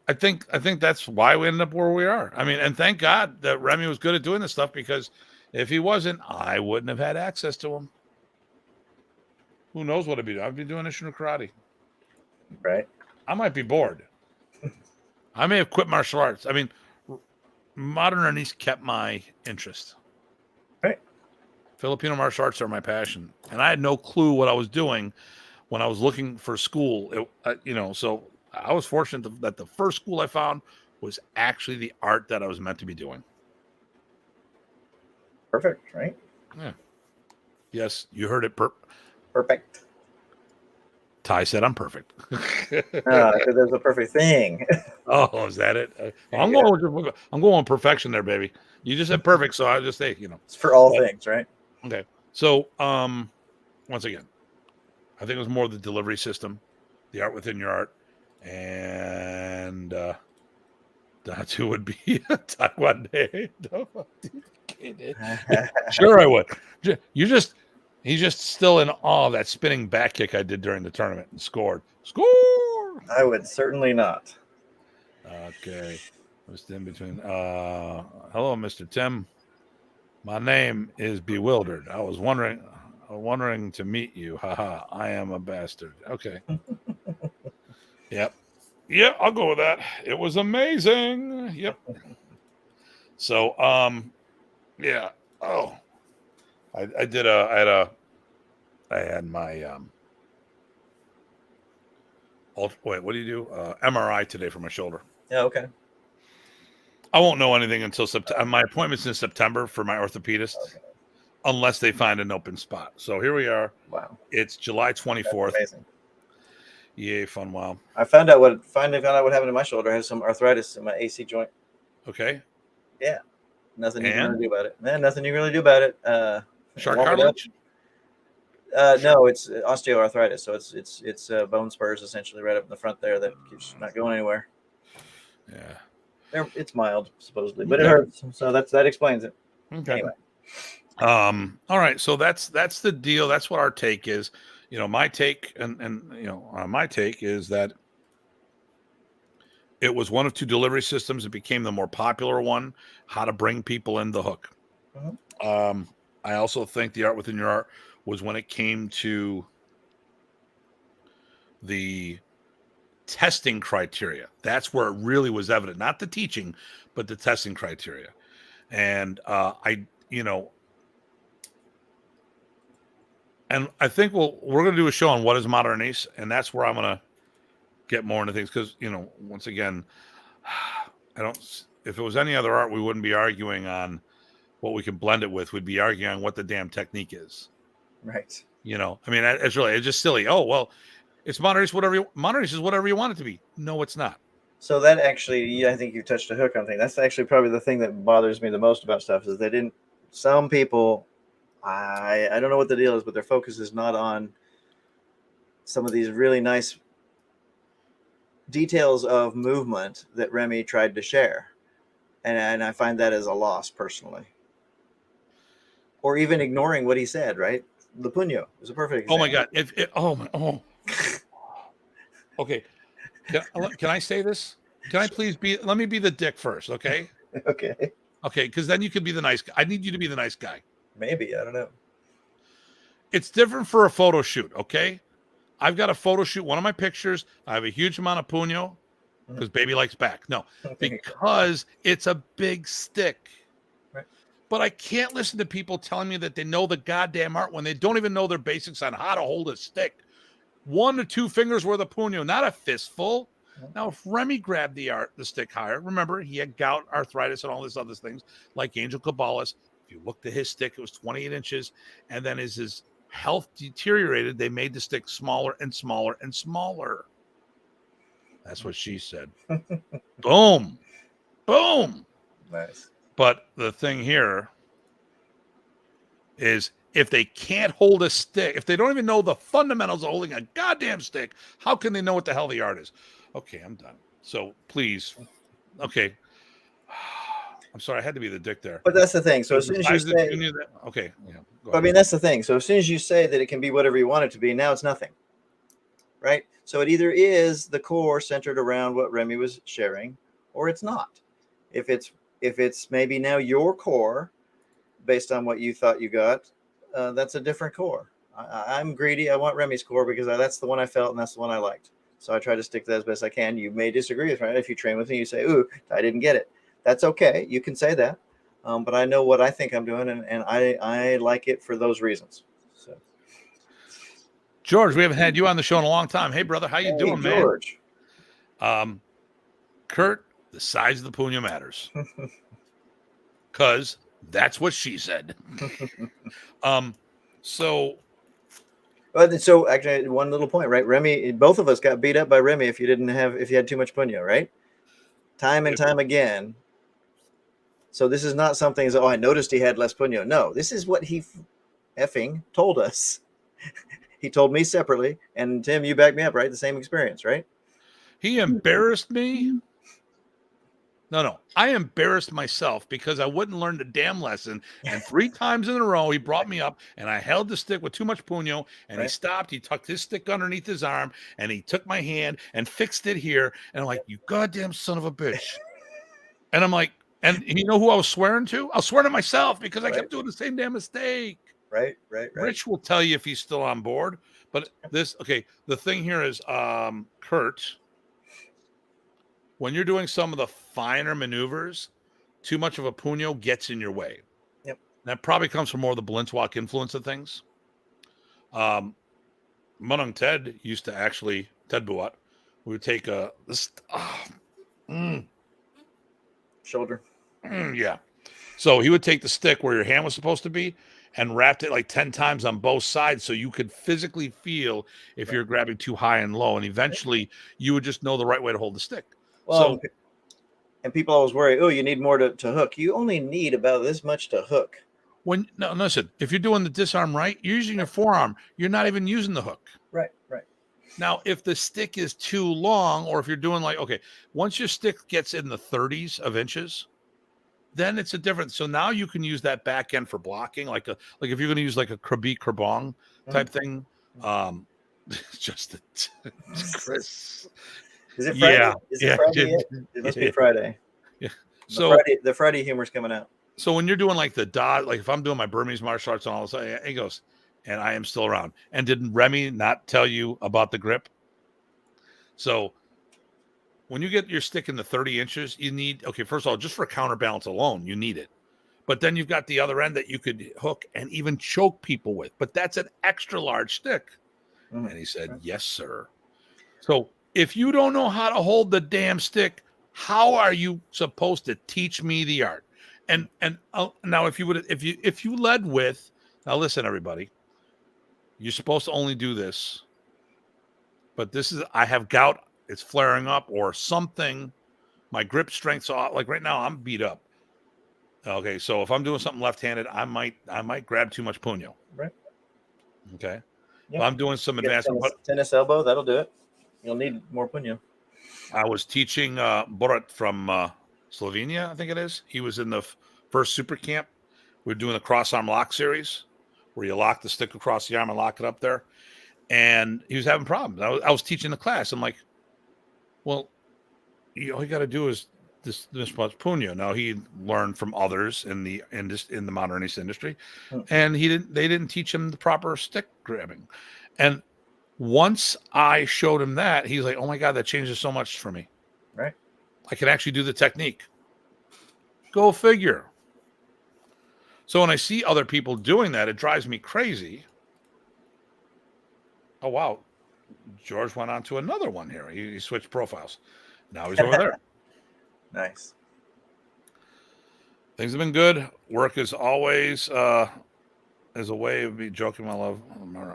I think that's why we ended up where we are. I mean, and thank God that Remy was good at doing this stuff, because if he wasn't, I wouldn't have had access to him. Who knows what I'd be doing? I'd be doing Ishino karate. Right. I might be bored. I may have quit martial arts. I mean, modern Arnis kept my interest. Right. Filipino martial arts are my passion, and I had no clue what I was doing when I was looking for school. So I was fortunate that the first school I found was actually the art that I was meant to be doing. Perfect, right? Yeah. Yes, you heard it. Perfect. Ty said I'm perfect. There's a perfect thing. Oh, is that it? I'm going perfection there, baby. You just said perfect, so I just say, It's for all things, right? Okay. So, once again, I think it was more the delivery system, the art within your art, and Datu would be a Taekwondo. Sure, I would. He's just still in awe of that spinning back kick I did during the tournament and scored. Score! I would certainly not. Okay. Just in between. Hello, Mr. Tim. My name is Bewildered. I was wondering to meet you. Haha. I am a bastard. Okay. Yep. Yeah, I'll go with that. It was amazing. Yep. So, yeah. Oh, I had my wait, what do you do? MRI today for my shoulder. Yeah, okay. I won't know anything until September. My appointment's in September for my orthopedist, unless they find an open spot. So here we are. Wow. It's July 24th. That's amazing. Yay, fun! Wow. I finally found out what happened to my shoulder. I have some arthritis in my AC joint. Okay. Yeah. Nothing you can really do about it. Man, nothing you can really do about it. Shark cartilage? No, it's osteoarthritis. So it's bone spurs essentially right up in the front there that keeps not going anywhere. Yeah. It's mild supposedly, but it hurts. So that explains it. Okay. Anyway. All right. So that's the deal. That's what our take is. My take my take is that it was one of two delivery systems. It became the more popular one, how to bring people in the hook. Mm-hmm. I also think the art within your art was when it came to the testing criteria. That's where it really was evident, not the teaching, but the testing criteria. And and I think we're going to do a show on what is modern Arnis, and that's where I'm going to get more into things, because once again, if it was any other art, we wouldn't be arguing on what we can blend it with. We'd be arguing on what the damn technique is. Right. I mean, it's just silly. Oh, well, it's modern Arnis, modern Arnis is whatever you want it to be. No, it's not. So that actually, I think you touched a hook on thing. That's actually probably the thing that bothers me the most about stuff is some people, I don't know what the deal is, but their focus is not on some of these really nice details of movement that Remy tried to share. And I find that as a loss personally. Or even ignoring what he said, right? The Punyo is a perfect example. Oh my God. Okay. Can I say this? Can I please let me be the dick first, okay? Okay. Okay, because then you can be the nice guy. I need you to be the nice guy. Maybe, I don't know. It's different for a photo shoot, okay? I've got a photo shoot. One of my pictures, I have a huge amount of puño because baby likes back. No, because it's a big stick. Right. But I can't listen to people telling me that they know the goddamn art when they don't even know their basics on how to hold a stick. 1 to 2 fingers worth of puño, not a fistful. Now, if Remy grabbed the stick higher, remember, he had gout, arthritis, and all these other things, like Angel Caballas. If you looked at his stick, it was 28 inches. And then as his health deteriorated, they made the stick smaller and smaller and smaller. That's what she said. Boom. Boom. Nice. But the thing here is if they can't hold a stick, if they don't even know the fundamentals of holding a goddamn stick, how can they know what the hell the art is? Okay, I'm done. So please. Okay. I'm sorry, I had to be the dick there. But that's the thing. So as soon as you say, okay, yeah. I mean, that's the thing. So as soon as you say that it can be whatever you want it to be, now it's nothing, right? So it either is the core centered around what Remy was sharing, or it's not. If it's maybe now your core, based on what you thought you got, that's a different core. I'm greedy. I want Remy's core because that's the one I felt and that's the one I liked. So I try to stick to that as best I can. You may disagree with me. If you train with me, you say, "Ooh, I didn't get it." That's okay. You can say that. But I know what I think I'm doing, and I like it for those reasons. So, George, we haven't had you on the show in a long time. Hey, brother, how you doing, George? Man? Kurt, the size of the puño matters. Because that's what she said. So actually, one little point, right? Remy, both of us got beat up by Remy if you had too much puño, right? Time and time again. So this is not something as, I noticed he had less puño. No, this is what he effing told us. He told me separately, and Tim, you back me up, right? The same experience, right? He embarrassed me. No. I embarrassed myself because I wouldn't learn the damn lesson. And 3 times in a row, he brought me up, and I held the stick with too much puño, and he stopped. He tucked his stick underneath his arm, and he took my hand and fixed it here. And I'm like, you goddamn son of a bitch. And I'm like, and you know who I was swearing to? I was swearing to myself because I kept doing the same damn mistake. Right. Rich will tell you if he's still on board. But the thing here is, Kurt, when you're doing some of the finer maneuvers, too much of a puño gets in your way. Yep. That probably comes from more of the Blintwalk influence of things. Punong Ted used to actually, Ted Buat, we would take shoulder. Yeah. So he would take the stick where your hand was supposed to be and wrapped it like 10 times on both sides so you could physically feel if you're grabbing too high and low. And eventually you would just know the right way to hold the stick. Well, and people always worry, you need more to hook. You only need about this much to hook. Listen, if you're doing the disarm right, you're using your forearm. You're not even using the hook. Right. Now, if the stick is too long, or if you're doing once your stick gets in the 30s of inches, then it's a different. So now you can use that back end for blocking, like if you're going to use like a krabi krabong type thing. Chris. Is it Friday? Yeah. Is it Friday yet? It must be Friday. Yeah. So the Friday humor's coming out. So when you're doing like the dot, like if I'm doing my Burmese martial arts and all this, he goes, and I am still around. And didn't Remy not tell you about the grip? So when you get your stick in the 30 inches, you need, first of all, just for counterbalance alone, you need it. But then you've got the other end that you could hook and even choke people with. But that's an extra large stick. Mm-hmm. And he said, yes, sir. So if you don't know how to hold the damn stick, how are you supposed to teach me the art? And now if you led with, now listen, everybody, you're supposed to only do this. But I have gout. It's flaring up or something. My grip strength's off. Like right now, I'm beat up. Okay, so if I'm doing something left-handed, I might grab too much puño. Right. Okay. Yep. If I'm doing some advanced tennis elbow, that'll do it. You'll need more puño. I was teaching Borat from Slovenia, I think it is. He was in the first super camp. We're doing the cross arm lock series, where you lock the stick across the arm and lock it up there. And he was having problems. I was teaching the class. I'm like, well, all you got to do is this much puño. Now he learned from others in the modernist industry, and they didn't teach him the proper stick grabbing. And Once I showed him that, he's like, "Oh my God, that changes so much for me. Right. I can actually do the technique." Go figure. So when I see other people doing that, it drives me crazy. Oh, wow. George went on to another one here. He switched profiles. Now he's over there. Nice. Things have been good. Work is always is a way of me joking my love.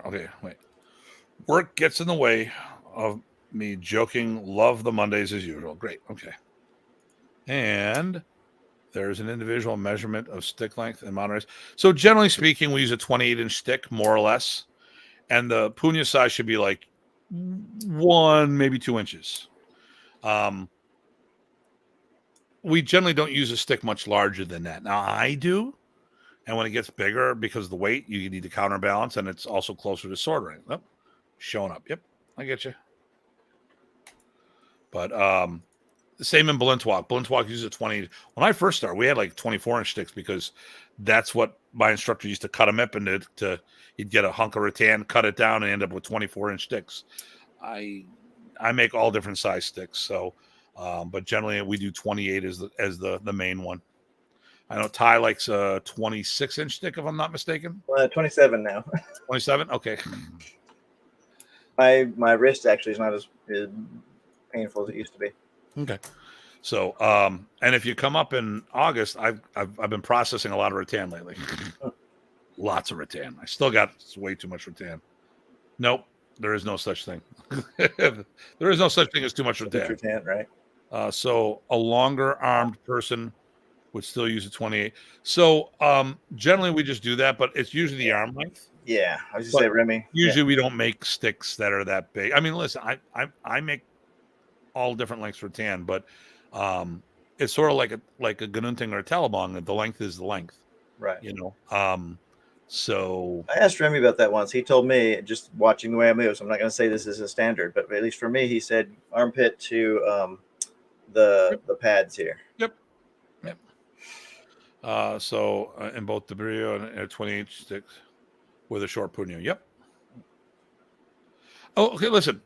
Okay, wait. Work gets in the way of me joking. Love the Mondays as usual. Great. Okay. And there's an individual measurement of stick length and mountain race. So generally speaking, we use a 28-inch stick, more or less. And the punya size should be like 1, maybe 2 inches. We generally don't use a stick much larger than that. Now I do. And when it gets bigger, because of the weight, you need to counterbalance, and it's also closer to sword range. Oh, showing up. Yep, I get you. But same in Blintwalk. Blintwalk uses a 20. When I first started, we had like 24-inch sticks because that's what my instructor used to cut them up into. You'd get a hunk of rattan, cut it down, and end up with 24-inch sticks. I make all different size sticks, so but generally we do 28 as the main one. I know Ty likes a 26-inch stick, if I'm not mistaken. 27 now. 27? Okay. My wrist actually is not as painful as it used to be. Okay. So, and if you come up in August, I've been processing a lot of rattan lately. Lots of rattan. I still got way too much rattan. Nope, there is no such thing. There is no such thing as too much rattan. Rattan, right? So a longer armed person would still use a 28. So generally we just do that, but it's usually the arm length. Yeah, I was just say Remy. Usually we don't make sticks that are that big. I mean, listen, I make all different lengths for tan, but it's sort of like a Gununting or a Talabong. The length is the length, right? You know. So I asked Remy about that once. He told me, just watching the way I move, so I'm not going to say this is a standard, but at least for me, he said armpit to the pads here. Yep. So in both the Brio and 28 sticks with a short punyo. Yep. Oh, okay. Listen,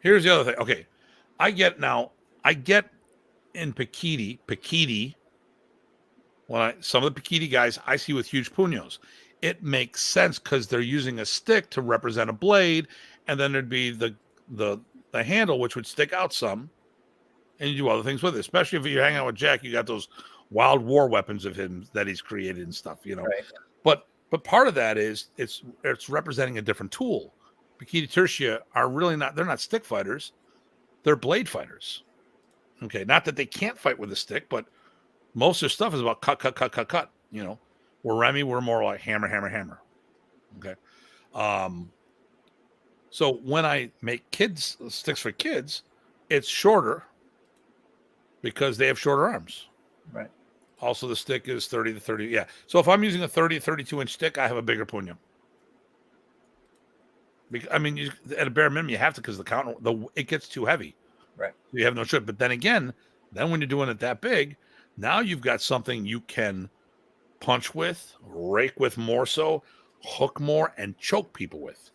here's the other thing. Okay. I get in Pikiti, some of the Pikiti guys I see with huge punyos. It makes sense because they're using a stick to represent a blade, and then there'd be the handle, which would stick out some, and you do other things with it. Especially if you hang out with Jack, you got those wild war weapons of him that he's created and stuff, you know. Right. But part of that is it's representing a different tool. Pikiti Tertia are really not, they're not stick fighters, they're blade fighters. Okay, not that they can't fight with a stick, but most of their stuff is about cut, you know. Where Remy, we're more like hammer. Okay. So when I make sticks for kids, it's shorter because they have shorter arms. Right. Also, the stick is 30 to 30. Yeah. So if I'm using a 30 to 32-inch stick, I have a bigger punyo. I mean, at a bare minimum, you have to, because it gets too heavy. Right. You have no choice. But then again, when you're doing it that big, now you've got something you can punch with, rake with more so, hook more, and choke people with.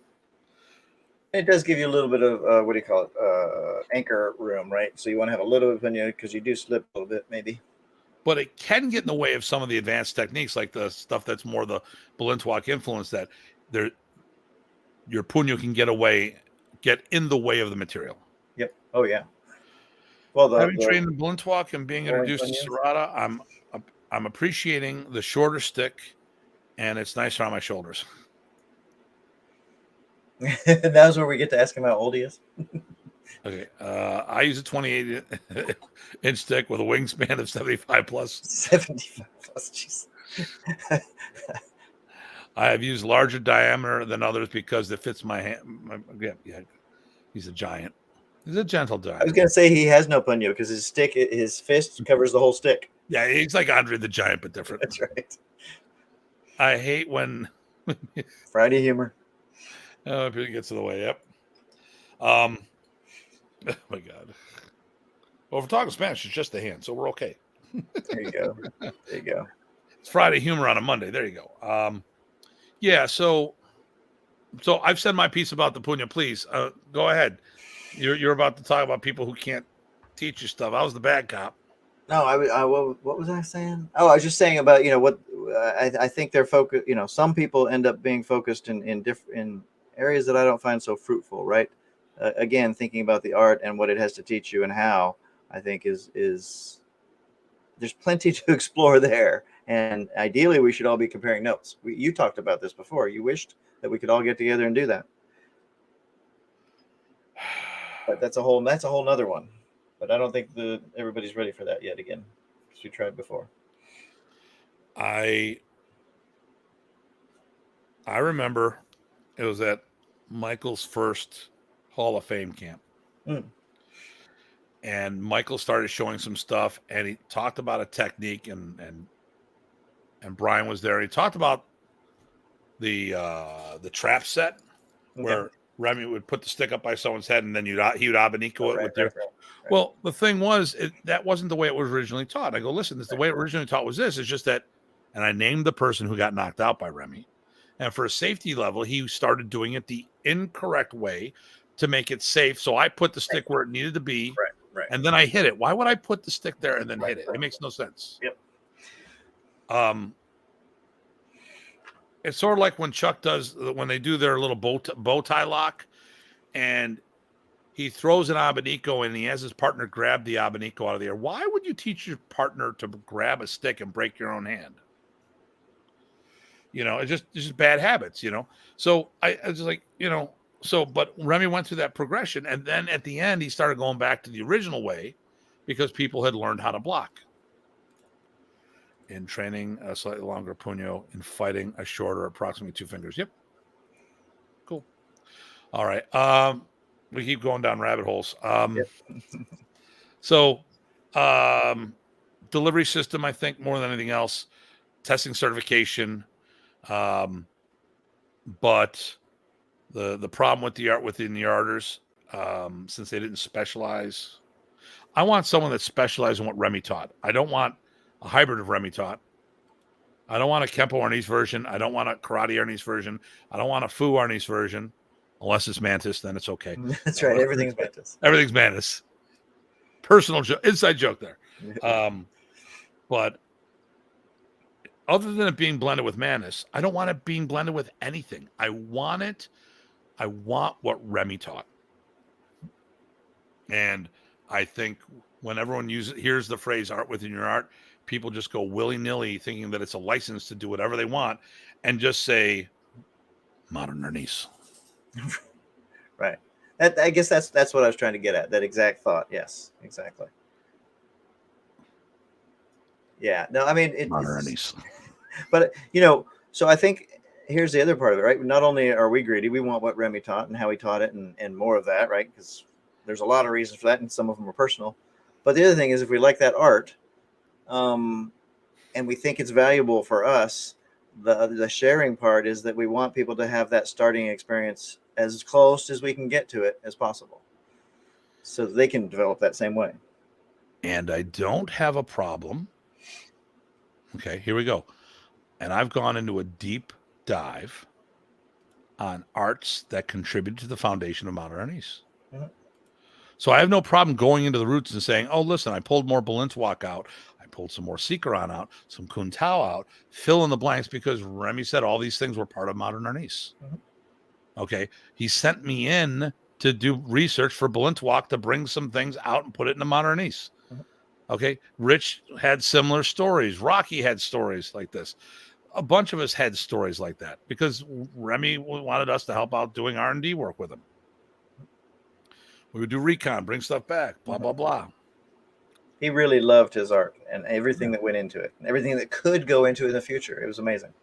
It does give you a little bit of what do you call it? Anchor room, right? So you want to have a little bit of punyo because you do slip a little bit, maybe. But it can get in the way of some of the advanced techniques, like the stuff that's more the Blintwalk influence, that your punyo can get in the way of the material. Yep. Oh yeah. Well, having trained in Blintwalk and being introduced to Serrata, I'm appreciating the shorter stick, and it's nicer on my shoulders. That's where we get to ask him how old he is. Okay, I use a 28-inch stick with a wingspan of 75 plus. 75 plus, jeez. I have used larger diameter than others because it fits my hand. Yeah, he's a giant. He's a gentle giant. I was gonna say he has no punyo because his fist covers the whole stick. Yeah, he's like Andre the Giant, but different. That's right. I hate when Friday humor. Oh, it gets in the way. Yep. Oh my God. Well, if we're talking Spanish, it's just the hand, so we're okay. There you go. There you go. It's Friday humor on a Monday. There you go. Yeah. So So I've said my piece about the Punya. Please go ahead. You're about to talk about people who can't teach you stuff. I was the bad cop. No, what was I saying? Oh, I was just saying about what I think they're focused. Some people end up being focused in areas that I don't find so fruitful. Right? Again, thinking about the art and what it has to teach you and how I think is there's plenty to explore there. And ideally, we should all be comparing notes. You talked about this before. You wished that we could all get together and do that. But that's a whole nother one. But I don't think everybody's ready for that yet. Again, because we tried before. I remember it was at Michael's first Hall of Fame camp. And Michael started showing some stuff, and he talked about a technique, and Brian was there. He talked about the trap set, where Remy would put the stick up by someone's head, and then he would abanico it with their. Right. Well, the thing was, that wasn't the way it was originally taught. I go, listen, the way it originally taught was this. It's just that, and I named the person who got knocked out by Remy, and for a safety level, he started doing it the incorrect way to make it safe. So I put the stick where it needed to be. Right. And then I hit it. Why would I put the stick there and then hit it? It makes no sense. Yep. It's sort of like when they do their little bow tie lock, and he throws an abanico and he has his partner grab the abanico out of the air. Why would you teach your partner to grab a stick and break your own hand? It's just bad habits. So I was like, but Remy went through that progression, and then at the end, he started going back to the original way because people had learned how to block. In training a slightly longer puño, in fighting a shorter, approximately 2 fingers. Yep. Cool. All right. We keep going down rabbit holes. So, delivery system, I think, more than anything else, testing certification, but the problem with the art within the arters, since they didn't specialize, I want someone that specializes in what Remy taught. I don't want a hybrid of Remy taught. I don't want a Kempo Arnis version. I don't want a Karate Arnis version. I don't want a Fu Arnis version, unless it's Mantis. Then it's okay. That's right. Everything's Mantis. Everything's Mantis. Personal inside joke there. But other than it being blended with Mantis, I don't want it being blended with anything. I want what Remy taught. And I think when everyone hears the phrase art within your art, people just go willy-nilly thinking that it's a license to do whatever they want and just say modern Arnis. Right. I guess that's what I was trying to get at. That exact thought. Yes, exactly. Yeah. No, I mean, modern Arnis. But, so I think here's the other part of it, right? Not only are we greedy, we want what Remy taught and how he taught it and more of that, right? Because there's a lot of reasons for that, and some of them are personal. But the other thing is, if we like that art, and we think it's valuable for us, the sharing part is that we want people to have that starting experience as close as we can get to it as possible, so that they can develop that same way. And I don't have a problem. Okay, here we go. And I've gone into a deep dive on arts that contribute to the foundation of modern Arnis. Mm-hmm. So I have no problem going into the roots and saying, oh, listen, I pulled more Balintawak out. I pulled some more Sikaran out, some Kun Tao out, fill in the blanks, because Remy said all these things were part of modern Arnis. Mm-hmm. Okay. He sent me in to do research for Balintawak to bring some things out and put it in the modern Arnis. Mm-hmm. Okay. Rich had similar stories. Rocky had stories like this. A bunch of us had stories like that because Remy wanted us to help out doing R&D work with him. We would do recon, bring stuff back, blah, blah, blah. He really loved his art and everything that went into it, and everything that could go into it in the future. It was amazing.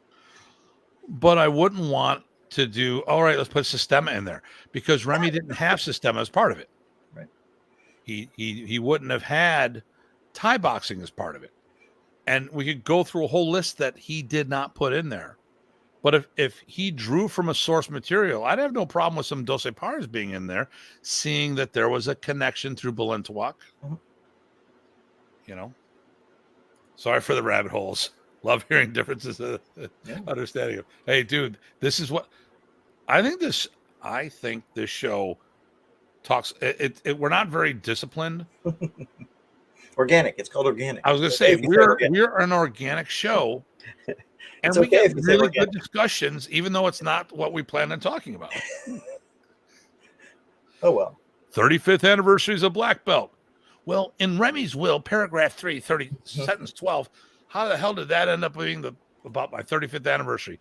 But I wouldn't want to do, all right, let's put Sistema in there, because Remy didn't have Sistema as part of it. Right. He wouldn't have had Thai boxing as part of it. And we could go through a whole list that he did not put in there. But if he drew from a source material, I'd have no problem with some Dose Pars being in there, seeing that there was a connection through Balintawak. Mm-hmm. Sorry for the rabbit holes. Love hearing differences of understanding of, hey, dude, this is what I think this show talks. We're not very disciplined. Organic. It's called organic. I was going to It's okay say if you say organic. we're an organic show, and It's we okay get if you say really organic. good discussions, even though it's not what we planned on talking about. Oh well. 35th anniversaries of Black Belt. Well, in Remy's will, paragraph 3, sentence 12, how the hell did that end up being about my 35th anniversary?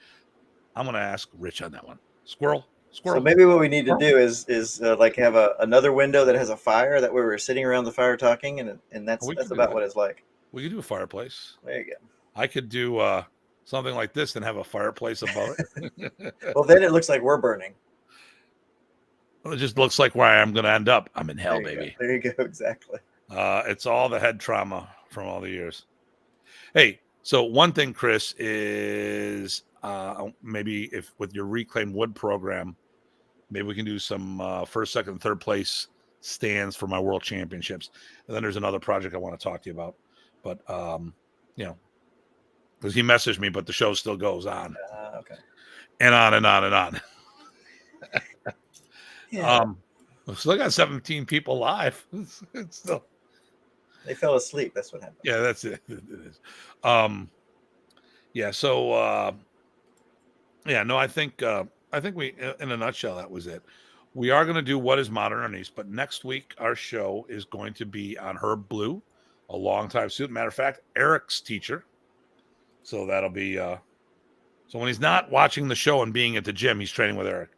I'm going to ask Rich on that one. Squirrel. So maybe what we need to do is like have another window that has a fire. That way we're sitting around the fire talking, and that's about what it's like. We could do a fireplace. There you go. I could do something like this and have a fireplace above it. Well, then it looks like we're burning. It just looks like where I'm going to end up. I'm in hell, baby. There you go. Exactly. It's all the head trauma from all the years. Hey, so one thing, Chris, is maybe if with your Reclaim Wood program, maybe we can do some first, second, third place stands for my world championships. And then there's another project I want to talk to you about. But, because he messaged me, but the show still goes on. Okay. And on and on and on. Yeah. We still got 17 people live. It's still. They fell asleep. That's what happened. Yeah, that's it. It is. Yeah. So, I think we, in a nutshell, that was it. We are going to do What is Modern Arnis, but next week our show is going to be on Herb Blue, a longtime student. Matter of fact, Eric's teacher. So that'll be. So when he's not watching the show and being at the gym, he's training with Eric,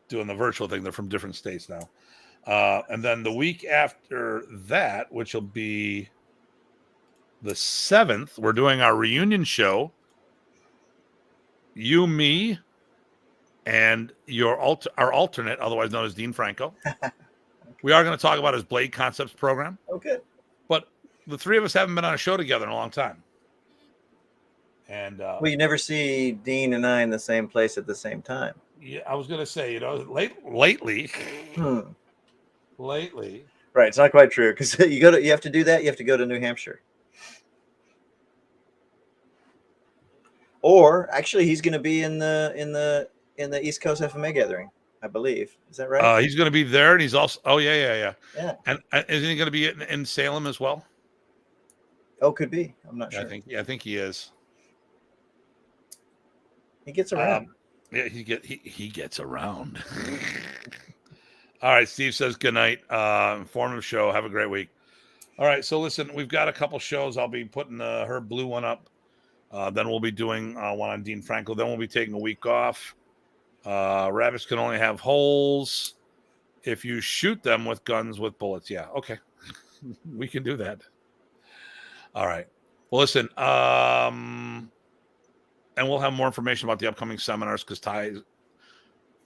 doing the virtual thing. They're from different states now. And then the week after that, which will be the 7th, we're doing our reunion show. You, me, and our alternate, otherwise known as Dean Franco. We are going to talk about his Blade Concepts program. Oh, good. But the three of us haven't been on a show together in a long time. And well, you never see Dean and I in the same place at the same time. Yeah, I was going to say, lately. Lately. Right, it's not quite true because you have to do that. You have to go to New Hampshire. Or actually, he's going to be in the East Coast FMA gathering, I believe. Is that right? He's going to be there, and he's also. Oh yeah. Yeah. And isn't he going to be in Salem as well? Oh, could be. I'm not sure. I think he is. He gets around. Yeah, he gets around. All right, Steve says good night. Informative show. Have a great week. All right, so listen, we've got a couple shows. I'll be putting her blue one up. Then we'll be doing one on Dean Franco. Then we'll be taking a week off. Rabbits can only have holes if you shoot them with guns with bullets. Yeah, okay. We can do that. All right. Well, listen, and we'll have more information about the upcoming seminars because Ty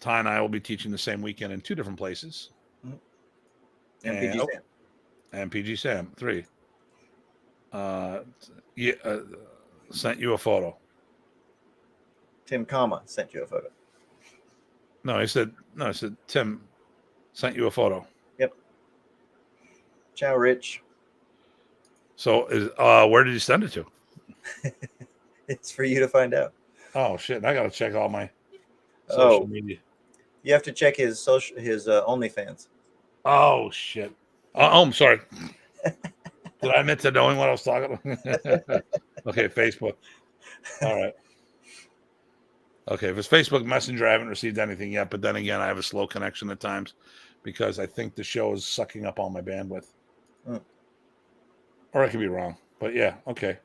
and I will be teaching the same weekend in 2 different places. And PG Sam. And PG Sam, 3. Sent you a photo. Tim, sent you a photo. No, I said Tim sent you a photo. Yep. Ciao, Rich. So where did you send it to? It's for you to find out. Oh shit! I gotta check all my social media. You have to check his OnlyFans. Oh shit! I'm sorry. Did I admit to knowing what I was talking about? Okay, Facebook. All right. Okay, if it's Facebook Messenger, I haven't received anything yet. But then again, I have a slow connection at times because I think the show is sucking up all my bandwidth. Or I could be wrong. But yeah, okay.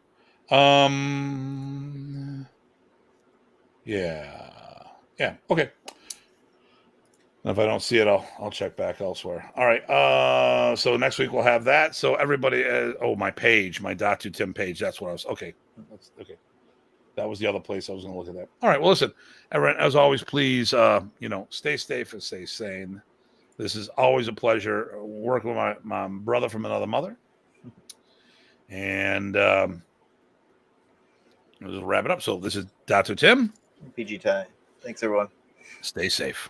Yeah, okay. And if I don't see it, I'll check back elsewhere. All right. So next week we'll have that. So everybody, my page, my Datu Tim page. That's what I was. Okay. Okay. That was the other place I was going to look at that. All right. Well, listen, everyone, as always, please, stay safe and stay sane. This is always a pleasure working with my brother from another mother. And we'll just wrap it up. So this is Datu Tim. PG Ty. Thanks, everyone. Stay safe.